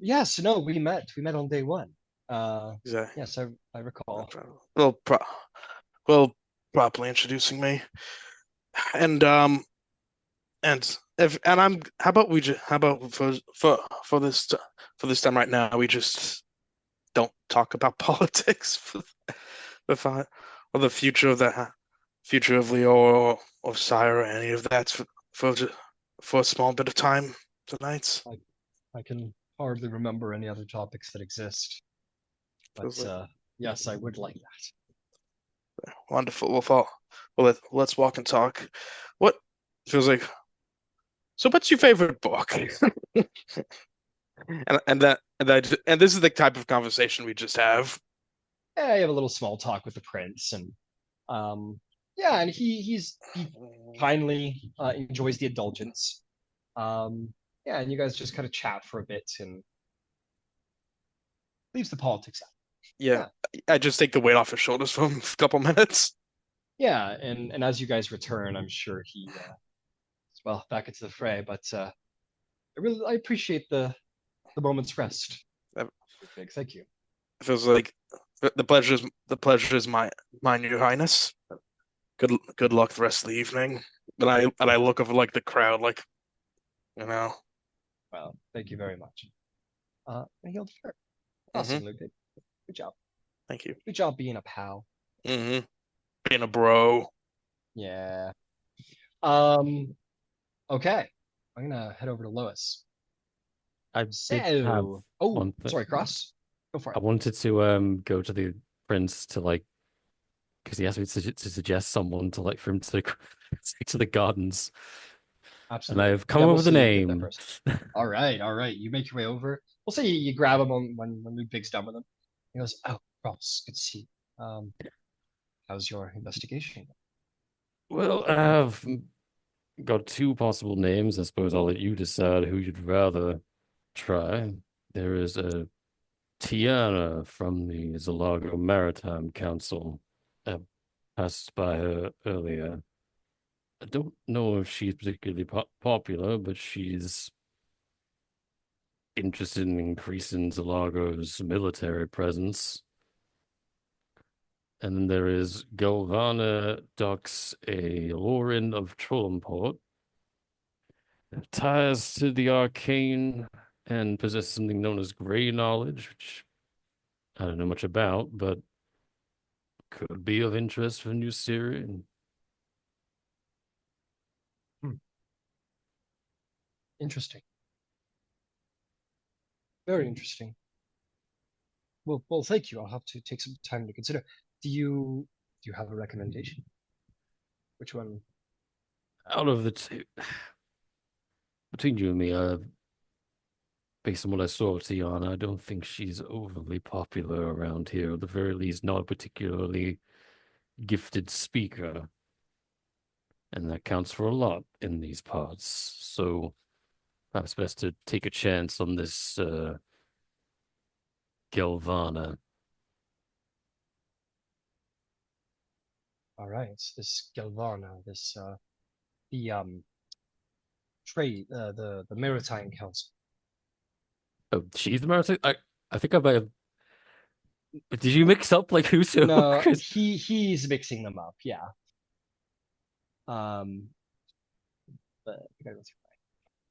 yeah, so no, we met on day one. Exactly. Yes, I recall. Well, properly introducing me, and I'm. How about for this time right now, we just don't talk about politics or the future of Leo or Sire or any of that for a small bit of time tonight. I can hardly remember any other topics that exist, but yes, I would like that. Wonderful. Let's walk and talk. What feels like? So, what's your favorite book? and this is the type of conversation we just have. Yeah, I have a little small talk with the prince, and yeah, and he kindly enjoys the indulgence. Yeah, and you guys just kind of chat for a bit and leaves the politics out. Yeah, I just take the weight off his shoulders for a couple minutes. Yeah, and as you guys return, I'm sure he is well back into the fray. But I appreciate the moment's rest. Uh, Big thank you. It feels like the pleasure is mine, Your Highness. Good luck the rest of the evening. And I look over like the crowd, like, you know. Well, thank you very much. And he'll defer. Mm-hmm. Awesome, Luke. Good job. Thank you. Good job being a pal. Mm-hmm. Being a bro. Yeah. Okay. I'm gonna head over to Lois. I did have So, oh, one thing. sorry, Cross. Go for I it. wanted to go to the prince to like because he asked me to suggest someone to like for him to take to the gardens, and I Absolutely. have come Yeah, up we'll with a see you get that name. person. All right, all right. You make your way over. We'll say you grab him when Luke Big's done with him. He goes, "Oh, Cross, good to see you. How's your investigation?" Well, I've got two possible names. I suppose I'll let you decide who you'd rather try. There is a Tiana from the Zilargo Maritime Council. I passed by her earlier. I don't know if she's particularly popular, but she's interested in increasing Zilargo's military presence. And then there is Galvana Dux, a Lorin of Trollenport, ties to the arcane and possesses something known as gray knowledge, which I don't know much about, but could be of interest for New Syria. Hmm. Interesting. Very interesting. Well, thank you. I'll have to take some time to consider. Do you have a recommendation? Which one? Out of the two, between you and me, based on what I saw of Tiana, I don't think she's overly popular around here, at the very least, not a particularly gifted speaker. And that counts for a lot in these parts. So perhaps best to take a chance on this Galvana. All right, this Galvana, this the trade, the Maritime Council. Oh, she's the Maritime. I think I might have. Did you mix up like who's who? No, 'Cause- he's mixing them up. Yeah. But I gotta go through my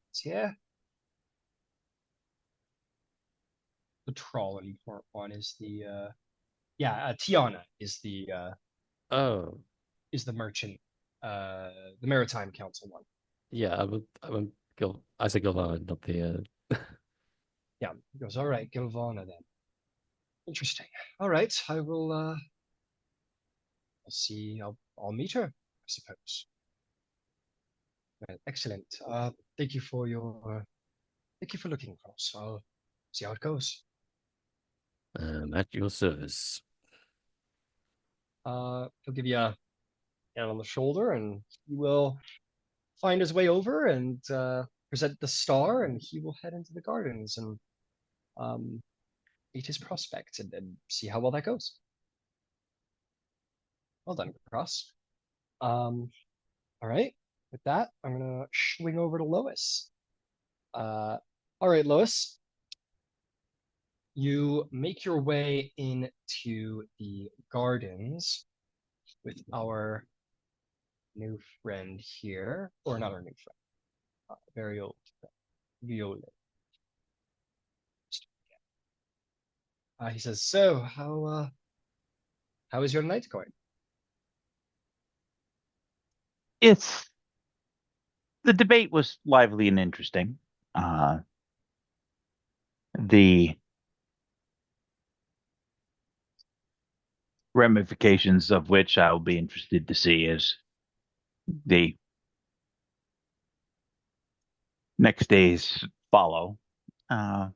notes here. The Trolley part one is the Tiana oh, is the merchant, the Maritime Council one. yeah. I said Galvana, not the. Yeah, he goes, all right, Galvana then. Interesting. All right, I'll see. I'll meet her, I suppose. Excellent. Thank you for thank you for looking across. I'll see how it goes. At your service. He'll give you a hand on the shoulder, and he will find his way over and present the star, and he will head into the gardens and um, meet his prospect and see how well that goes. Well done, Cross. All right. With that, I'm gonna swing over to Lois. All right, Lois. You make your way into the gardens with our new friend here, or not our new friend, very old friend, Viola. He says, "So, how is your night going?" It's the debate was lively and interesting. The ramifications of which I'll be interested to see as the next days follow. But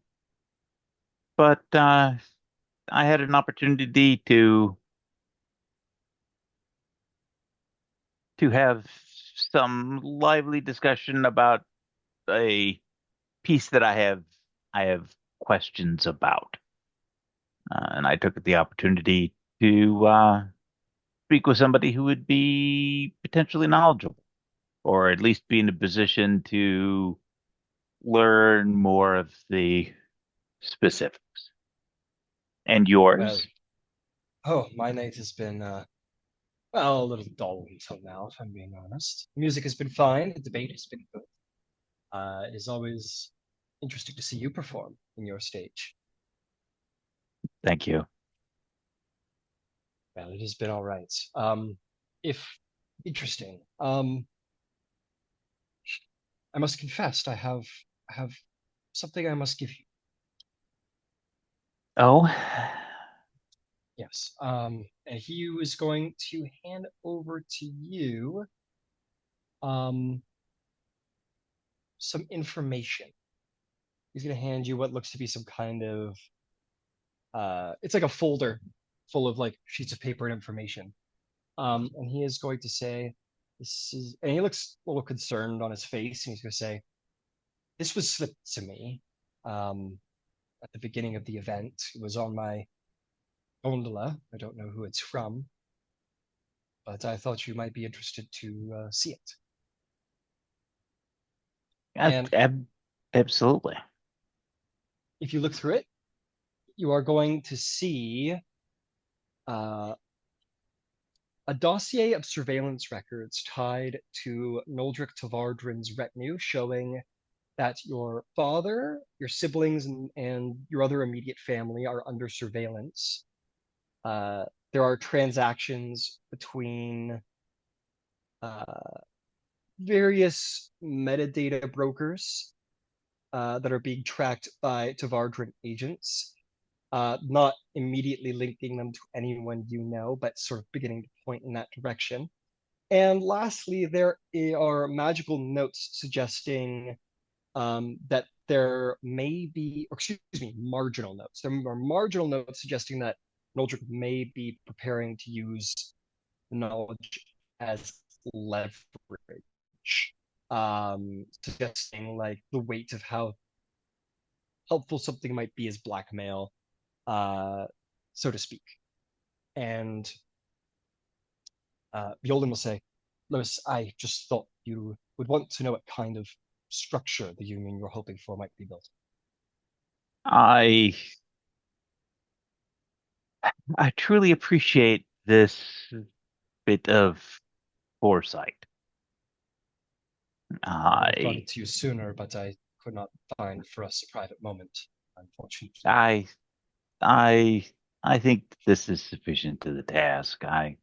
I had an opportunity to have some lively discussion about a piece that I have questions about, and I took the opportunity to speak with somebody who would be potentially knowledgeable, or at least be in a position to learn more of the specifics. And Well, yours? my night has been well, a little dull until now, if I'm being honest. Music has been fine. The debate has been good. It is always interesting to see you perform in your stage. Thank you. Well, it has been all right. If interesting, I must confess, I have something I must give you. Oh, Yes. And he was going to hand over to you um some information. He's going to hand you what looks to be some kind of it's like a folder full of like sheets of paper and information. And he is going to say, this is, and he looks a little concerned on his face, and he's going to say, this was slipped to me at the beginning of the event. It was on my gondola. I don't know who it's from, but I thought you might be interested to see it. And absolutely. if you look through it, you are going to see uh, a dossier of surveillance records tied to Noldric Tavardrin's retinue, showing that your father, your siblings, and your other immediate family are under surveillance. There are transactions between various metadata brokers that are being tracked by Tavardran agents, not immediately linking them to anyone you know, but sort of beginning to point in that direction. And lastly, there are magical notes suggesting that there may be, or excuse me, marginal notes. There are marginal notes suggesting that Noldric may be preparing to use the knowledge as leverage, suggesting like the weight of how helpful something might be as blackmail, so to speak. And Bjolin will say, Lewis, I just thought you would want to know what kind of structure the union you're hoping for might be built. I I truly appreciate this bit of foresight. I would have brought I it to you sooner, but I could not find for us a private moment, unfortunately. I I I think this is sufficient to the task. I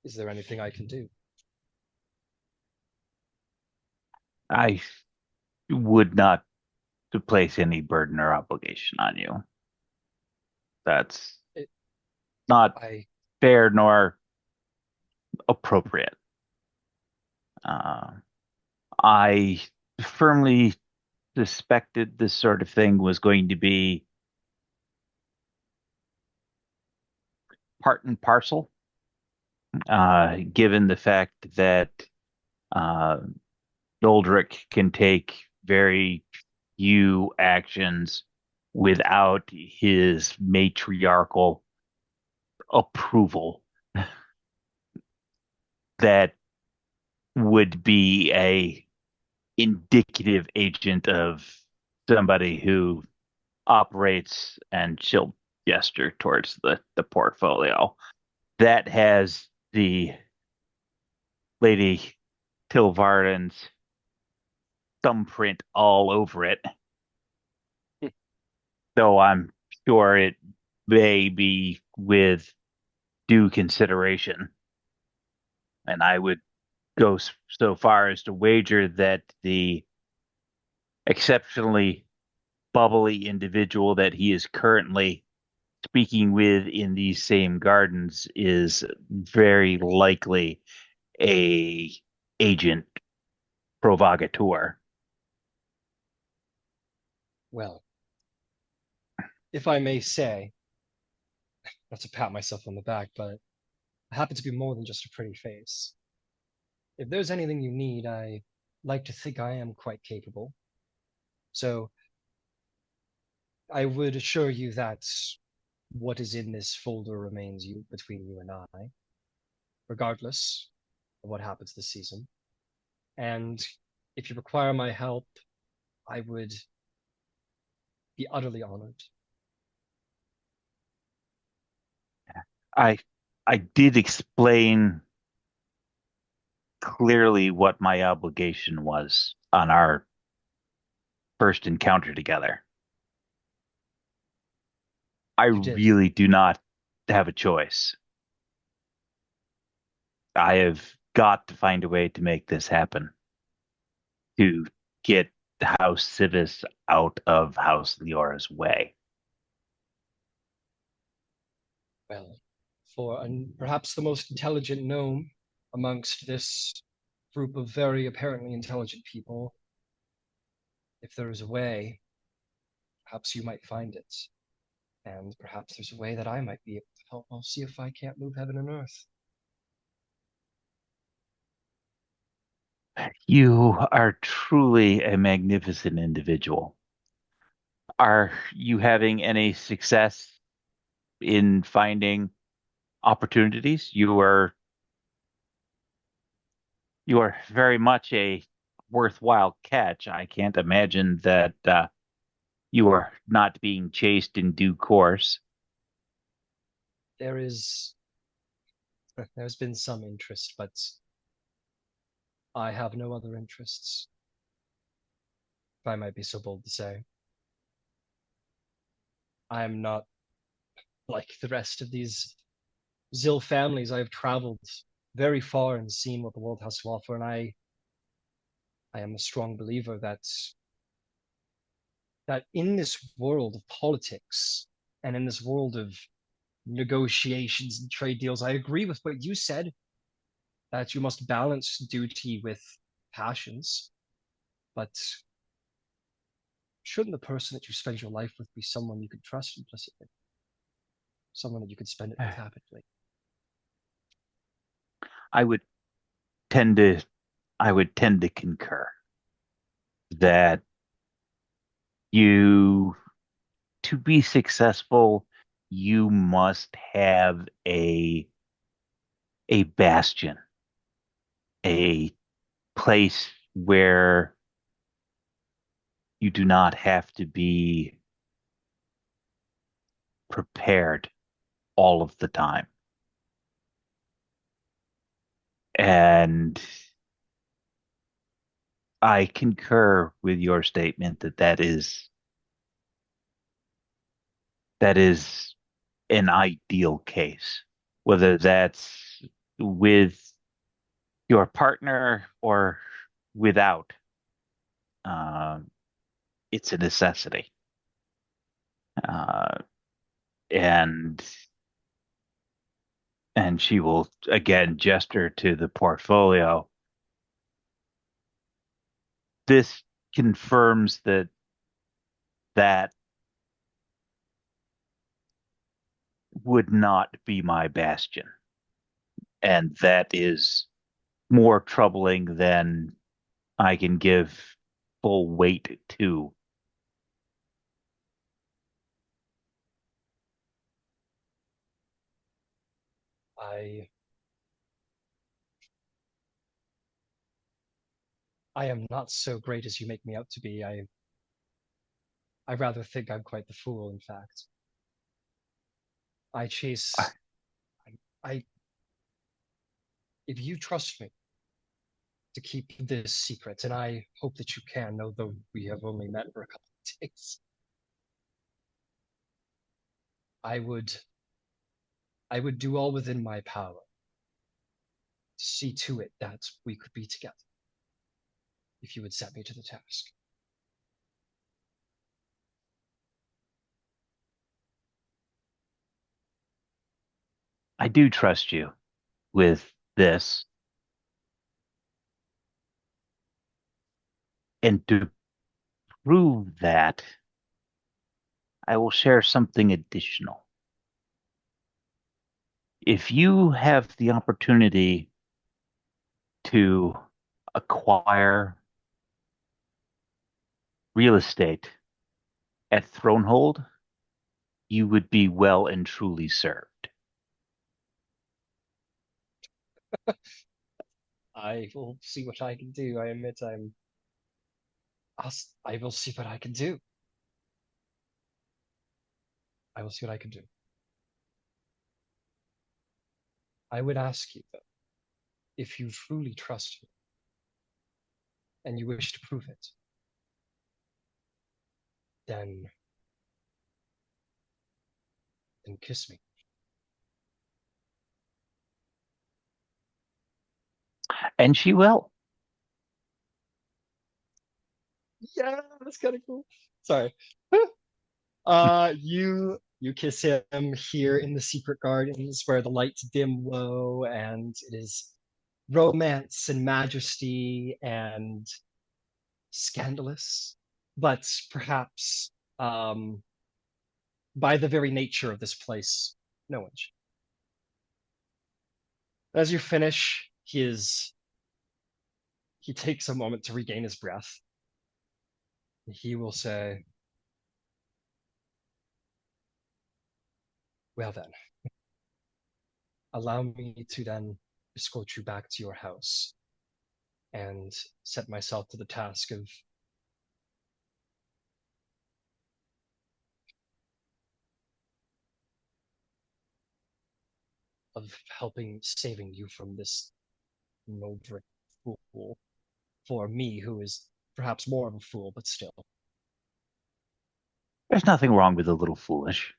Is there anything I can do? I would not to place any burden or obligation on you. That's It, not I fair nor appropriate. Uh, I firmly suspected this sort of thing was going to be part and parcel, given the fact that uh, Doldrick can take very few actions without his matriarchal approval that would be a indicative agent of somebody who operates and she'll gesture towards the portfolio that has the Lady Tilvarden's thumbprint all over it, though I'm sure it may be with due consideration. And I would go so far as to wager that the exceptionally bubbly individual that he is currently speaking with in these same gardens is very likely a agent provocateur. well, if I may say, not to pat myself on the back, but I happen to be more than just a pretty face. If there's anything you need, I like to think I am quite capable. So I would assure you that what is in this folder remains between you and I, regardless of what happens this season. And if you require my help, I would be utterly honored. I did explain clearly what my obligation was on our first encounter together. I You did. really do not have a choice. I have got to find a way to make this happen, to get House Civis out of House Leora's way. Well, for perhaps the most intelligent gnome amongst this group of very apparently intelligent people, if there is a way, perhaps you might find it. And perhaps there's a way that I might be able to help. I'll see if I can't move heaven and earth. You are truly a magnificent individual. Are you having any success in finding opportunities? You are very much a worthwhile catch. I can't imagine that you are not being chased in due course. There's been some interest, but I have no other interests, if I might be so bold to say. I am not like the rest of these Zil families. I have traveled very far and seen what the world has to offer, and I am a strong believer that in this world of politics and in this world of negotiations and trade deals, I agree with what you said, that you must balance duty with passions. But shouldn't the person that you spend your life with be someone you could trust implicitly? Someone that you could spend it with happily? I would tend to concur that you to be successful, you must have a bastion, a place where you do not have to be prepared all of the time. And I concur with your statement that is an ideal case, whether that's with your partner or without. It's a necessity. Uh, and she will again gesture to the portfolio. This confirms that would not be my bastion, and that is more troubling than I can give full weight to. I am not so great as you make me out to be. I rather think I'm quite the fool, in fact. I chase. I. If you trust me to keep this secret, and I hope that you can, although we have only met for a couple of days, I would. I would do all within my power to see to it that we could be together, if you would set me to the task. I do trust you with this. And to prove that, I will share something additional. If you have the opportunity to acquire real estate at Thronehold, you would be well and truly served. I will see what I can do. I admit I will see what I can do. I will see what I can do. I would ask you, though, if you truly trust me and you wish to prove it, then kiss me. And she will. Yeah, that's kind of cool. Sorry. You kiss him here in the secret gardens where the lights dim low, and it is romance and majesty and scandalous, but perhaps by the very nature of this place, no one should. As you finish, he takes a moment to regain his breath. He will say, "Well then, allow me to then escort you back to your house and set myself to the task of helping saving you from this Noldric fool, for me, who is perhaps more of a fool, but still." There's nothing wrong with a little foolish.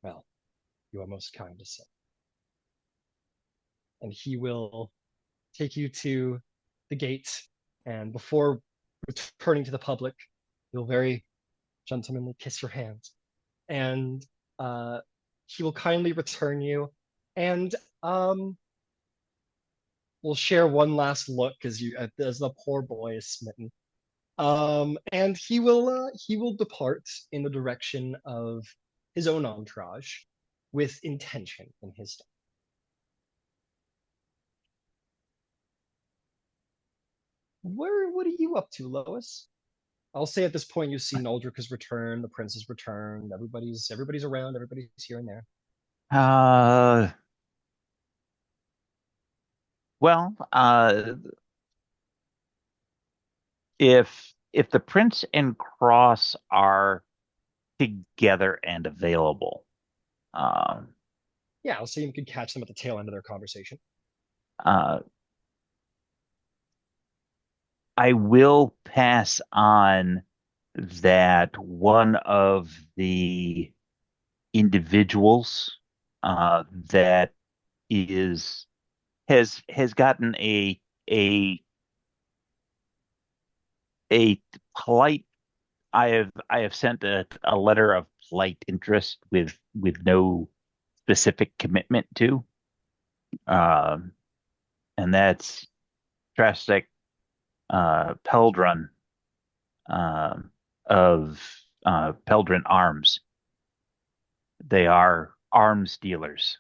Well, you are most kind to say. And he will take you to the gate, and before returning to the public, he'll very gentlemanly kiss your hand, and he will kindly return you, and we'll share one last look as the poor boy is smitten. And he will depart in the direction of his own entourage with intention in his step. What are you up to, Lois? I'll say at this point you see Noldric has returned, the prince has returned, everybody's around, everybody's here and there. Uh, well, if the prince and Cross are together and available, um, Yeah, I'll say you could catch them at the tail end of their conversation. uh, I will pass on that one of the individuals that is has gotten a polite. I have sent a letter of polite interest with no specific commitment to, um, and that's Drastic Peldrun of Peldrun Arms. They are arms dealers.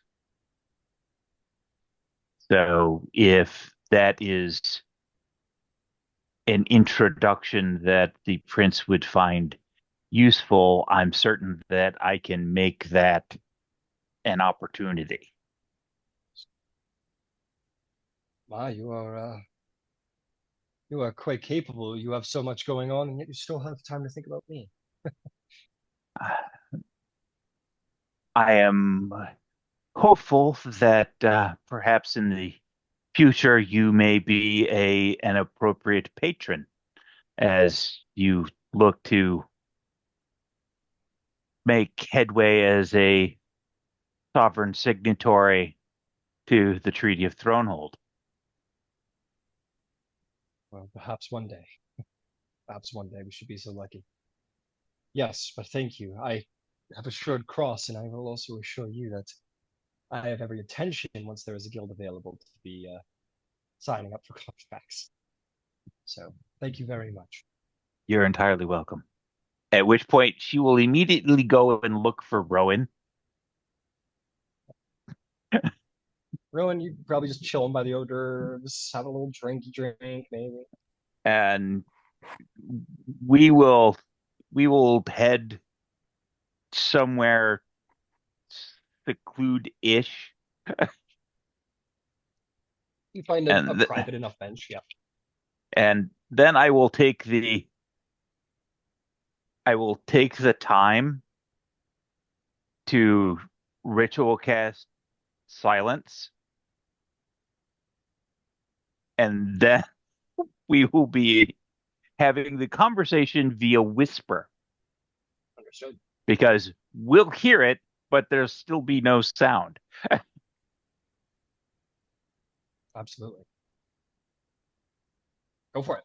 So if that is an introduction that the prince would find useful, I'm certain that I can make that an opportunity. Wow, you are quite capable. You have so much going on, and yet you still have time to think about me. I am hopeful that perhaps in the future you may be an appropriate patron as you look to make headway as a sovereign signatory to the Treaty of Thronehold. Well, perhaps one day. Perhaps one day we should be so lucky. Yes, but thank you. I have assured Cross, and I will also assure you that I have every intention, once there is a guild available, to be signing up for contracts. So thank you very much. You're entirely welcome. At which point she will immediately go and look for Rowan. Rowan, you probably just chilling by the hors d'oeuvres, have a little drinky drink, maybe. And we will head somewhere seclude-ish. You find a And private enough bench, yeah. and then I will take the time to ritual cast silence, and then we will be having the conversation via whisper Understood. because we'll hear it, but there'll still be no sound. Absolutely. Go for it.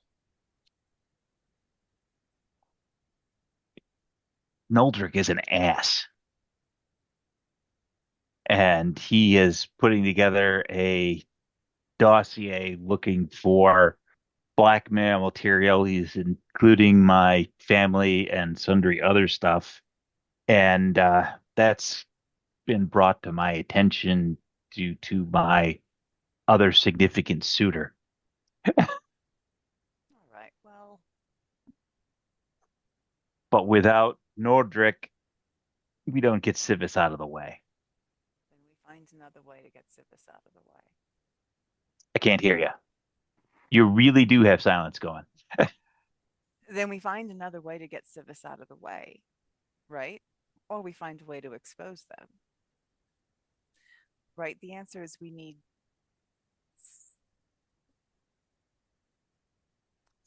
Noldrick is an ass. And he is putting together a dossier looking for blackmail material. He's including my family and sundry other stuff. And that's been brought to my attention due to my other significant suitor. All right. Well, But without Nordric, we don't get Civis out of the way. then we find another way to get Sivis out of the way. I can't hear you. You really do have silence going. Then we find another way to get Sivis out of the way, right? Or we find a way to expose them. Right? The answer is we need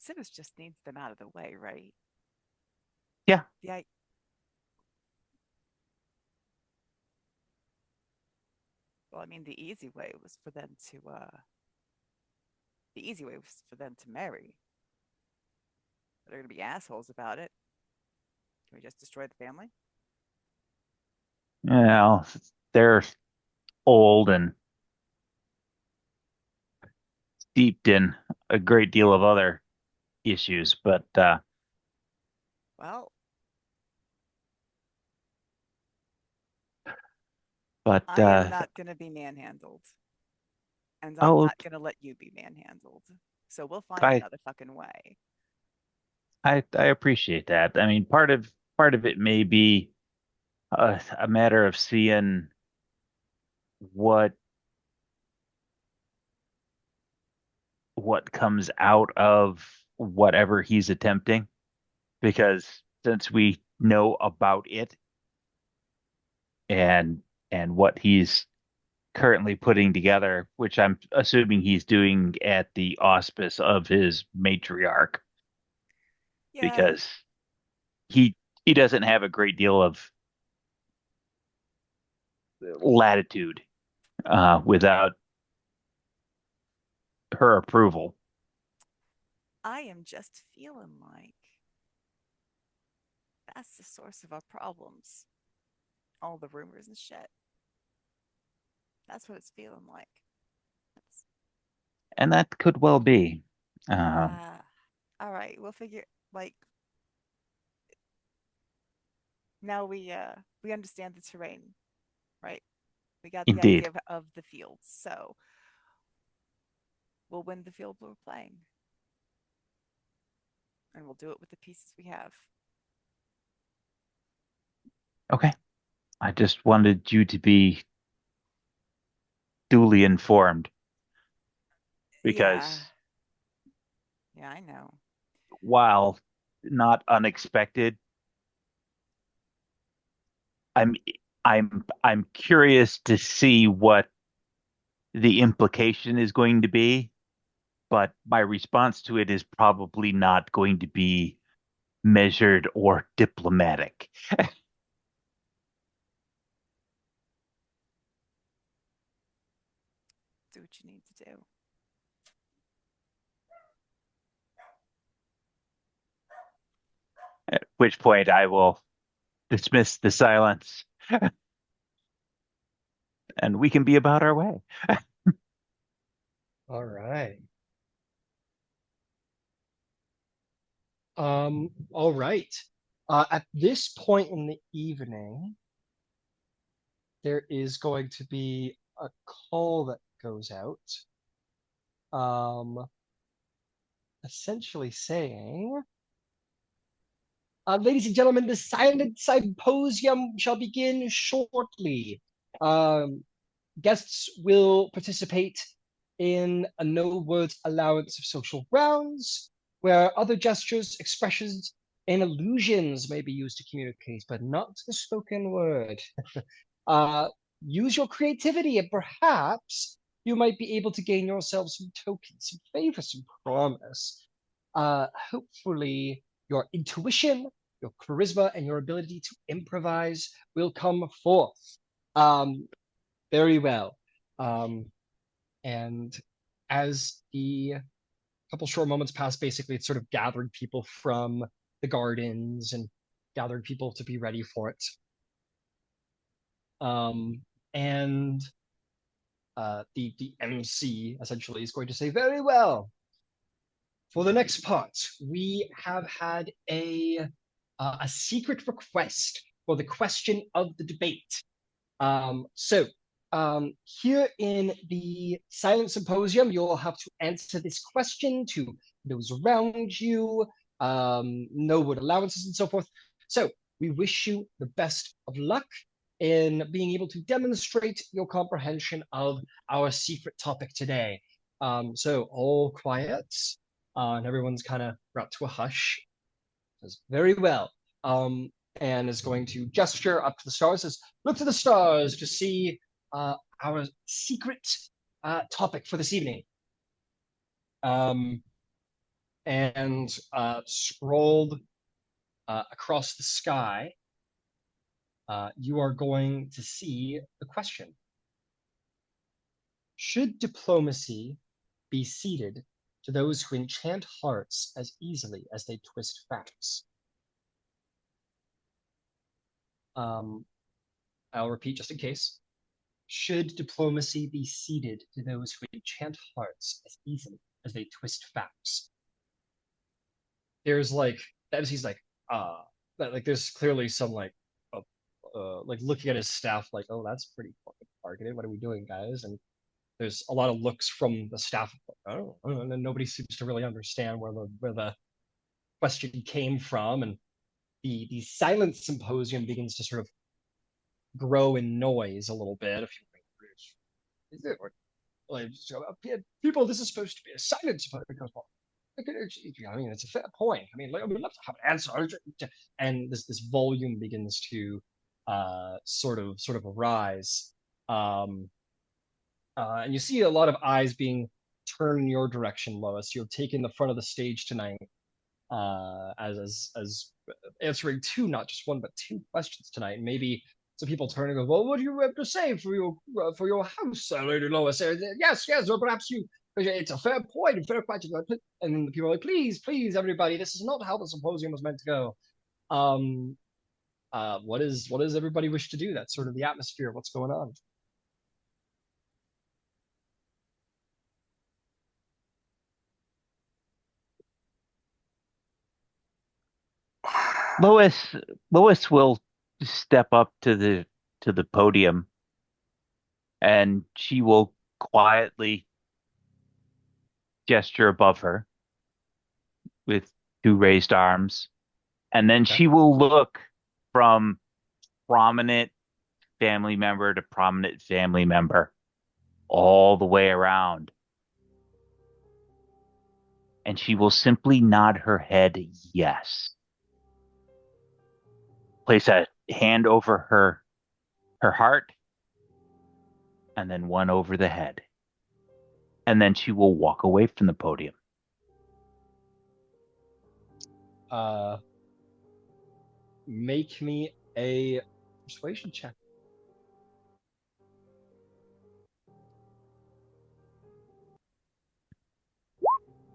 Sivis just needs them out of the way, right? Yeah. Yeah. Well, I mean, the easy way was for them to marry. They're going to be assholes about it. Can we just destroy the family? Well, they're old and steeped in a great deal of other issues, but Well, but I am not going to be manhandled. And I'm oh, not going to let you be manhandled. So we'll find I another fucking way. I appreciate that. I mean, part of it may be a matter of seeing what what comes out of whatever he's attempting, because since we know about it and what he's currently putting together, which I'm assuming he's doing at the auspice of his matriarch, Yeah. because he doesn't have a great deal of latitude without her approval. I am just feeling like that's the source of our problems. All the rumors and shit. That's what it's feeling like. That's, And that could well be. all right. We'll figure like now we understand the terrain, right? We got the Indeed. idea of the fields. So we'll win the field we're playing. And we'll do it with the pieces we have. Okay. I just wanted you to be duly informed Yeah. because Yeah, I know. while not unexpected, I'm I'm curious to see what the implication is going to be, but my response to it is probably not going to be measured or diplomatic. Do what you need to do. At which point I will dismiss the silence and we can be about our way. All right. All right. At this point in the evening, there is going to be a call that goes out, essentially saying, ladies and gentlemen, the silent symposium shall begin shortly. Guests will participate in a no words allowance of social rounds, where other gestures, expressions, and illusions may be used to communicate, but not the spoken word. Use your creativity, and perhaps you might be able to gain yourself some tokens, some favor, some promise. Hopefully, your intuition, your charisma, and your ability to improvise will come forth. Very well. And as the couple short moments pass, basically it's sort of gathering people from the gardens and gathering people to be ready for it. And the MC essentially is going to say, very well. For the next part, we have had a secret request for the question of the debate. Here in the Silent Symposium, you'll have to answer this question to those around you, no word allowances and so forth. So we wish you the best of luck in being able to demonstrate your comprehension of our secret topic today. So all quiet, and everyone's kind of brought to a hush. Says, very well. And is going to gesture up to the stars, says, look to the stars to see our secret topic for this evening. And scrolled across the sky, you are going to see the question. Should diplomacy be ceded to those who enchant hearts as easily as they twist facts? I'll repeat just in case. Should diplomacy be ceded to those who enchant hearts as easily as they twist facts? There's like, he's like, there's clearly some like looking at his staff like, oh, that's pretty fucking targeted. What are we doing, guys? And there's a lot of looks from the staff. Oh, and then nobody seems to really understand where the question came from, and the silent symposium begins to sort of grow in noise a little bit. If you like, people, this is supposed to be a silent symposium. I mean, it's a fair point. I mean, we'd love to have an answer. And this volume begins to sort of arise. And you see a lot of eyes being turned in your direction, Lois. You're taking the front of the stage tonight, as answering not just one, but two questions tonight. And maybe some people turn and go, well, what do you have to say for your house, Lady Lois? Yes, or perhaps you. It's a fair point, a fair question. And then the people are like, please, everybody, this is not how the symposium was meant to go. What does everybody wish to do? That's sort of the atmosphere of what's going on. Lois will step up to the podium, and she will quietly gesture above her with two raised arms, and then she will look from prominent family member to prominent family member all the way around, and she will simply nod her head yes. Place a hand over her heart, and then one over the head. And then she will walk away from the podium. Make me a persuasion check.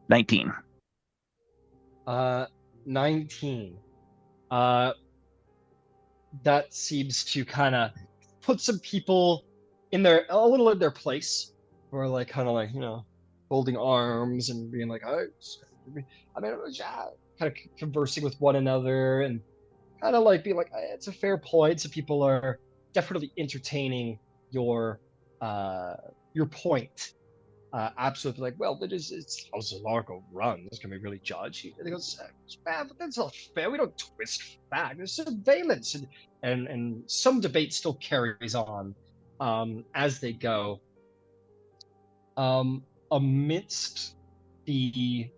19. 19. That seems to kind of put some people a little in their place, or like kind of like, folding arms and being like, oh, I mean, kind of conversing with one another, and kind of like be like, it's a fair point. So people are definitely entertaining your point. Absolutely like, well, it's how Zilargo runs. Can we really judge? He goes, but that's not fair. We don't twist fact. There's surveillance, and some debate still carries on as they go. Amidst the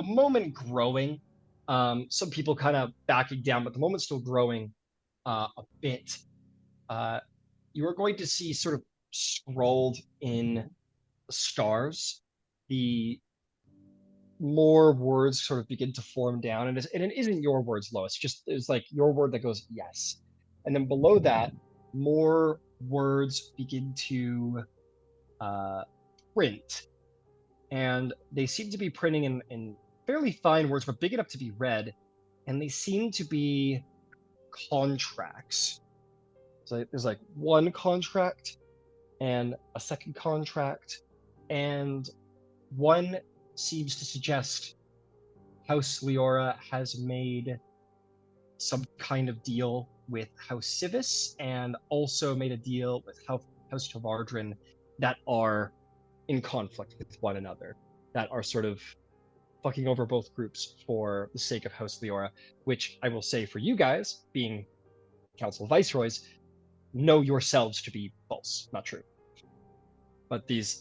moment growing, some people kind of backing down, but the moment still growing a bit. You are going to see sort of scrolled in the stars, the more words sort of begin to form down, and it isn't your words, Lois. Just there's like your word that goes yes, and then below that, more words begin to print, and they seem to be printing in fairly fine words, but big enough to be read, and they seem to be contracts. So there's like one contract and a second contract, and one seems to suggest House Leora has made some kind of deal with House Civis, and also made a deal with House Tavardrin that are in conflict with one another, that are sort of fucking over both groups for the sake of House Leora, which I will say for you guys, being Council Viceroys, know yourselves to be false, not true. But these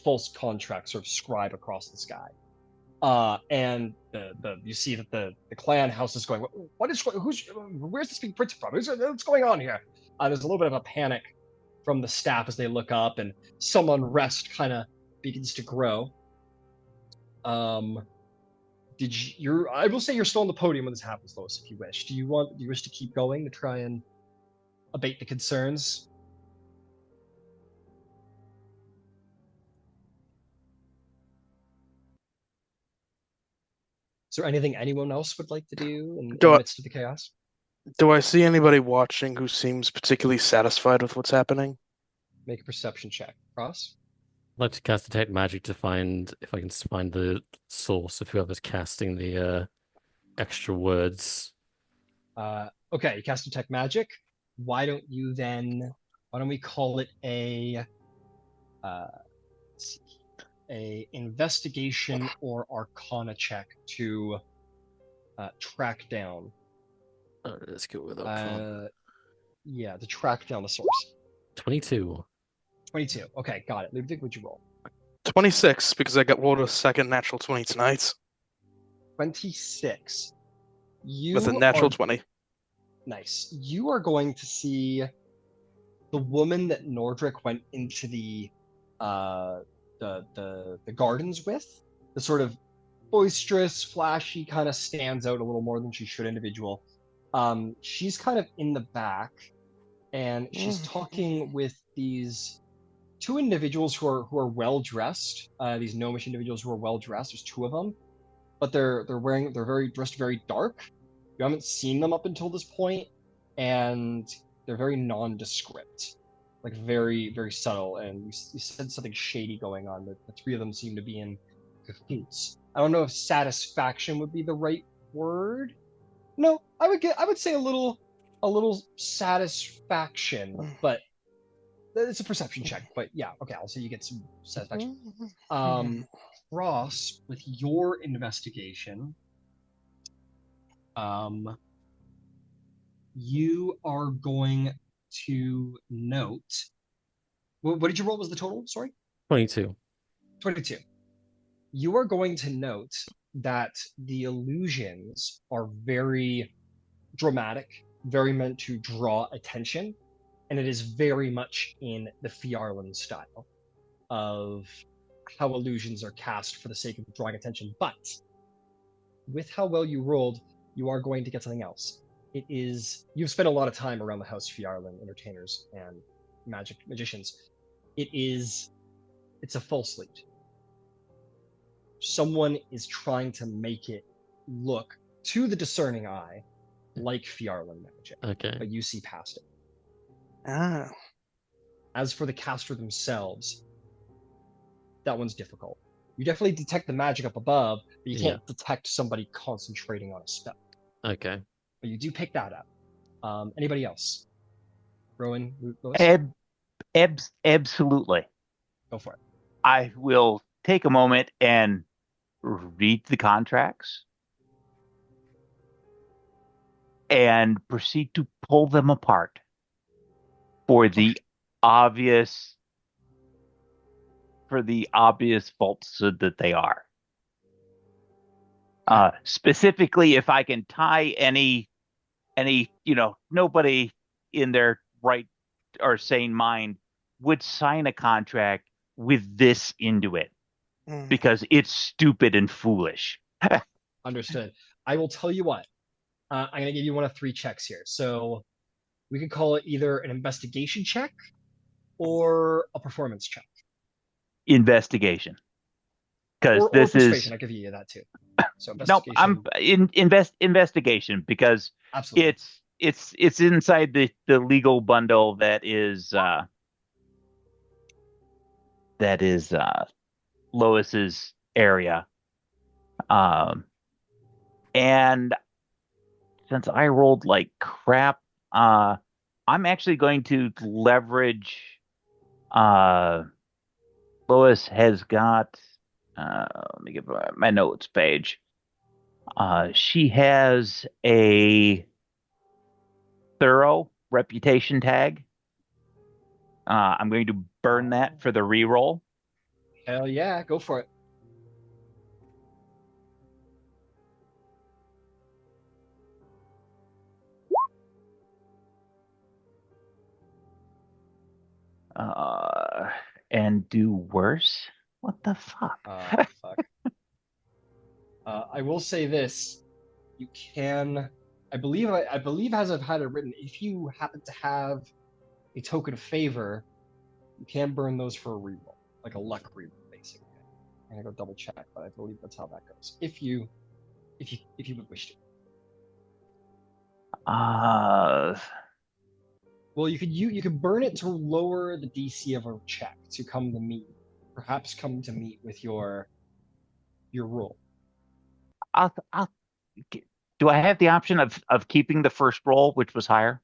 false contracts sort of scribe across the sky. And the you see that the clan house is going, where's this being printed from? What's going on here? There's a little bit of a panic from the staff as they look up, and some unrest kind of begins to grow. I will say you're still on the podium when this happens, Lois, if you wish. Do you wish to keep going to try and abate the concerns? Is there anything anyone else would like to do in the midst of the chaos? Do I see anybody watching who seems particularly satisfied with what's happening? Make a perception check. Ross? I'd like to cast Detect Magic to find if I can find the source of whoever's casting the extra words. Okay, you cast Detect Magic. Why don't we call it a investigation or arcana check to track down. Let's go with arcana. To track down the source. 22. 22. Okay, got it. Ludwig, would you roll? 26, because I got rolled a second natural 20 tonight. 26. With a natural 20. Nice. You are going to see the woman that Nordric went into the gardens with, the sort of boisterous, flashy, kind of stands out a little more than she should individual. She's kind of in the back, and she's talking with these two individuals who are well dressed. These gnomish individuals who are well dressed. There's two of them, but they're dressed very dark. You haven't seen them up until this point, and they're very nondescript, like very, very subtle. And you said something shady going on. The three of them seem to be in cahoots. I don't know if satisfaction would be the right word. No, I would say a little satisfaction, but it's a perception check. But yeah, okay, I'll say you get some satisfaction. Ross, with your investigation, you are going to note. What did you roll? Was the total? Sorry. 22. 22. You are going to note that the illusions are very dramatic, very meant to draw attention, and it is very much in the Fjarlan style of how illusions are cast for the sake of drawing attention. But with how well you rolled, you are going to get something else. You've spent a lot of time around the House Fjarlan entertainers and magicians. It's a false lead. Someone is trying to make it look, to the discerning eye, like Fjarlan magic. Okay. But you see past it. Ah. As for the caster themselves, that one's difficult. You definitely detect the magic up above, but you can't detect somebody concentrating on a spell. Okay. but you do pick that up. Anybody else? Rowan, Lewis? Absolutely. Go for it. I will take a moment and read the contracts and proceed to pull them apart for the obvious falsehood that they are. Specifically, if I can tie any, nobody in their right or sane mind would sign a contract with this into it because it's stupid and foolish. Understood. I will tell you what. I'm going to give you one of 3 checks here. So we could call it either an investigation check or a performance check. Investigation. Because Or this persuasion. is I'll give you that too. So nope. investigation. I'm investigation because Absolutely. it's inside the legal bundle that is Lois's area. And since I rolled like crap, I'm actually going to leverage. Lois has got. Let me give my notes page. She has a thorough reputation tag. I'm going to burn that for the reroll. Hell yeah, go for it. And do worse. What the fuck? Fuck. I will say this: you can, I believe as I've had it written, if you happen to have a token of favor, you can burn those for a reroll, like a luck reroll, basically. I'm gonna go double check, but I believe that's how that goes. If you would wish to. Well, you could burn it to lower the DC of a check to come to meet, perhaps come to meet with your roll. I'll do I have the option of keeping the first roll, which was higher?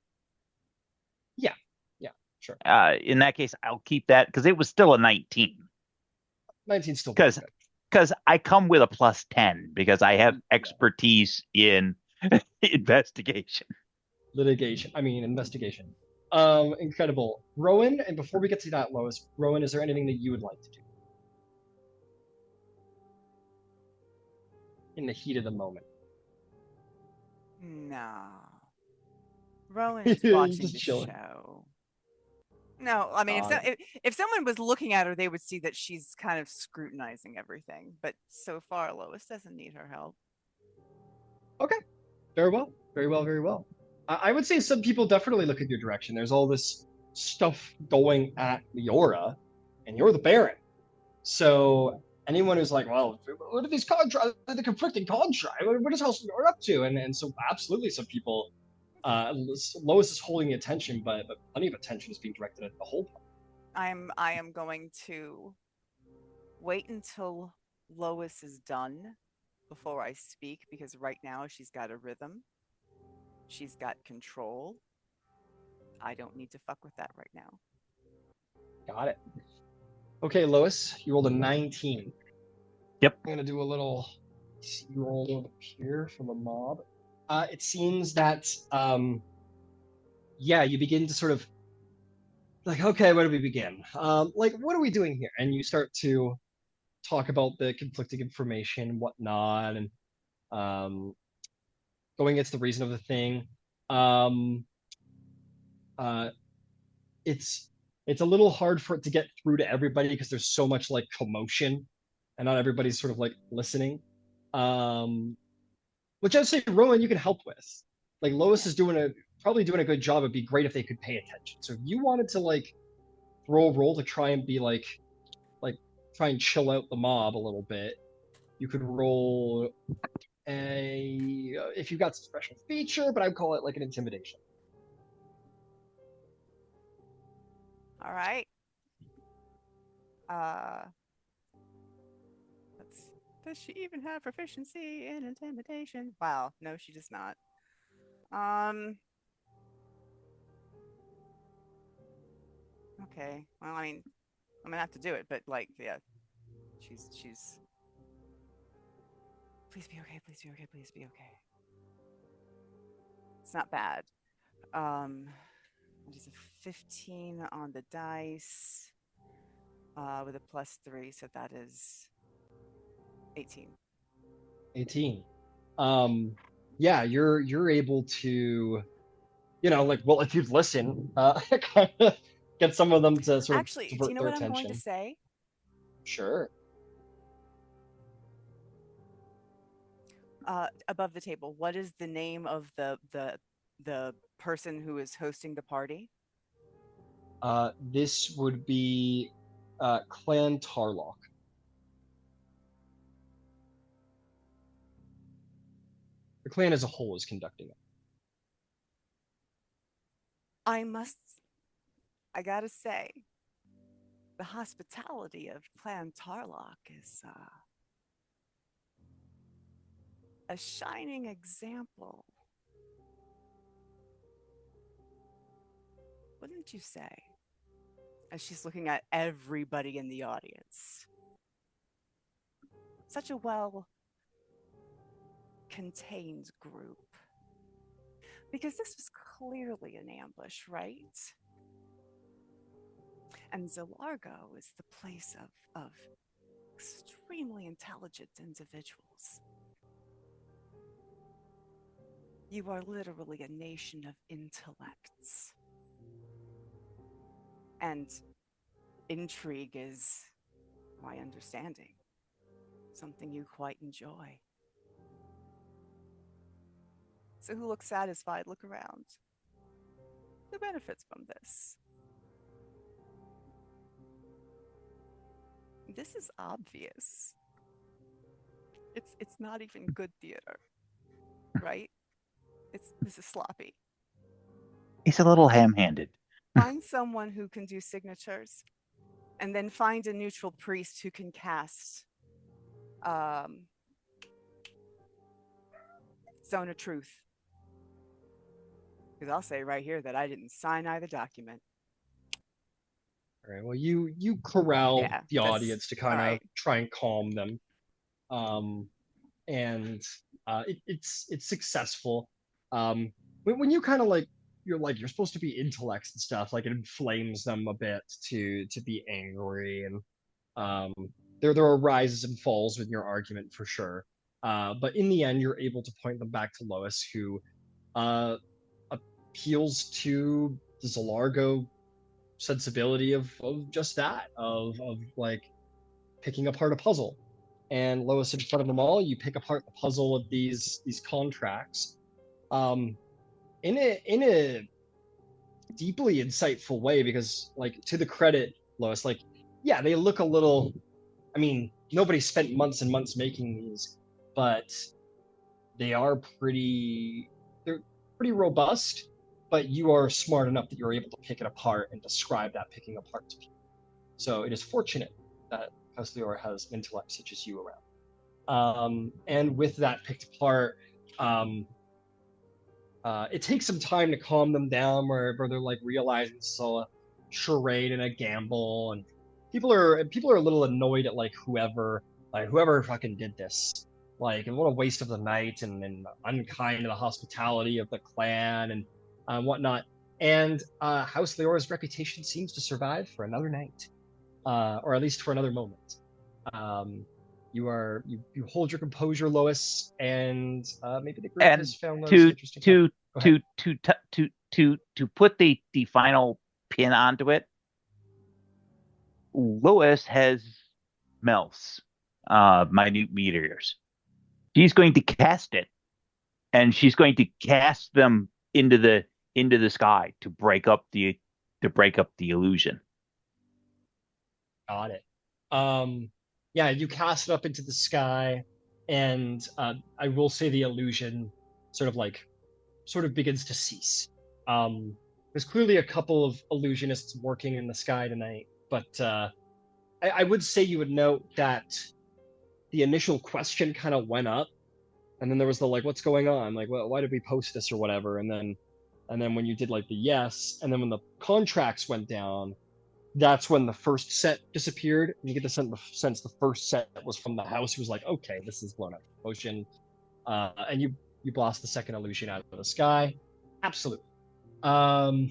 Yeah, sure. In that case, I'll keep that because it was still a 19. 19 still because I come with a +10 because I have expertise in investigation. Investigation. Incredible. Rowan, and before we get to that, Lois, Rowan, is there anything that you would like to do? In the heat of the moment. No. Rowan is watching Just the chilling. show. No, I mean, if someone was looking at her, they would see that she's kind of scrutinizing everything. But so far, Lois doesn't need her help. Okay. Very well. Very well. Very well. I would say some people definitely look at your direction. There's all this stuff going at Leora, and you're the Baron. So anyone who's like, well, what are these contracts, the conflicting contracts? What is House Leora up to? And so absolutely some people, Lois is holding the attention, but plenty of attention is being directed at the whole party. I am going to wait until Lois is done before I speak, because right now she's got a rhythm. She's got control. I don't need to fuck with that right now. Got it. Okay, Lois, you rolled a 19. Yep. I'm gonna do a little roll up here from a mob. It seems that you begin to sort of like, okay, where do we begin? Like, what are we doing here? And you start to talk about the conflicting information and whatnot, and going against the reason of the thing. It's a little hard for it to get through to everybody because there's so much like commotion, and not everybody's sort of like listening. Which I'd say, Rowan, you can help with. Like Lois is probably doing a good job. It'd be great if they could pay attention. So if you wanted to like throw a roll to try and be like try and chill out the mob a little bit, you could roll if you've got some special feature, but I'd call it like an intimidation. All right. Does she even have proficiency in intimidation? Wow, no, she does not. Okay. Well, I mean, I'm gonna have to do it, but like, yeah, she's. Please be okay. Please be okay. Please be okay. It's not bad. It is a 15 on the dice, with a +3, so that is 18. 18. Yeah, you're able to, like, well, if you'd listen, kind of get some of them to sort of Actually, do you divert know their what I'm going to attention. say? Sure. Above the table, what is the name of the person who is hosting the party? This would be Clan Tarlock. The clan as a whole is conducting it. I gotta say, the hospitality of Clan Tarlock is a shining example. Wouldn't you say? As she's looking at everybody in the audience. Such a well contained group. Because this was clearly an ambush, right? And Zilargo is the place of extremely intelligent individuals. You are literally a nation of intellects. And intrigue is, my understanding, something you quite enjoy. So who looks satisfied? Look around. Who benefits from this? This is obvious. It's not even good theater, right? This is sloppy. He's a little ham-handed. Find someone who can do signatures, and then find a neutral priest who can cast Zone of Truth. Because I'll say right here that I didn't sign either document. All right. Well, you corral the audience to kind of right. try and calm them, and it's successful. When you kind of like you're supposed to be intellects and stuff, like it inflames them a bit to be angry, and there are rises and falls with your argument for sure. But in the end, you're able to point them back to Lois, who appeals to the Zilargo sensibility of just that, of like picking apart a puzzle. And Lois, in front of them all, you pick apart the puzzle of these contracts, in a deeply insightful way, because, like, to the credit, Lois, like, yeah, they look a little. I mean, nobody spent months and months making these, but they're pretty robust. But you are smart enough that you're able to pick it apart and describe that picking apart to people. So it is fortunate that House Leora has intellect such as you around. And with that picked apart, it takes some time to calm them down, where they're like realizing it's all a charade and a gamble, and people are a little annoyed at like whoever fucking did this. Like, and what a waste of the night, and unkind to the hospitality of the clan, and whatnot. And House Leora's reputation seems to survive for another night, or at least for another moment. You hold your composure, Lois, and maybe the group has found those interesting. To put the final pin onto it, Lois has Mel's minute meteors. She's going to cast it, and she's going to cast them into the sky to break up the illusion. Got it. Yeah, you cast it up into the sky, and I will say the illusion sort of begins to cease. There's clearly a couple of illusionists working in the sky tonight, but I would say you would note that the initial question kind of went up, And then there was the like, what's going on? Like, why did we post this or whatever? And then when you did like the yes, and then when the contracts went down, that's when the first set disappeared. You get the sense the first set was from the house. It was like, okay, this is blown out of proportion. And you blast the second illusion out of the sky. Absolutely. I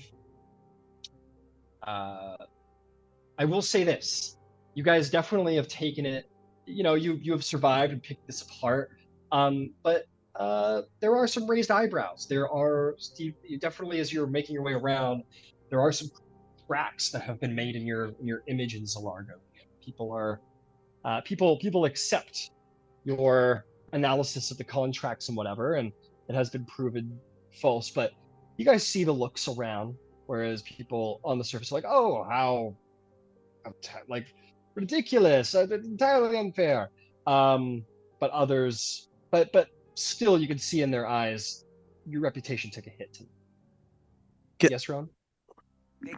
will say this: you guys definitely have taken it. You know, you have survived and picked this apart. But there are some raised eyebrows. There are, Steve, you definitely, as you're making your way around, there are some cracks that have been made in your image in Zilargo. People are people accept your analysis of the contracts and whatever, and it has been proven false. But you guys see the looks around, whereas people on the surface are like, oh, how like ridiculous, entirely unfair. But others, but still, you can see in their eyes, your reputation took a hit. Yes, Ron?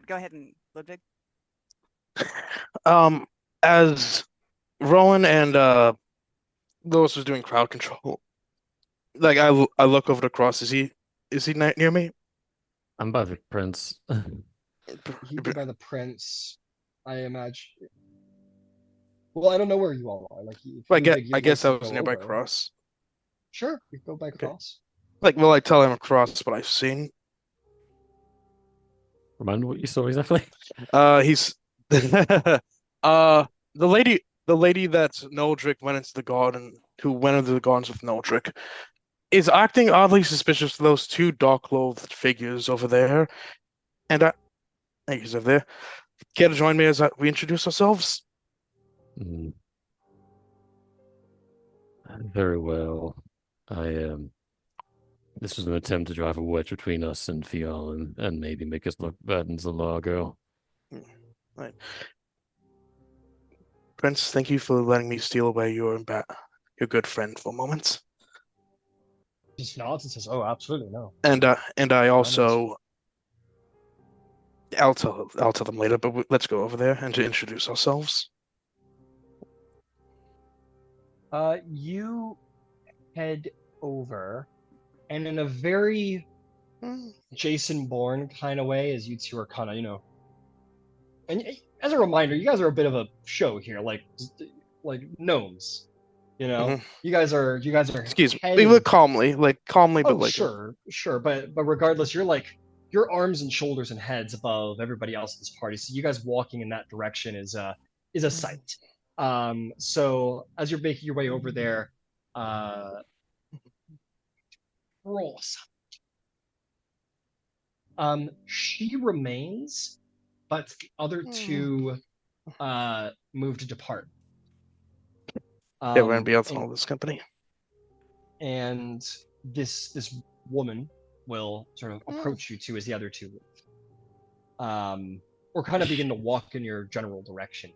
Go ahead and Ludwig. As Rowan and Lewis was doing crowd control, like I look over the cross. Is he near me? I'm by the prince. He'd be by the prince, I imagine. Well, I don't know where you all are. Like, if I you'd guess like I to was go nearby over, cross. sure, you go by cross. Like, will I tell him across what I've seen? Remind me what you saw exactly. He's the lady that Noldrick went into the garden, who went into the gardens with Noldrick, is acting oddly suspicious to those two dark-clothed figures over there. And thank you, over there. Care to join me as we introduce ourselves? Mm. Very well. I This was an attempt to drive a wedge between us and Fial and maybe make us look bad in Zilargo. Right. Prince, thank you for letting me steal away your good friend for a moment. Just nods and says, "Oh, absolutely no." And I also, I'll tell them later, but let's go over there and to introduce ourselves. You head over, and in a very Jason Bourne kind of way, as you two are kind of, and as a reminder, you guys are a bit of a show here, like gnomes. You guys are Excuse me. heading... We look calmly, but like sure, but regardless, you're like your arms and shoulders and heads above everybody else in this party. So you guys walking in that direction is a sight. So as you're making your way over there, Ross. She remains, but the other two move to depart. Yeah, we're gonna be outside of this company. And this woman will sort of approach you two as the other two leave. Or kind of begin to walk in your general direction.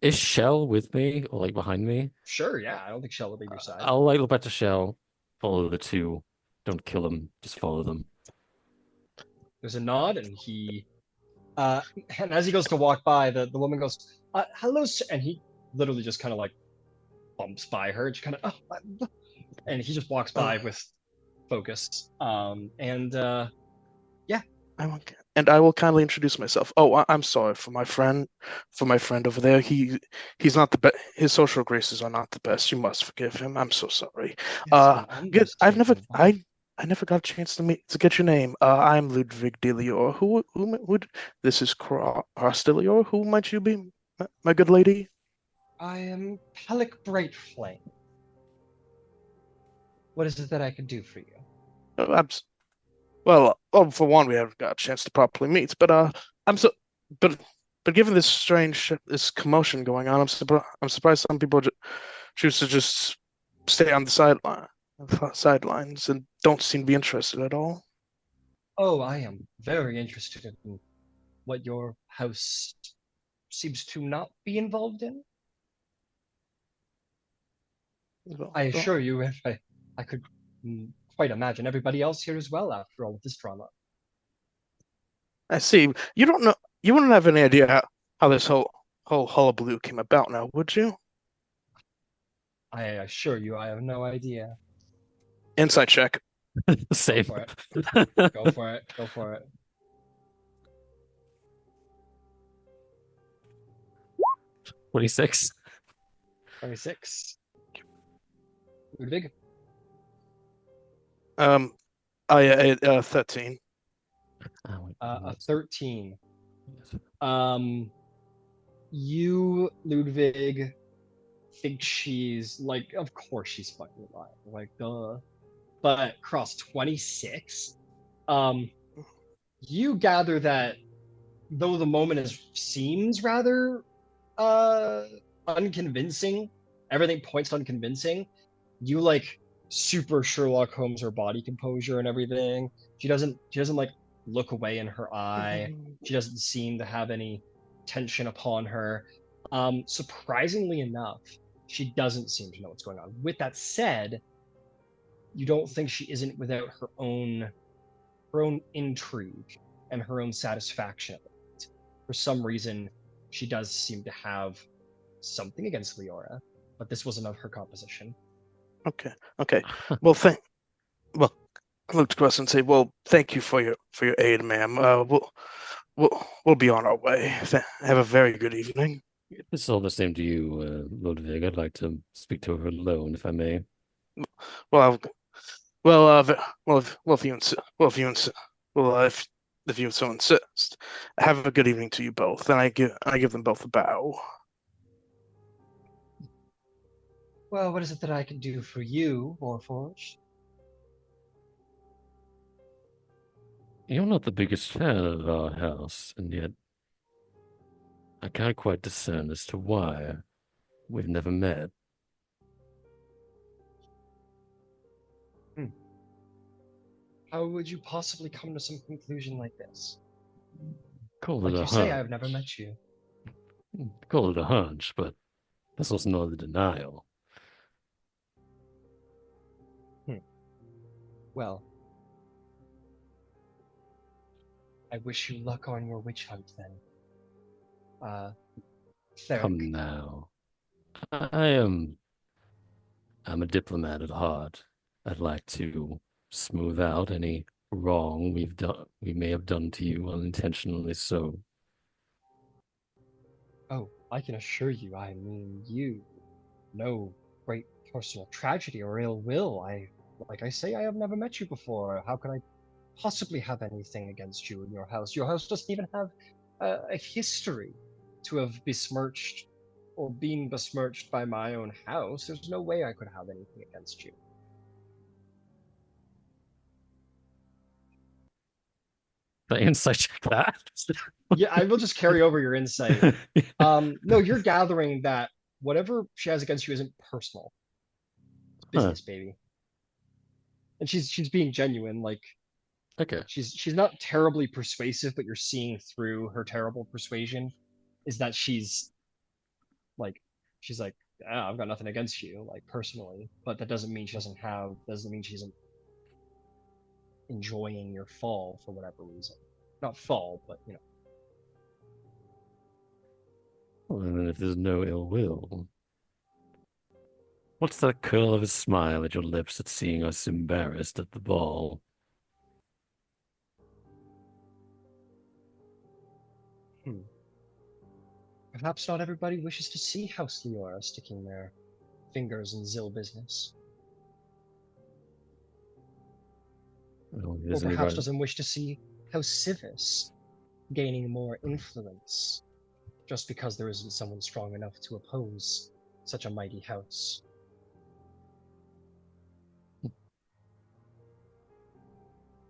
Is Shell with me or like behind me? Sure, yeah. I don't think Shell will be your side. I'll like look back to Shell, follow the two. Don't kill them, just follow them. There's a nod, and and as he goes to walk by, the woman goes, "Hello, sir," and he literally just kind of like bumps by her, and she kind of, and he just walks by with focus. Yeah. I will kindly introduce myself. Oh, I'm sorry for my friend over there. He's not the best. His social graces are not the best. You must forgive him. I'm so sorry. Good. I never got a chance to get your name. I'm Ludwig de Leora. Who this is Cross de Leora. Who might you be, my good lady? I am Pelic Brightflame. What is it that I can do for you? Well, for one, we haven't got a chance to properly meet. But but given this commotion going on, I'm surprised some people choose to just stay on the sidelines and don't seem to be interested at all. Oh, I am very interested in what your house seems to not be involved in. I assure you, if I could quite imagine everybody else here as well after all of this drama. I see. You don't know. You wouldn't have any idea how this whole hullabaloo came about, now, would you? I assure you, I have no idea. Insight check. Same. for it. Go for it. Go for it. 26. 26. Ludwig? I 13. A 13. You, Ludwig, think she's like, of course she's fucking lying. Like, duh. But cross 26, you gather that though the moment seems rather unconvincing, everything points unconvincing, you like super Sherlock Holmes her body composure and everything. She doesn't like look away in her eye. She doesn't seem to have any tension upon her. Surprisingly enough, she doesn't seem to know what's going on. With that said, you don't think she isn't without her own intrigue and her own satisfaction. For some reason, she does seem to have something against Leora, but this wasn't of her composition. Okay. Well, I look across and say, "Well, thank you for your aid, ma'am. We'll be on our way. Have a very good evening." If it's all the same to you, Ludwig, I'd like to speak to her alone, if I may. Well, if you so insist, have a good evening to you both. And I give them both a bow. Well, what is it that I can do for you, Warforged? You're not the biggest fan of our house, and yet I can't quite discern as to why. We've never met. How would you possibly come to some conclusion like this? Call Like it a you say, hunch. I've never met you. Call it a hunch, but that's also not a denial. Well, I wish you luck on your witch hunt then. Theric. Come now. I'm a diplomat at heart. I'd like to smooth out any wrong we may have done to you unintentionally so. Oh, I can assure you, I mean you. No great personal tragedy or ill will. Like I say, I have never met you before. How could I possibly have anything against you in your house? Your house doesn't even have a history to have besmirched or been besmirched by my own house. There's no way I could have anything against you. The insight check that. Yeah, I will just carry over your insight. No, you're gathering that whatever she has against you isn't personal. It's business, baby. And she's being genuine. Like, Okay. she's not terribly persuasive, but you're seeing through her terrible persuasion is that she's like, I've got nothing against you, like personally, but that doesn't mean she isn't enjoying your fall for whatever reason. Not fall, but you know. Well, then if there's no ill will, what's that curl of a smile at your lips at seeing us embarrassed at the ball? Perhaps not everybody wishes to see House Leora sticking their fingers in Zil business. Well, Or perhaps doesn't wish to see House Civis gaining more influence just because there isn't someone strong enough to oppose such a mighty house.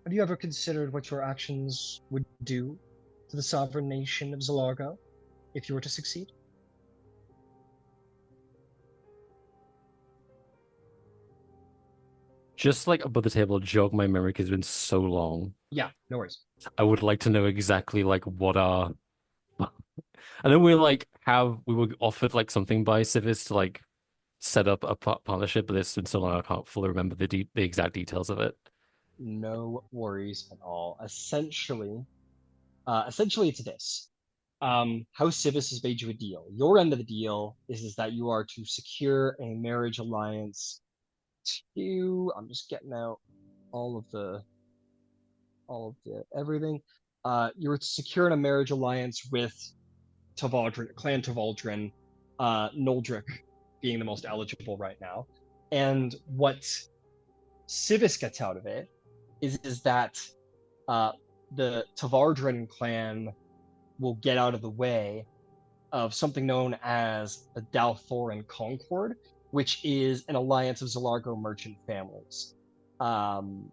Have you ever considered what your actions would do to the sovereign nation of Zilargo if you were to succeed? Just like above the table, jog my memory because it's been so long. Yeah, no worries. I would like to know exactly like what our. I know we were offered like something by Civis to like set up a partnership, but it's been so long I can't fully remember the exact details of it. No worries at all. Essentially, it's this. House Civis has made you a deal. Your end of the deal is that you are to secure a marriage alliance I'm just getting out all of the everything. You're securing a marriage alliance with Tavaldrin, Clan Tavaldrin, Noldric being the most eligible right now. And what Civis gets out of it is that the Tavardrin clan will get out of the way of something known as the Dalthoran Concord, which is an alliance of Zilargo merchant families, and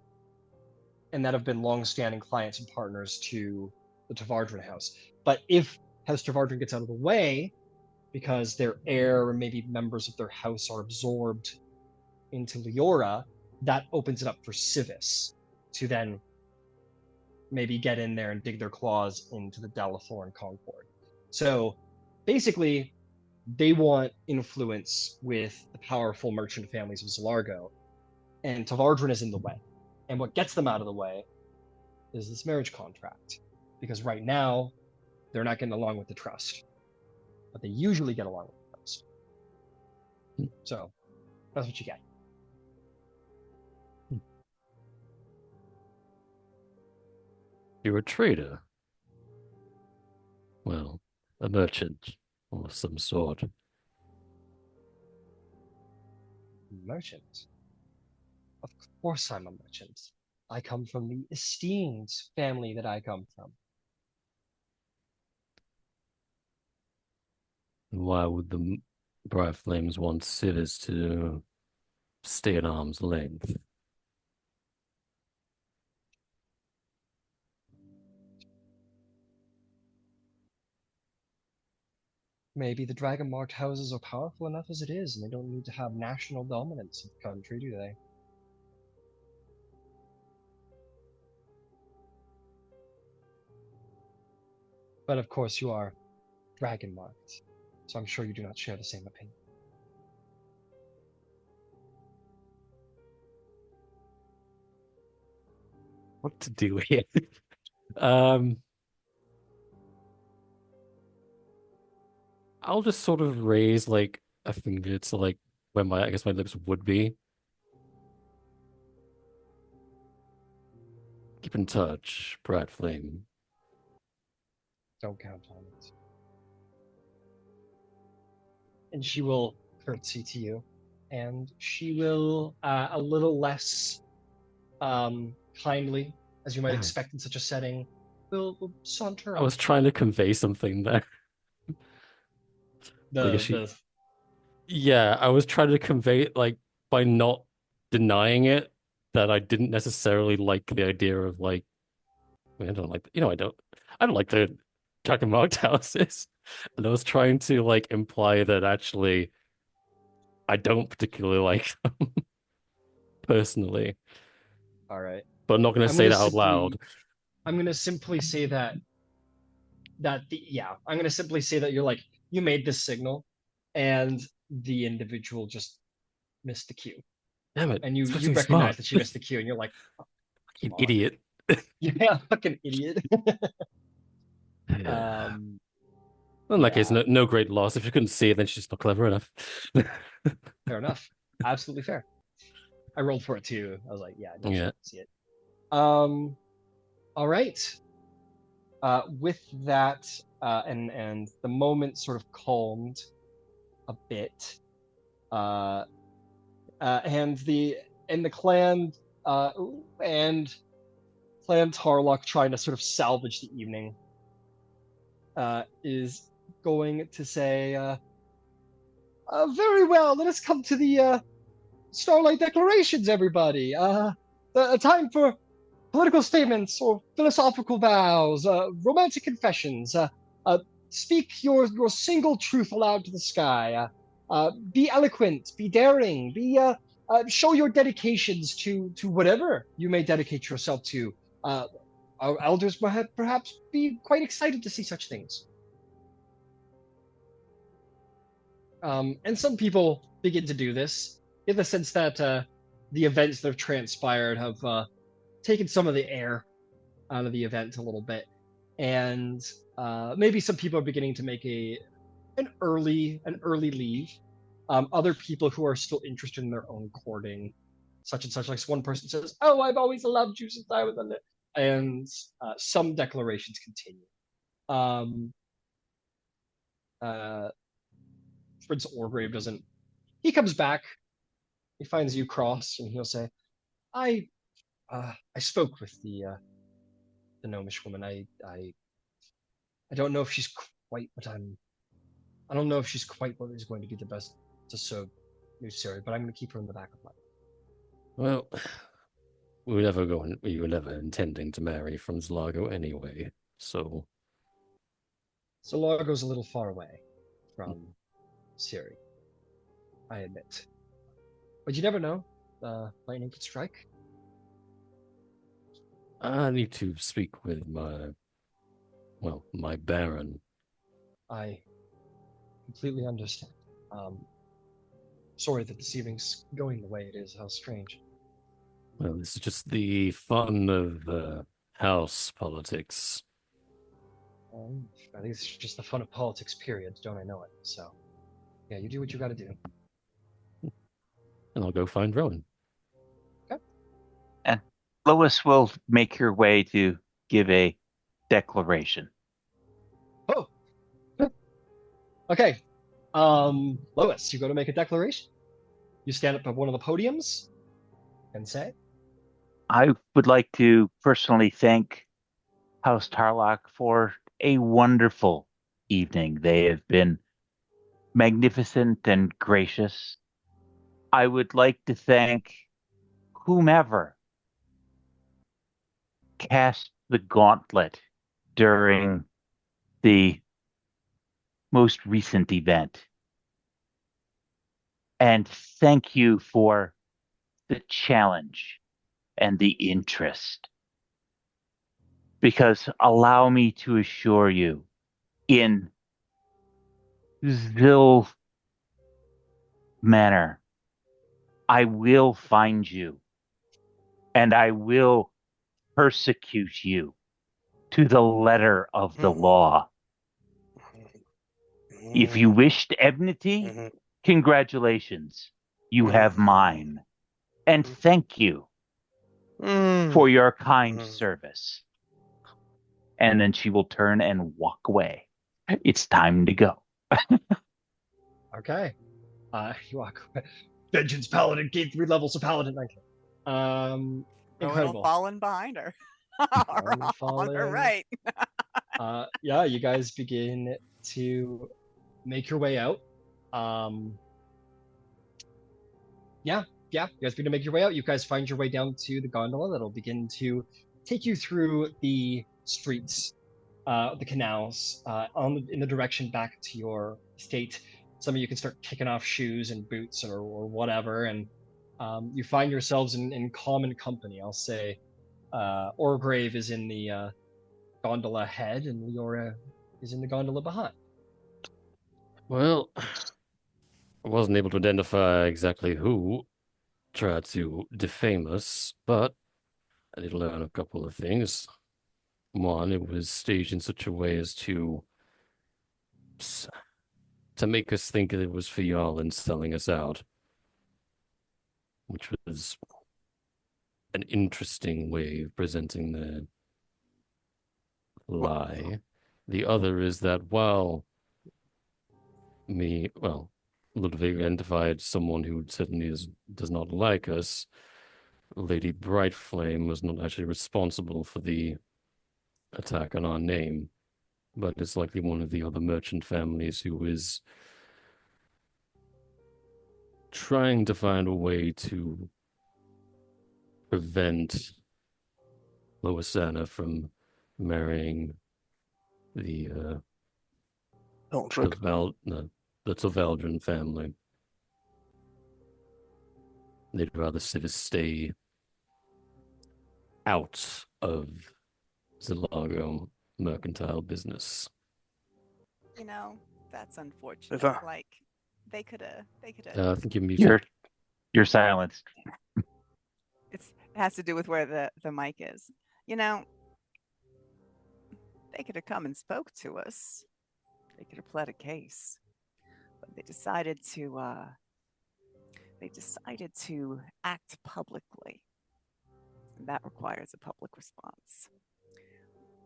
that have been long-standing clients and partners to the Tavardrin house. But if House Tavardrin gets out of the way, because their heir or maybe members of their house are absorbed into Leora, that opens it up for Civis to then maybe get in there and dig their claws into the Dalthoran Concord. So basically, they want influence with the powerful merchant families of Zilargo, and Tavardrin is in the way. And what gets them out of the way is this marriage contract, because right now they're not getting along with the trust, but they usually get along with the trust. So that's what you get. You're a trader. Well, a merchant of some sort. Merchant? Of course I'm a merchant. I come from the esteemed family that I come from. Why would the Bright Flames want Civis to stay at arm's length? Maybe the dragon-marked houses are powerful enough as it is, and they don't need to have national dominance of the country, do they? But of course you are dragon-marked, so I'm sure you do not share the same opinion. What to do here? I'll just sort of raise like a finger to like where my I guess my lips would be. Keep in touch, Bright Flame. Don't count on it. And she will curtsy to you, and she will a little less kindly, as you might expect in such a setting, will saunter I was trying to convey something there. Yeah, I was trying to convey like by not denying it that I didn't necessarily like the idea of like I don't like I don't like the Dragon Marked houses. And I was trying to like imply that actually I don't particularly like them personally. All right. But I'm not gonna say that out loud. I'm gonna simply say that I'm gonna simply say that you're like, you made this signal and the individual just missed the cue. Damn it. And you Switching recognize smart. that she missed the cue and you're like, oh, Fucking idiot. Yeah, fucking idiot. In that case, no great loss. If you couldn't see it, then she's not clever enough. Fair enough. Absolutely fair. I rolled for it too. I was like, yeah, I don't see it. All right. With that, and the moment sort of calmed a bit, and the clan and Clan Tarlock trying to sort of salvage the evening is going to say, very well, let us come to the Starlight Declarations, everybody. A time for political statements or philosophical vows, romantic confessions. Speak your single truth aloud to the sky. Be eloquent, be daring, show your dedications to whatever you may dedicate yourself to. Our elders might perhaps be quite excited to see such things. And some people begin to do this in the sense that the events that have transpired have taken some of the air out of the event a little bit, and maybe some people are beginning to make an early leave, Other people who are still interested in their own courting, such and such. Like one person says, "Oh, I've always loved you since I was in it," and some declarations continue. Prince Orgrave doesn't. He comes back. He finds you cross, and he'll say, I spoke with the gnomish woman. I don't know if she's quite what I'm. I don't know if she's quite what is going to be the best to serve New Syria, but I'm going to keep her in the back of my. Well, we were never intending to marry from Zilargo anyway, so. Zilargo's a little far away from Syria, I admit. But you never know. Lightning could strike. I need to speak with my Baron. I completely understand. Sorry that this evening's going the way it is. How strange. Well, this is just the fun of house politics. I think it's just the fun of politics, period. Don't I know it? So, yeah, you do what you got to do. And I'll go find Rowan. Okay. And Lois will make her way to give a declaration. Oh. Okay. Lois, you go to make a declaration. You stand up at one of the podiums and say, I would like to personally thank House Tarlock for a wonderful evening. They have been magnificent and gracious. I would like to thank whomever cast the gauntlet during the most recent event. And thank you for the challenge and the interest. Because allow me to assure you, in Zil Manor, I will find you and I will persecute you to the letter of the law. If you wished enmity, congratulations. You have mine. And thank you for your kind service. And then she will turn and walk away. It's time to go. okay. You walk away. Vengeance Paladin gained 3 levels of Paladin. Okay. Rowan will Incredible. fall in behind her. On her right. Yeah, you guys begin to make your way out. Yeah, you guys begin to make your way out. You guys find your way down to the gondola that'll begin to take you through the streets, the canals, in the direction back to your estate. Some of you can start kicking off shoes and boots or whatever, and you find yourselves in common company. I'll say, Orgrave is in the gondola head, and Leora is in the gondola behind. Well, I wasn't able to identify exactly who tried to defame us, but I did learn a couple of things. One, it was staged in such a way as to make us think that it was for y'all and selling us out, which was an interesting way of presenting the lie. The other is that while Ludwig identified someone who certainly does not like us, Lady Brightflame was not actually responsible for the attack on our name, but it's likely one of the other merchant families who is trying to find a way to prevent Loisana from marrying the Don't drink. the Tavaldran family. They'd rather stay out of Zilargo mercantile business. You know, that's unfortunate. Like, they could have. I think you're muted. You're silenced. It has to do with where the mic is. You know, they could have come and spoke to us. They could have pled a case. But they decided to act publicly. And that requires a public response.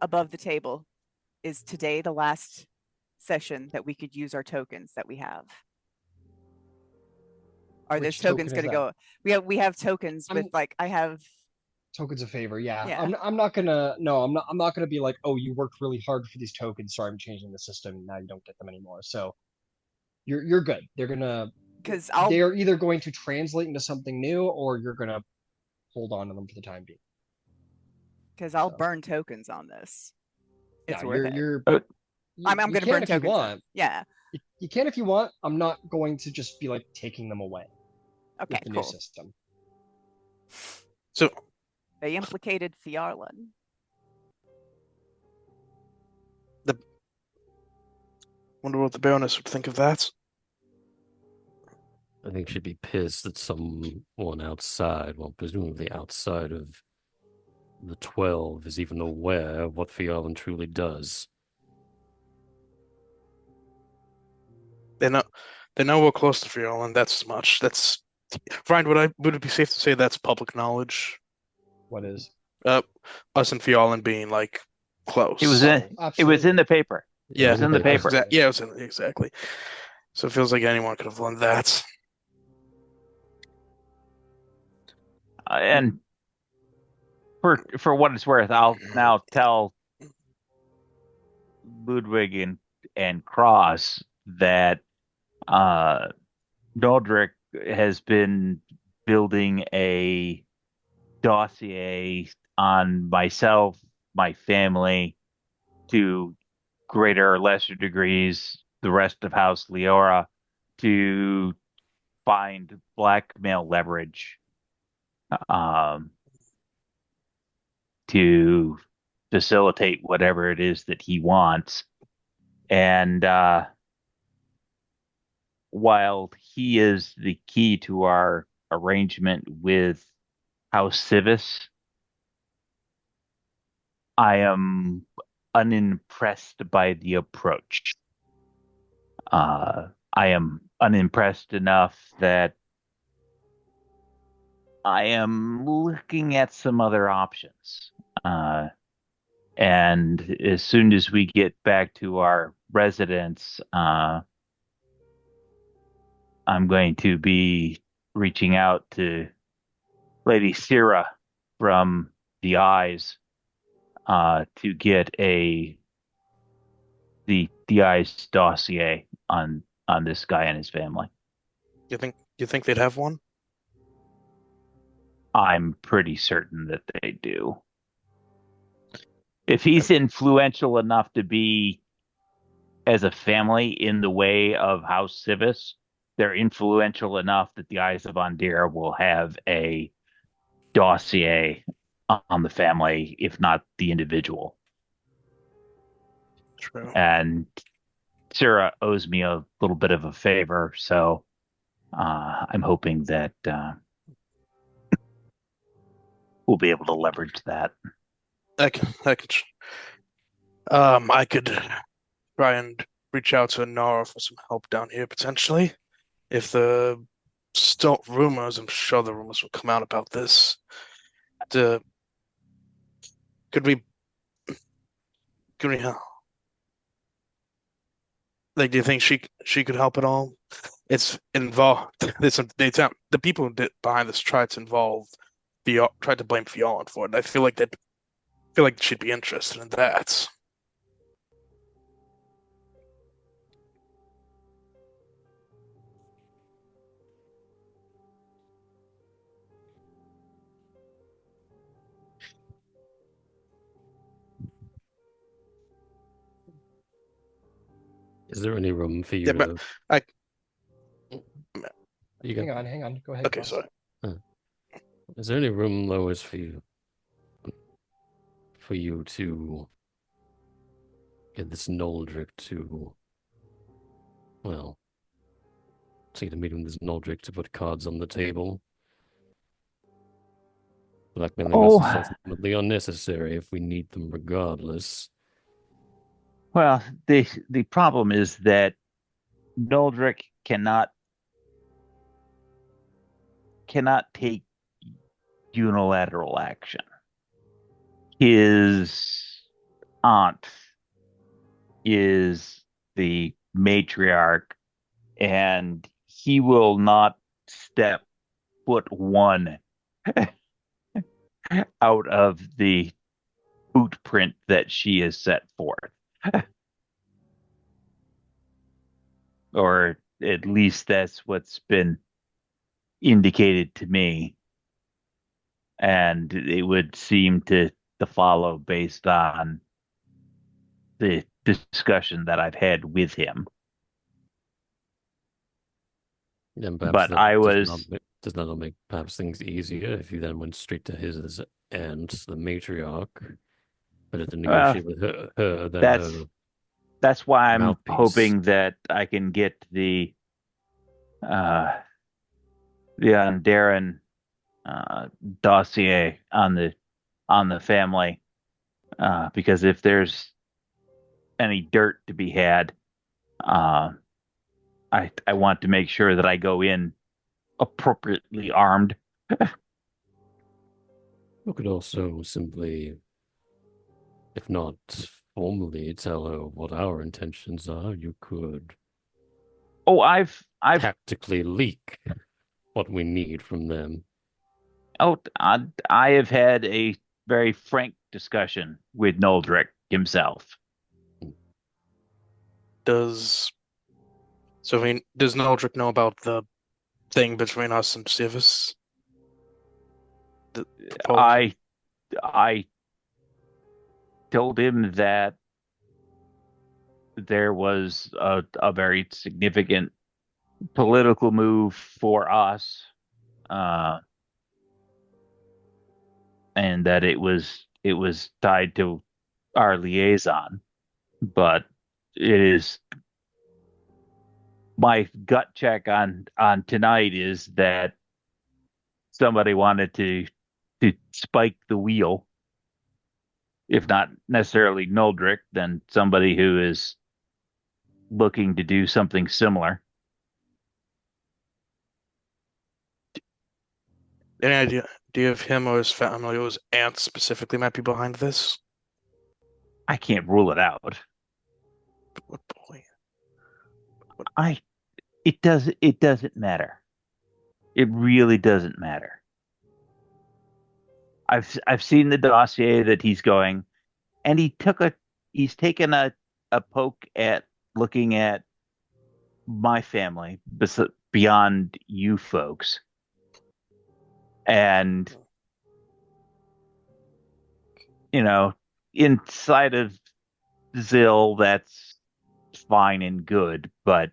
Above the table is today the last session that we could use our tokens that we have. Are those Which token tokens is going to that? go? We have tokens with I have Tokens of favor, yeah. Yeah. I'm not gonna be like, oh, you worked really hard for these tokens, so I'm changing the system. Now you don't get them anymore. So you're good. They're either going to translate into something new, or you're gonna hold on to them for the time being. Because I'll burn tokens on this. It's worth it. I'm going to burn tokens. Yeah. You can if you want. I'm not going to just be like taking them away. Okay, with the cool. new system. So they implicated Fjarlund. Wonder what the Baroness would think of that. I think she'd be pissed that someone outside, well, presumably outside of the 12, is even aware of what Fjarlund truly does. They know we're close to Fjarlund. That's as much. That's Brian. Would it be safe to say that's public knowledge? What is? Us and Fjarlund being like close. It was in the paper. Yeah, it was in the paper. Yeah, it was exactly. So it feels like anyone could have learned that. And for what it's worth, I'll now tell Ludwig and Cross that Nordric has been building a dossier on myself, my family, to greater or lesser degrees, the rest of House Leora, to find blackmail leverage to facilitate whatever it is that he wants. And while he is the key to our arrangement with House Civis, I am unimpressed by the approach. I am unimpressed enough that I am looking at some other options. And as soon as we get back to our residence, I'm going to be reaching out to Lady Sira from the Eyes to get the Eyes dossier on this guy and his family. You think they'd have one? I'm pretty certain that they do. If he's influential enough to be, as a family, in the way of House Civis, they're influential enough that the Eyes of Andira will have a dossier on the family, if not the individual. True. And Sarah owes me a little bit of a favor, so I'm hoping that we'll be able to leverage that. I could try and reach out to Nara for some help down here potentially. If the rumors, I'm sure the rumors will come out about this. Could we help? Like, do you think she could help at all? It's involved. The people behind this tried to blame Fjarlund for it. I feel like she'd be interested in that. Is there any room for you Yeah, to... but Hang on. Go ahead. Okay, Cross. sorry. Is there any room, Lois, for you to get this Noldric to, well, see the meeting with this Noldric to put cards on the table? Blackmailing us is ultimately unnecessary if we need them regardless. Well, the problem is that Noldrick cannot take unilateral action. His aunt is the matriarch, and he will not step foot one out of the footprint that she has set forth. Or at least that's what's been indicated to me. And it would seem to follow based on the discussion that I've had with him. And perhaps But that I does was, not make perhaps things easier if you then went straight to his aunt, the matriarch, better to well, negotiate with her than her that's why I'm mouthpiece. hoping that I can get uh the Darren dossier on the family, because if there's any dirt to be had, uh, I want to make sure that I go in appropriately armed. You could also simply, if not formally, tell her what our intentions are. You could Oh, I've tactically leak what we need from them. oh I have had a very frank discussion with Noldrick himself. Does does Naldric know about the thing between us and Civis? The proposal? I told him that there was a very significant political move for us, uh, and that it was tied to our liaison. But it is my gut check on tonight is that somebody wanted to spike the wheel, if not necessarily Noldrick, then somebody who is looking to do something similar. Any idea if him or his family or his aunt specifically might be behind this? I can't rule it out. What boy? I it doesn't matter. It really doesn't matter. I've seen the dossier that he's going, and he's taken a poke at looking at my family beyond you folks. And, you know, inside of Zill, that's fine and good, but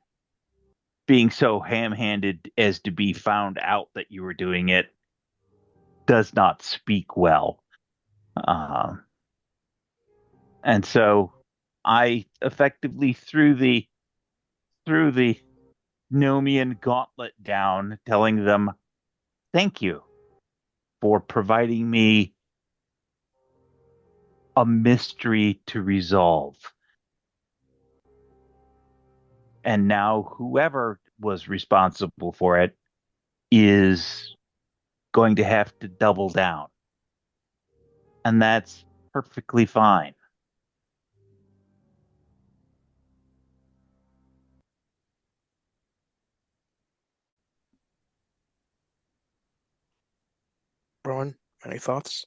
being so ham-handed as to be found out that you were doing it does not speak well. Um, and so I effectively threw the Nomian gauntlet down, telling them, "Thank you for providing me a mystery to resolve." And now whoever was responsible for it is going to have to double down. And that's perfectly fine. Rowan, any thoughts?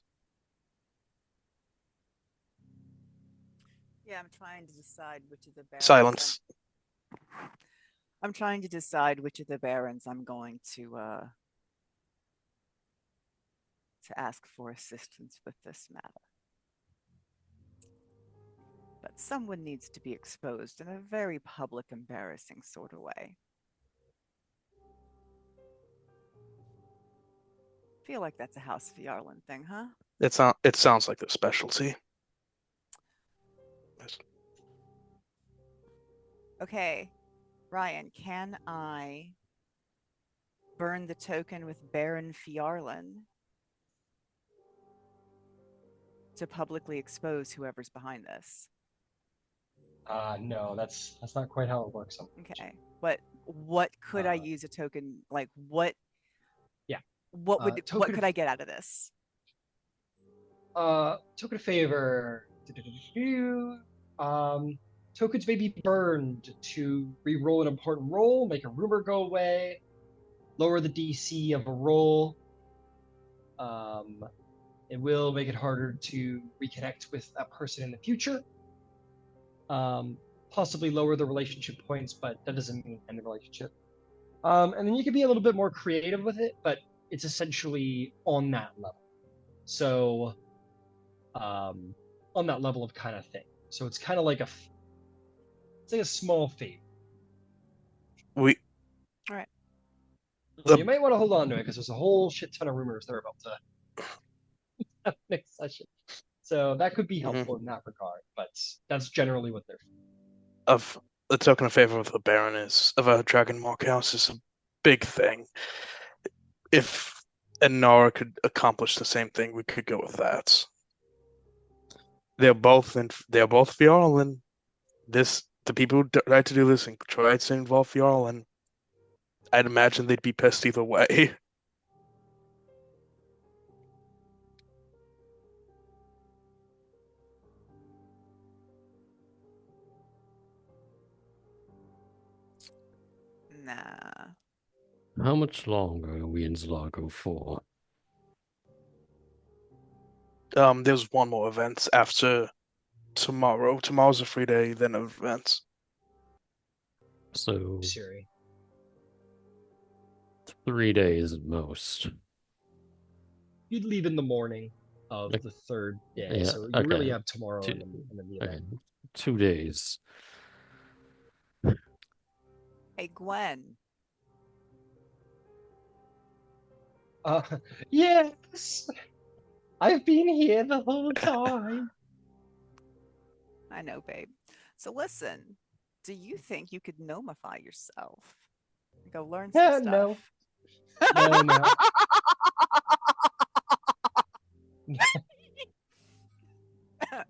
Yeah, I'm trying to decide which of the barons. Silence. I'm trying to decide which of the barons I'm going to ask for assistance with this matter. But someone needs to be exposed in a very public, embarrassing sort of way. Feel like that's a House Fjarlin thing, huh? It sounds like their specialty. Okay, Ryan, can I burn the token with Baron Fjarlin to publicly expose whoever's behind this? No, that's not quite how it works. Okay. But what could I use a token like what Yeah. what would what Token could I get out of this? Token of favor. Tokens may be burned to re-roll an important roll, make a rumor go away, lower the DC of a roll. It will make it harder to reconnect with that person in the future. Possibly lower the relationship points, but that doesn't mean end the relationship. And then you can be a little bit more creative with it, but it's essentially on that level. So, on that level of kind of thing. So it's kind of like it's like a small favor. We All right. You might want to hold on to it because there's a whole shit ton of rumors they're about to have next session. So that could be helpful in that regard, but that's generally what they're of the token of favor of the Baroness of a Dragon Mark House is a big thing. If Nara could accomplish the same thing, we could go with that. They're both Fjarl, and the people who tried to do this and tried to involve Fjarl, and I'd imagine they'd be pissed either way. Nah. How much longer are we in Zilargo for? There's one more event after tomorrow. Tomorrow's a free day, then events. So Siri. 3 days at most. You'd leave in the morning of the third day, Yeah, so you really have tomorrow Two- and then the Okay, event. 2 days. Hey Gwen. Yes, I've been here the whole time. I know, babe. So listen, do you think you could gnomify yourself? Go learn some Yeah, stuff. no.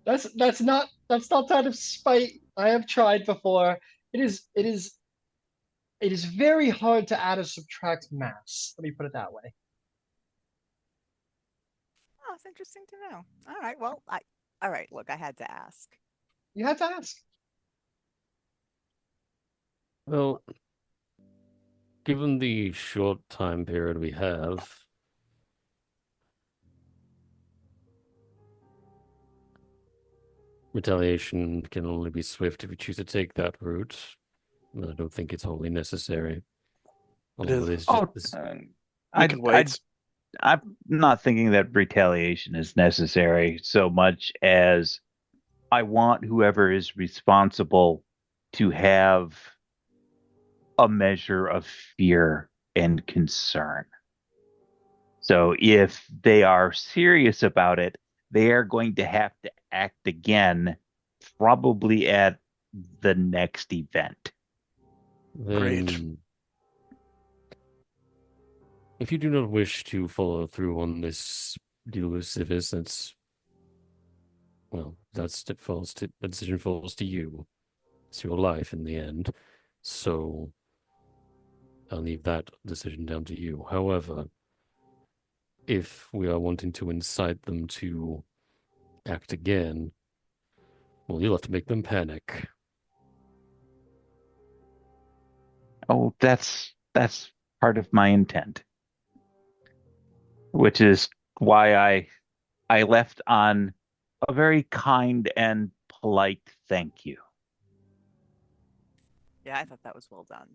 That's not out of spite. I have tried before. It is very hard to add or subtract mass. Let me put it that way. Oh, it's interesting to know. All right. Well, all right, look, I had to ask. You had to ask. Well, given the short time period we have, retaliation can only be swift if we choose to take that route. I don't think it's wholly necessary. Although is. We can wait. I'm not thinking that retaliation is necessary so much as I want whoever is responsible to have a measure of fear and concern. So if they are serious about it, they are going to have to act again, probably at the next event. Great. Then, if you do not wish to follow through on this deal with Civis, that decision falls to you. It's your life in the end. So I'll leave that decision down to you. However, if we are wanting to incite them to act again, well, you'll have to make them panic. Oh, that's part of my intent, which is why I left on a very kind and polite thank you. Yeah, I thought that was well done.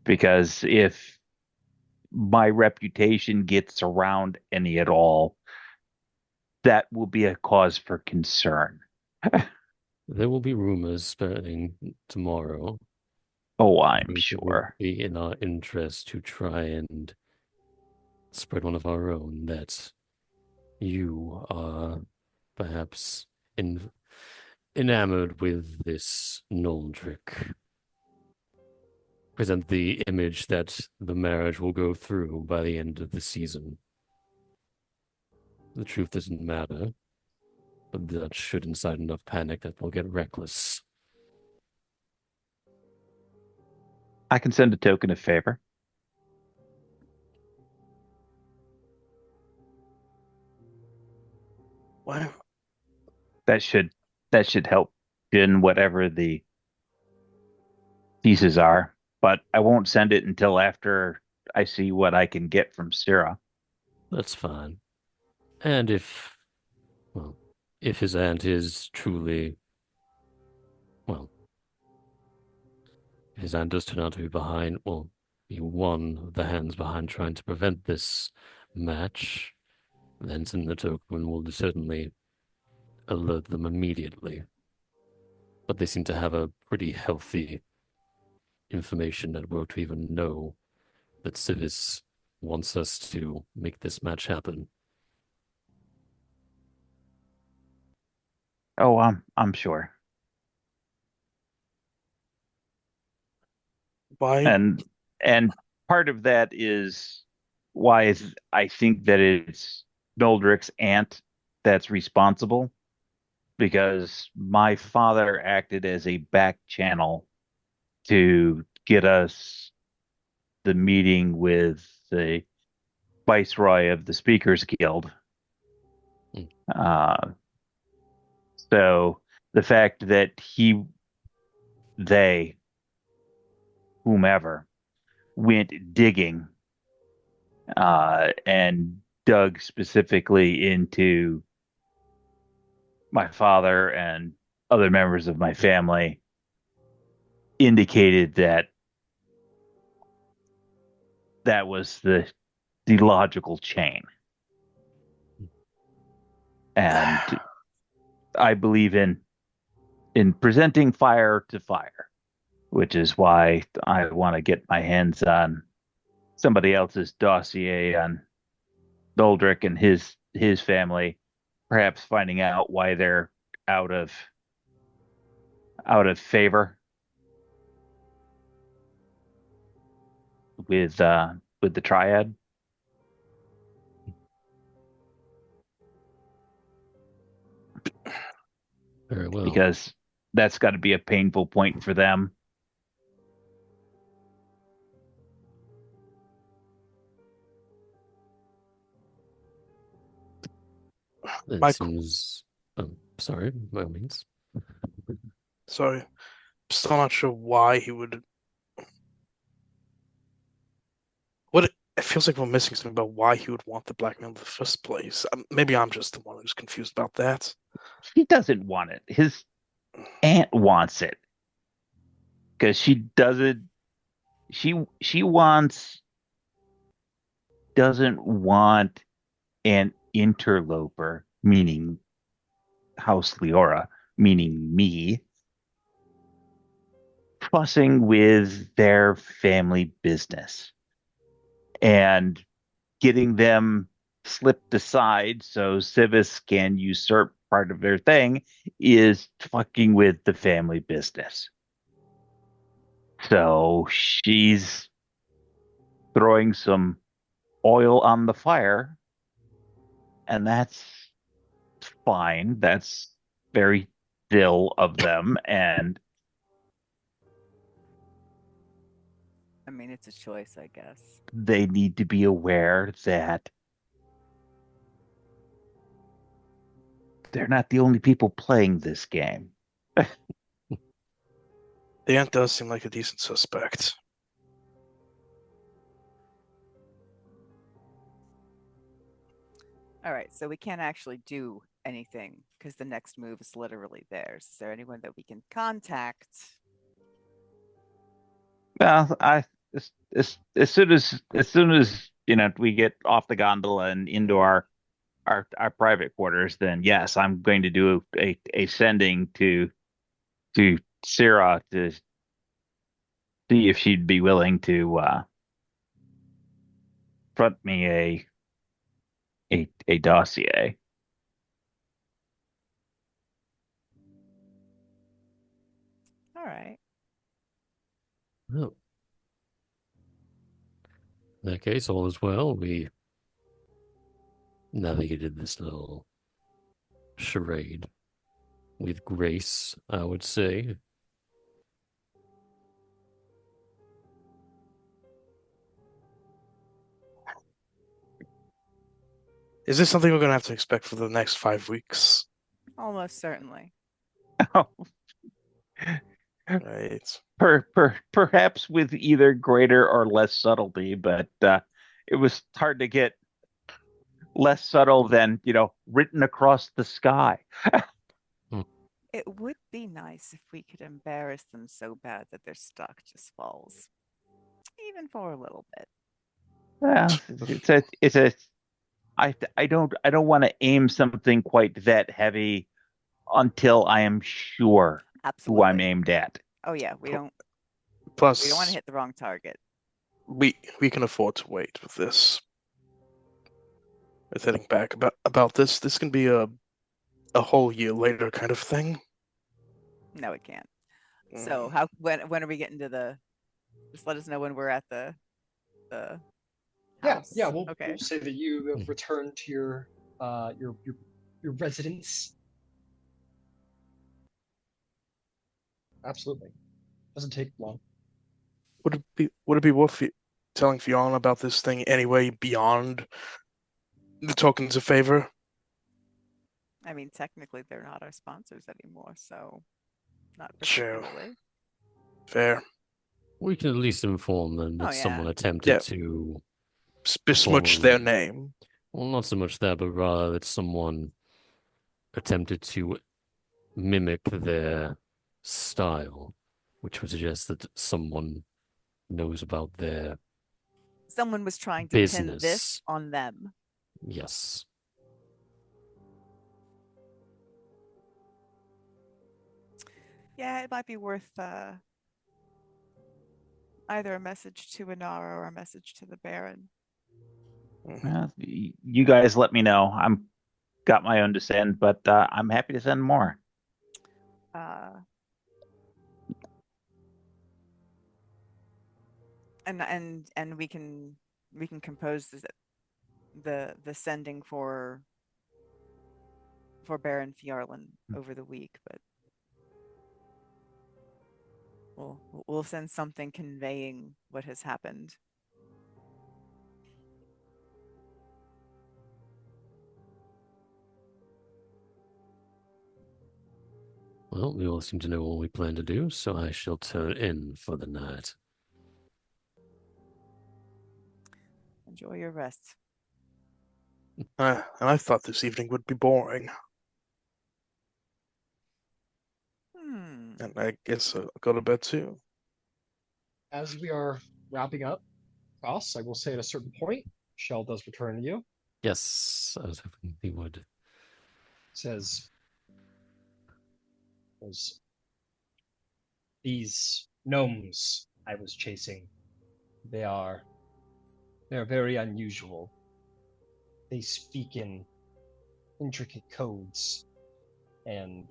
Because if my reputation gets around any at all, that will be a cause for concern. There will be rumors spreading tomorrow. Oh, I'm It sure. would be in our interest to try and spread one of our own that you are perhaps enamored with this Nuln trick. Present the image that the marriage will go through by the end of the season. The truth doesn't matter. but that should incite enough panic that they'll get reckless. I can send a token of favor. Wow. That should help in whatever the pieces are, but I won't send it until after I see what I can get from Sarah. That's fine. And well, if his aunt is truly, well, if his aunt does turn out to be behind, well, be one of the hands behind trying to prevent this match, then send the token will certainly alert them immediately. But they seem to have a pretty healthy information network to even know that Civis wants us to make this match happen. Oh, I'm sure. Why? And part of that is why I think that it's Noldrick's aunt that's responsible, because my father acted as a back channel to get us the meeting with the viceroy of the Speakers Guild. Hmm. So the fact that they, whomever, went digging and dug specifically into my father and other members of my family indicated that that was the logical chain. And I believe in presenting fire to fire, which is why I want to get my hands on somebody else's dossier on Doldrick and his family, perhaps finding out why they're out of favor with the triad. Very well. Because that's got to be a painful point for them. It seems. Sorry, by all means. Sorry. Still not sure why he would. What it feels like we're missing something about why he would want the blackmail in the first place. Maybe I'm just the one who's confused about that. He doesn't want it. His aunt wants it because she doesn't. She doesn't want an interloper, meaning House Leora, meaning me, fussing with their family business and getting them slipped aside so Civis can usurp part of their thing is fucking with the family business. So she's throwing some oil on the fire, and that's fine. That's very still of them, and I mean, it's a choice, I guess. they need to be aware that they're not the only people playing this game. The aunt does seem like a decent suspect. All right, so we can't actually do anything because the next move is literally theirs. Is there anyone that we can contact? Well, as soon as we get off the gondola and into our private quarters, then yes, I'm going to do a sending to Sarah to see if she'd be willing to front me a dossier. All right. Oh. In that case, all is well. We navigated this little charade with grace, I would say. Is this something we're gonna have to expect for the next 5 weeks? Almost certainly. Right. Perhaps with either greater or less subtlety, but it was hard to get less subtle than, written across the sky. It would be nice if we could embarrass them so bad that their stock just falls, even for a little bit. Well, I don't want to aim something quite that heavy until I am sure who I'm Absolutely. aimed at. Oh yeah, we don't want to Plus, hit the wrong target. we can afford to wait with this. With heading back about this. This can be a whole year later kind of thing. No, it can't. So when are we getting to the? Just let us know when we're at the house. Yeah. We'll Okay. say that you have returned to your residence. Absolutely, doesn't take long. Would it be worth telling Fiona about this thing anyway beyond the tokens of favor? I mean, technically, they're not our sponsors anymore, so not Sure. particularly. Fair. We can at least inform them that Oh, yeah. someone attempted Yeah. to Besmirch their name. Well, not so much that, but rather that someone attempted to mimic their style, which would suggest that someone knows about their Someone was trying to pin this business. on them. Yes. Yeah, it might be worth either a message to Inara or a message to the Baron. Well, you guys let me know. I'm got my own to send, but I'm happy to send more. And we can compose the sending for Baron Fjarlin over the week, but we'll send something conveying what has happened. Well, we all seem to know what we plan to do, so I shall turn in for the night. Enjoy your rest. And I thought this evening would be boring. And I guess I'll go to bed too. As we are wrapping up, Ross, I will say at a certain point, Shell does return to you. Yes, I was hoping he would. Says, these gnomes I was chasing, they're very unusual. They speak in intricate codes and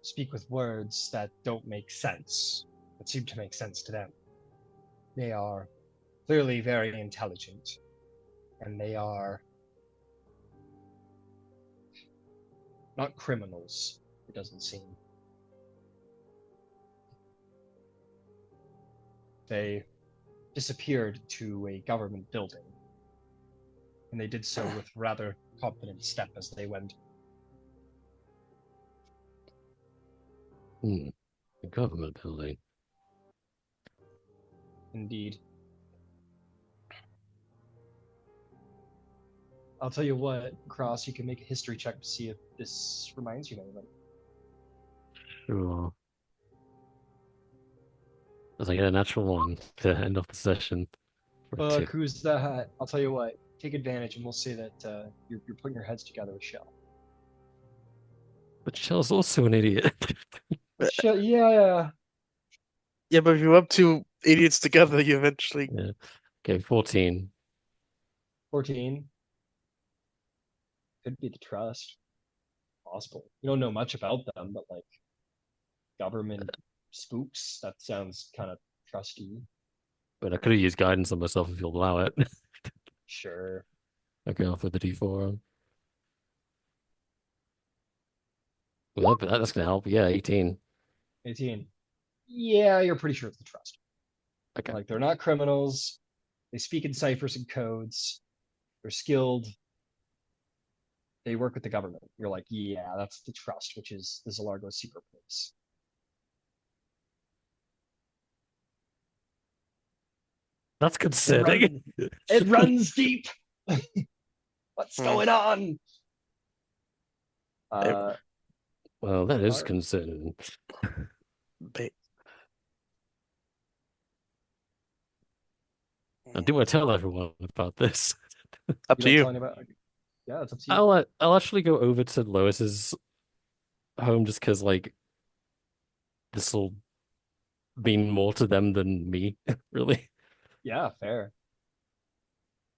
speak with words that don't make sense, but seem to make sense to them. They are clearly very intelligent, and they are not criminals, it doesn't seem. They disappeared to a government building, and they did so with rather confident step as they went. The government building. Indeed. I'll tell you what, Cross, you can make a history check to see if this reminds you of anybody. Sure. As I get a natural one to end off the session. Who's that? I'll tell you what, take advantage and we'll say that you're putting your heads together with Shell. But Shell's also an idiot. Shell, yeah. Yeah, but if you're up two idiots together, you eventually... Yeah. Okay, 14. 14. Could be the trust. Possible. You don't know much about them, but like government spooks, that sounds kind of trusty. But I could have used guidance on myself if you'll allow it. Sure. Okay, I'll put the D4 on. Well, that's gonna help. Yeah, 18. 18. Yeah, you're pretty sure it's the trust. Okay. Like they're not criminals. They speak in ciphers and codes. They're skilled. They work with the government. You're like, yeah, that's the trust, which is the Zilargo secret police. That's concerning. It runs deep. What's Hmm. going on? Well, that is Alright. concerning. Ba- I do want to tell everyone about this. Up You to don't you. tell anybody. Yeah, it's up to you. I'll actually go over to Lois's home just because like this will mean more to them than me, really. Yeah, fair.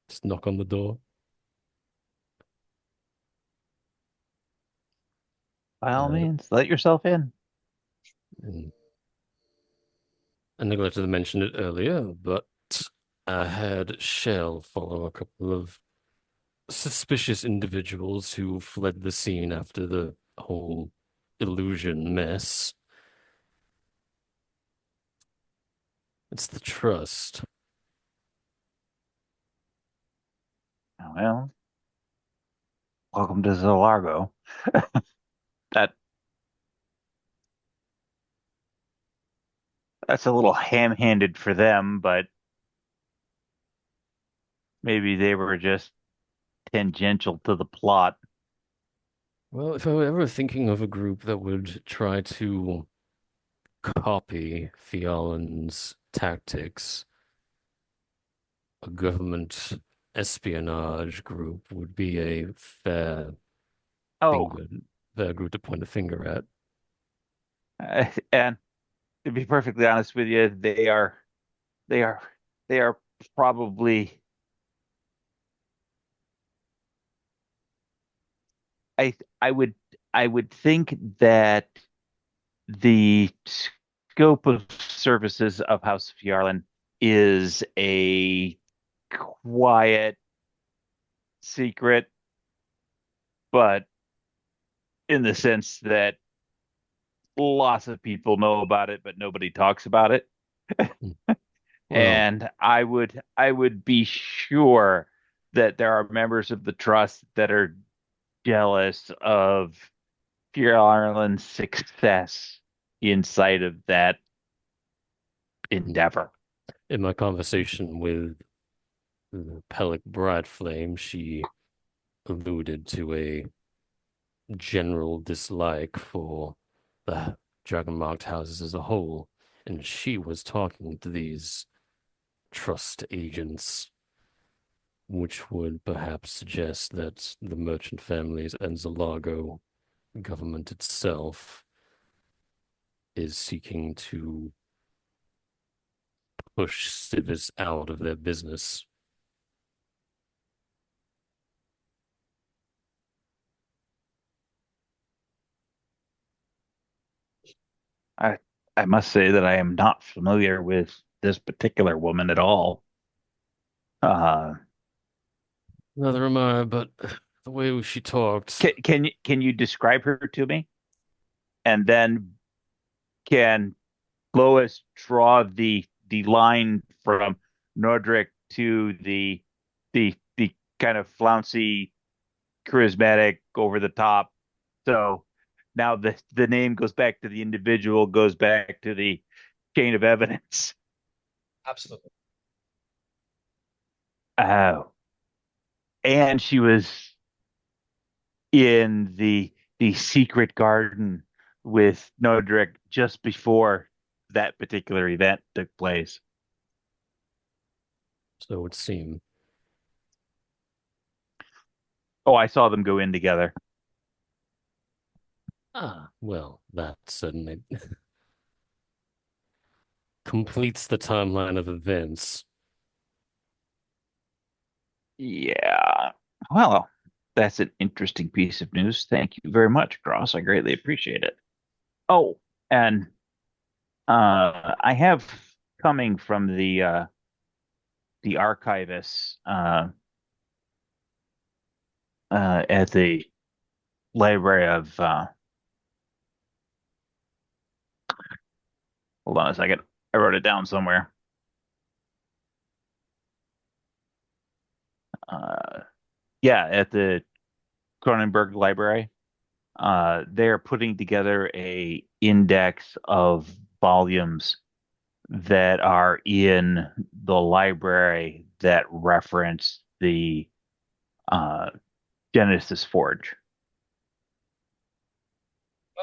Just knock on the door. By all Uh, means, let yourself in. and I neglected to mention it earlier, but I had Shell follow a couple of suspicious individuals who fled the scene after the whole illusion mess. It's the trust. Well, welcome to Zilargo. That that's a little ham-handed for them, but maybe they were just tangential to the plot. Well, if I were ever thinking of a group that would try to copy Fiolan's tactics, a government espionage group would be a Oh, finger, fair group to point a finger at. and to be perfectly honest with you, they are, they are probably. I I would I would think that the scope of services of House of Yarlin is a quiet secret, but in the sense that lots of people know about it, but nobody talks about it. Well, And I would be sure that there are members of the trust that are jealous of Fear Ireland's success inside of that endeavor. in my conversation with the Pellic Bradflame, she alluded to a general dislike for the dragon-marked houses as a whole, and she was talking to these trust agents, which would perhaps suggest that the merchant families and Zilargo government itself is seeking to push civils out of their business. I I must say that I am not familiar with this particular woman at all. Uh, Neither am I, but the way she talked, can you describe her to me? And then can Lois draw the line from Nordric to the kind of flouncy, charismatic, over the top? So now the name goes back to the individual, goes back to the chain of evidence. Absolutely. Oh, and she was in the secret garden with Nodric just before that particular event took place. so it would seem. Oh, I saw them go in together. Ah, well, that certainly completes the timeline of events. Yeah. Well, that's an interesting piece of news. Thank you very much, Cross. I greatly appreciate it. Oh, and I have coming from the archivist at the Library of Hold on a second. I wrote it down somewhere. Yeah, at the Cronenberg Library. They're putting together a index of volumes that are in the library that reference the uh, Genesis Forge.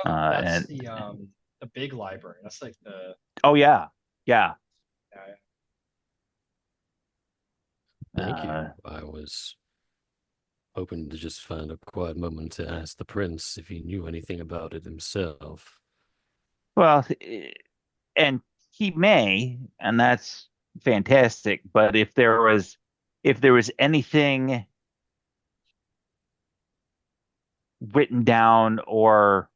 That's And the big library. That's like the oh yeah, yeah. Thank you. Uh, I was hoping to just find a quiet moment to ask the prince if he knew anything about it himself. well, and he may, and that's fantastic. But if there was anything written down or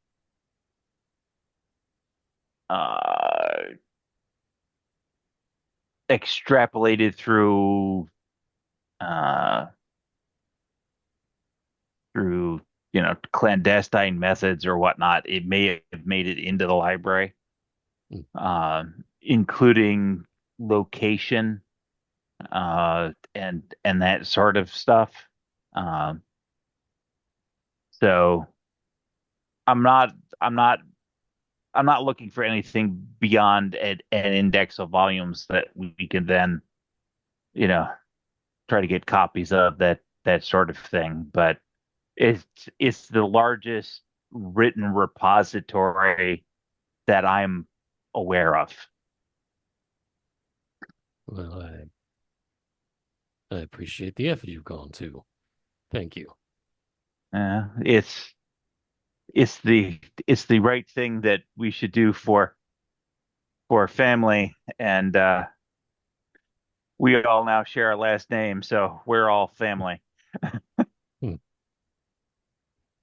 uh, extrapolated uh, through clandestine methods or whatnot, it may have made it into the library, including location and that sort of stuff. Um, so I'm not I'm not I'm not looking for anything beyond an index of volumes that we can then, you know, try to get copies of that sort of thing. But it's it's the largest written repository that I'm aware of. Well, I appreciate the effort you've gone to. Thank you. Uh, it's it's the it's the right thing that we should do for family, and we all now share our last name, so we're all family. Hmm.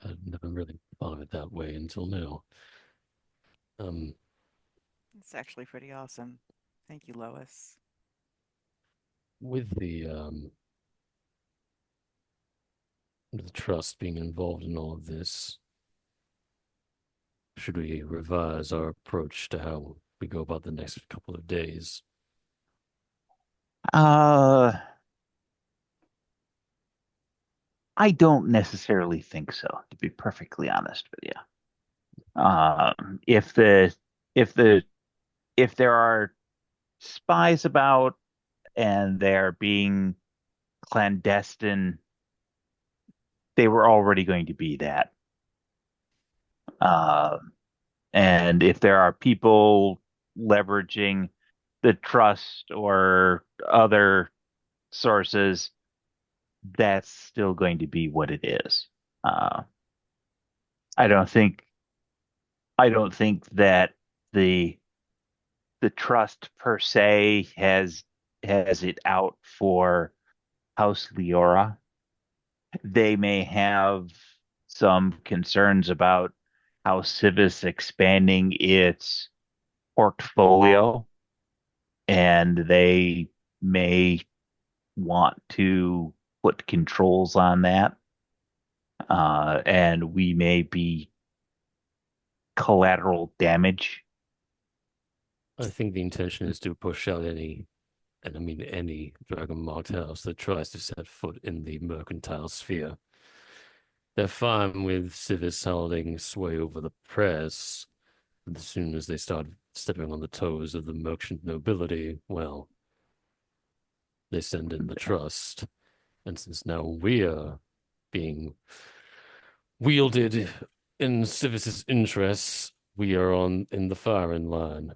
I'd never really thought of it that way until now. Um, It's actually pretty awesome. Thank you, Lois. with the trust being involved in all of this, should we revise our approach to how we go about the next couple of days? Uh, I don't necessarily think so, to be perfectly honest with you. If if the if there are spies about and they're being clandestine, they were already going to be that. Uh, and if there are people leveraging the trust or other sources, that's still going to be what it is. Uh, I don't think I don't think that the the trust per se has it out for House Leora. They may have some concerns about how Civis expanding its portfolio, and they may want to put controls on that. And we may be collateral damage. I think the intention is to push out any dragon marked house that tries to set foot in the mercantile sphere. They're fine with civis holding sway over the press, but as soon as they start stepping on the toes of the merchant nobility, well, they send in the trust. And since now we are being wielded in civis's interests, we are in the firing line.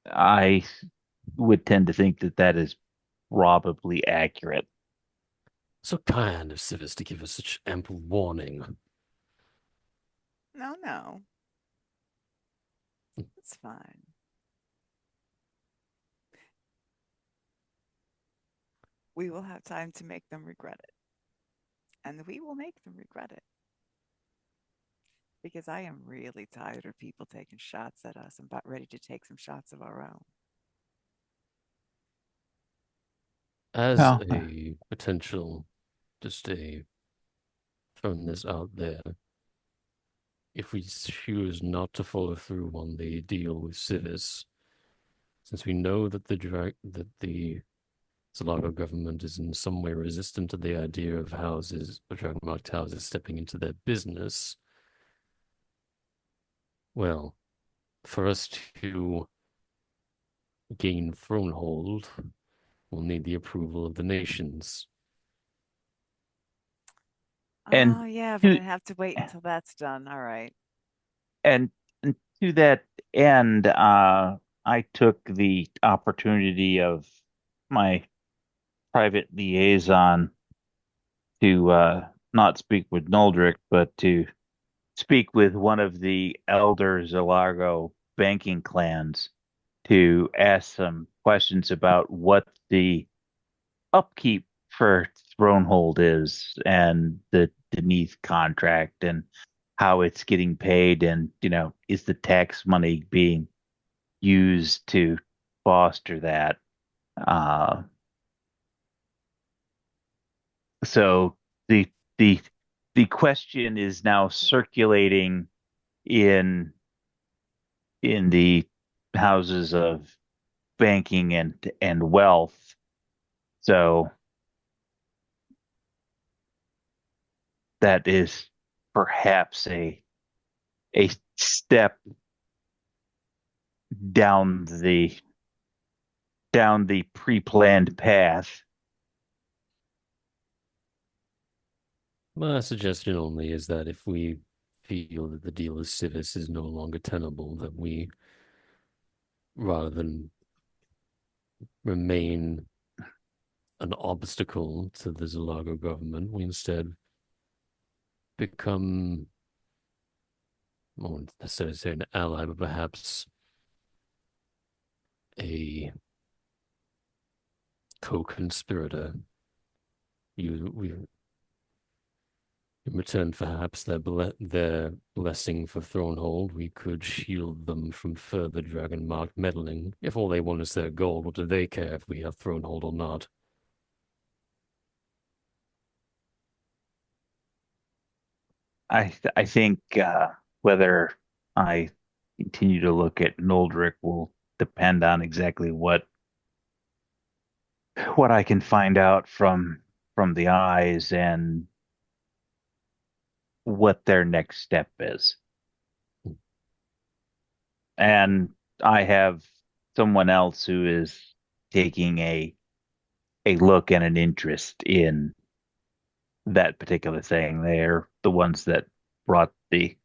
I would tend to think that that is probably accurate. So kind of civis to give us such ample warning. No, no. It's fine. We will have time to make them regret it. And we will make them regret it. Because I am really tired of people taking shots at us and about ready to take some shots of our own. As Well, a potential, just a throwing this out there, if we choose not to follow through on the deal with Civis, since we know that the Zilargo government is in some way resistant to the idea of dragon-marked houses stepping into their business, well, for us to gain thronehold, we'll need the approval of the nations. And Oh, yeah, but to, I have to wait until that's done. All right. and, and to that end, I took the opportunity of my private liaison to not speak with Noldrick, but to speak with one of the elder Zilargo banking clans to ask some questions about what the upkeep for Thronehold is and the Deneath contract and how it's getting paid and is the tax money being used to foster that. Uh, so the the the question is now circulating in the houses of banking and wealth. So that is perhaps a step down the pre-planned path. My suggestion only is that if we feel that the deal with Civis is no longer tenable, that we, rather than remain an obstacle to the Zilargo government, we instead become, I won't necessarily say an ally, but perhaps a co-conspirator. We in return, perhaps their blessing for Thronehold, we could shield them from further dragon-marked meddling. If all they want is their gold, what do they care if we have Thronehold or not? I think whether I continue to look at Noldrick will depend on exactly what I can find out from the eyes and what their next step is. And I have someone else who is taking a look and an interest in that particular thing. They're the ones that brought the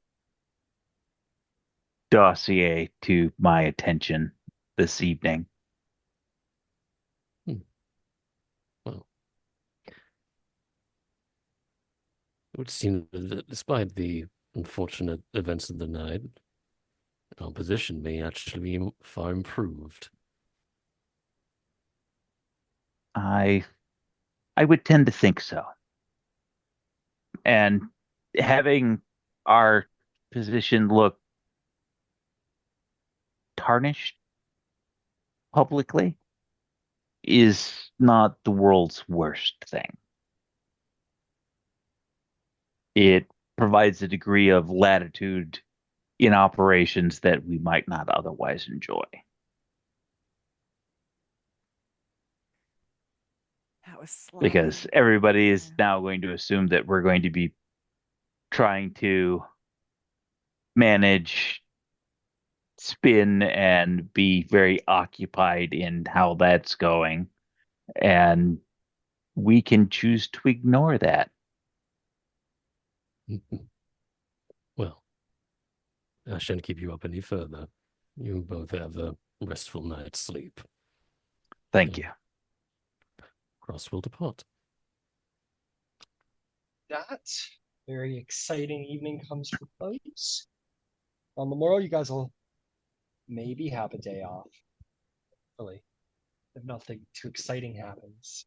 dossier to my attention this evening. Well, it would seem that despite the unfortunate events of the night, our position may actually be far improved. I I would tend to think so. And having our position look tarnished publicly is not the world's worst thing. It provides a degree of latitude in operations that we might not otherwise enjoy. That was sly. Because everybody is now going to assume that we're going to be trying to manage, spin, and be very occupied in how that's going. And we can choose to ignore that. Well, I shan't keep you up any further. You both have a restful night's sleep. Thank you. Cross will depart. That very exciting evening comes to a close. On the morrow, you guys will maybe have a day off. Really, if nothing too exciting happens.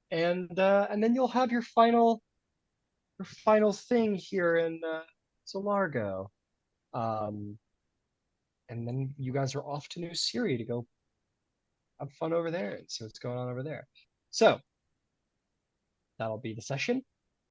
And then you'll have your final thing here in Zilargo. And then you guys are off to New Syria to go have fun over there and see what's going on over there. So that'll be the session.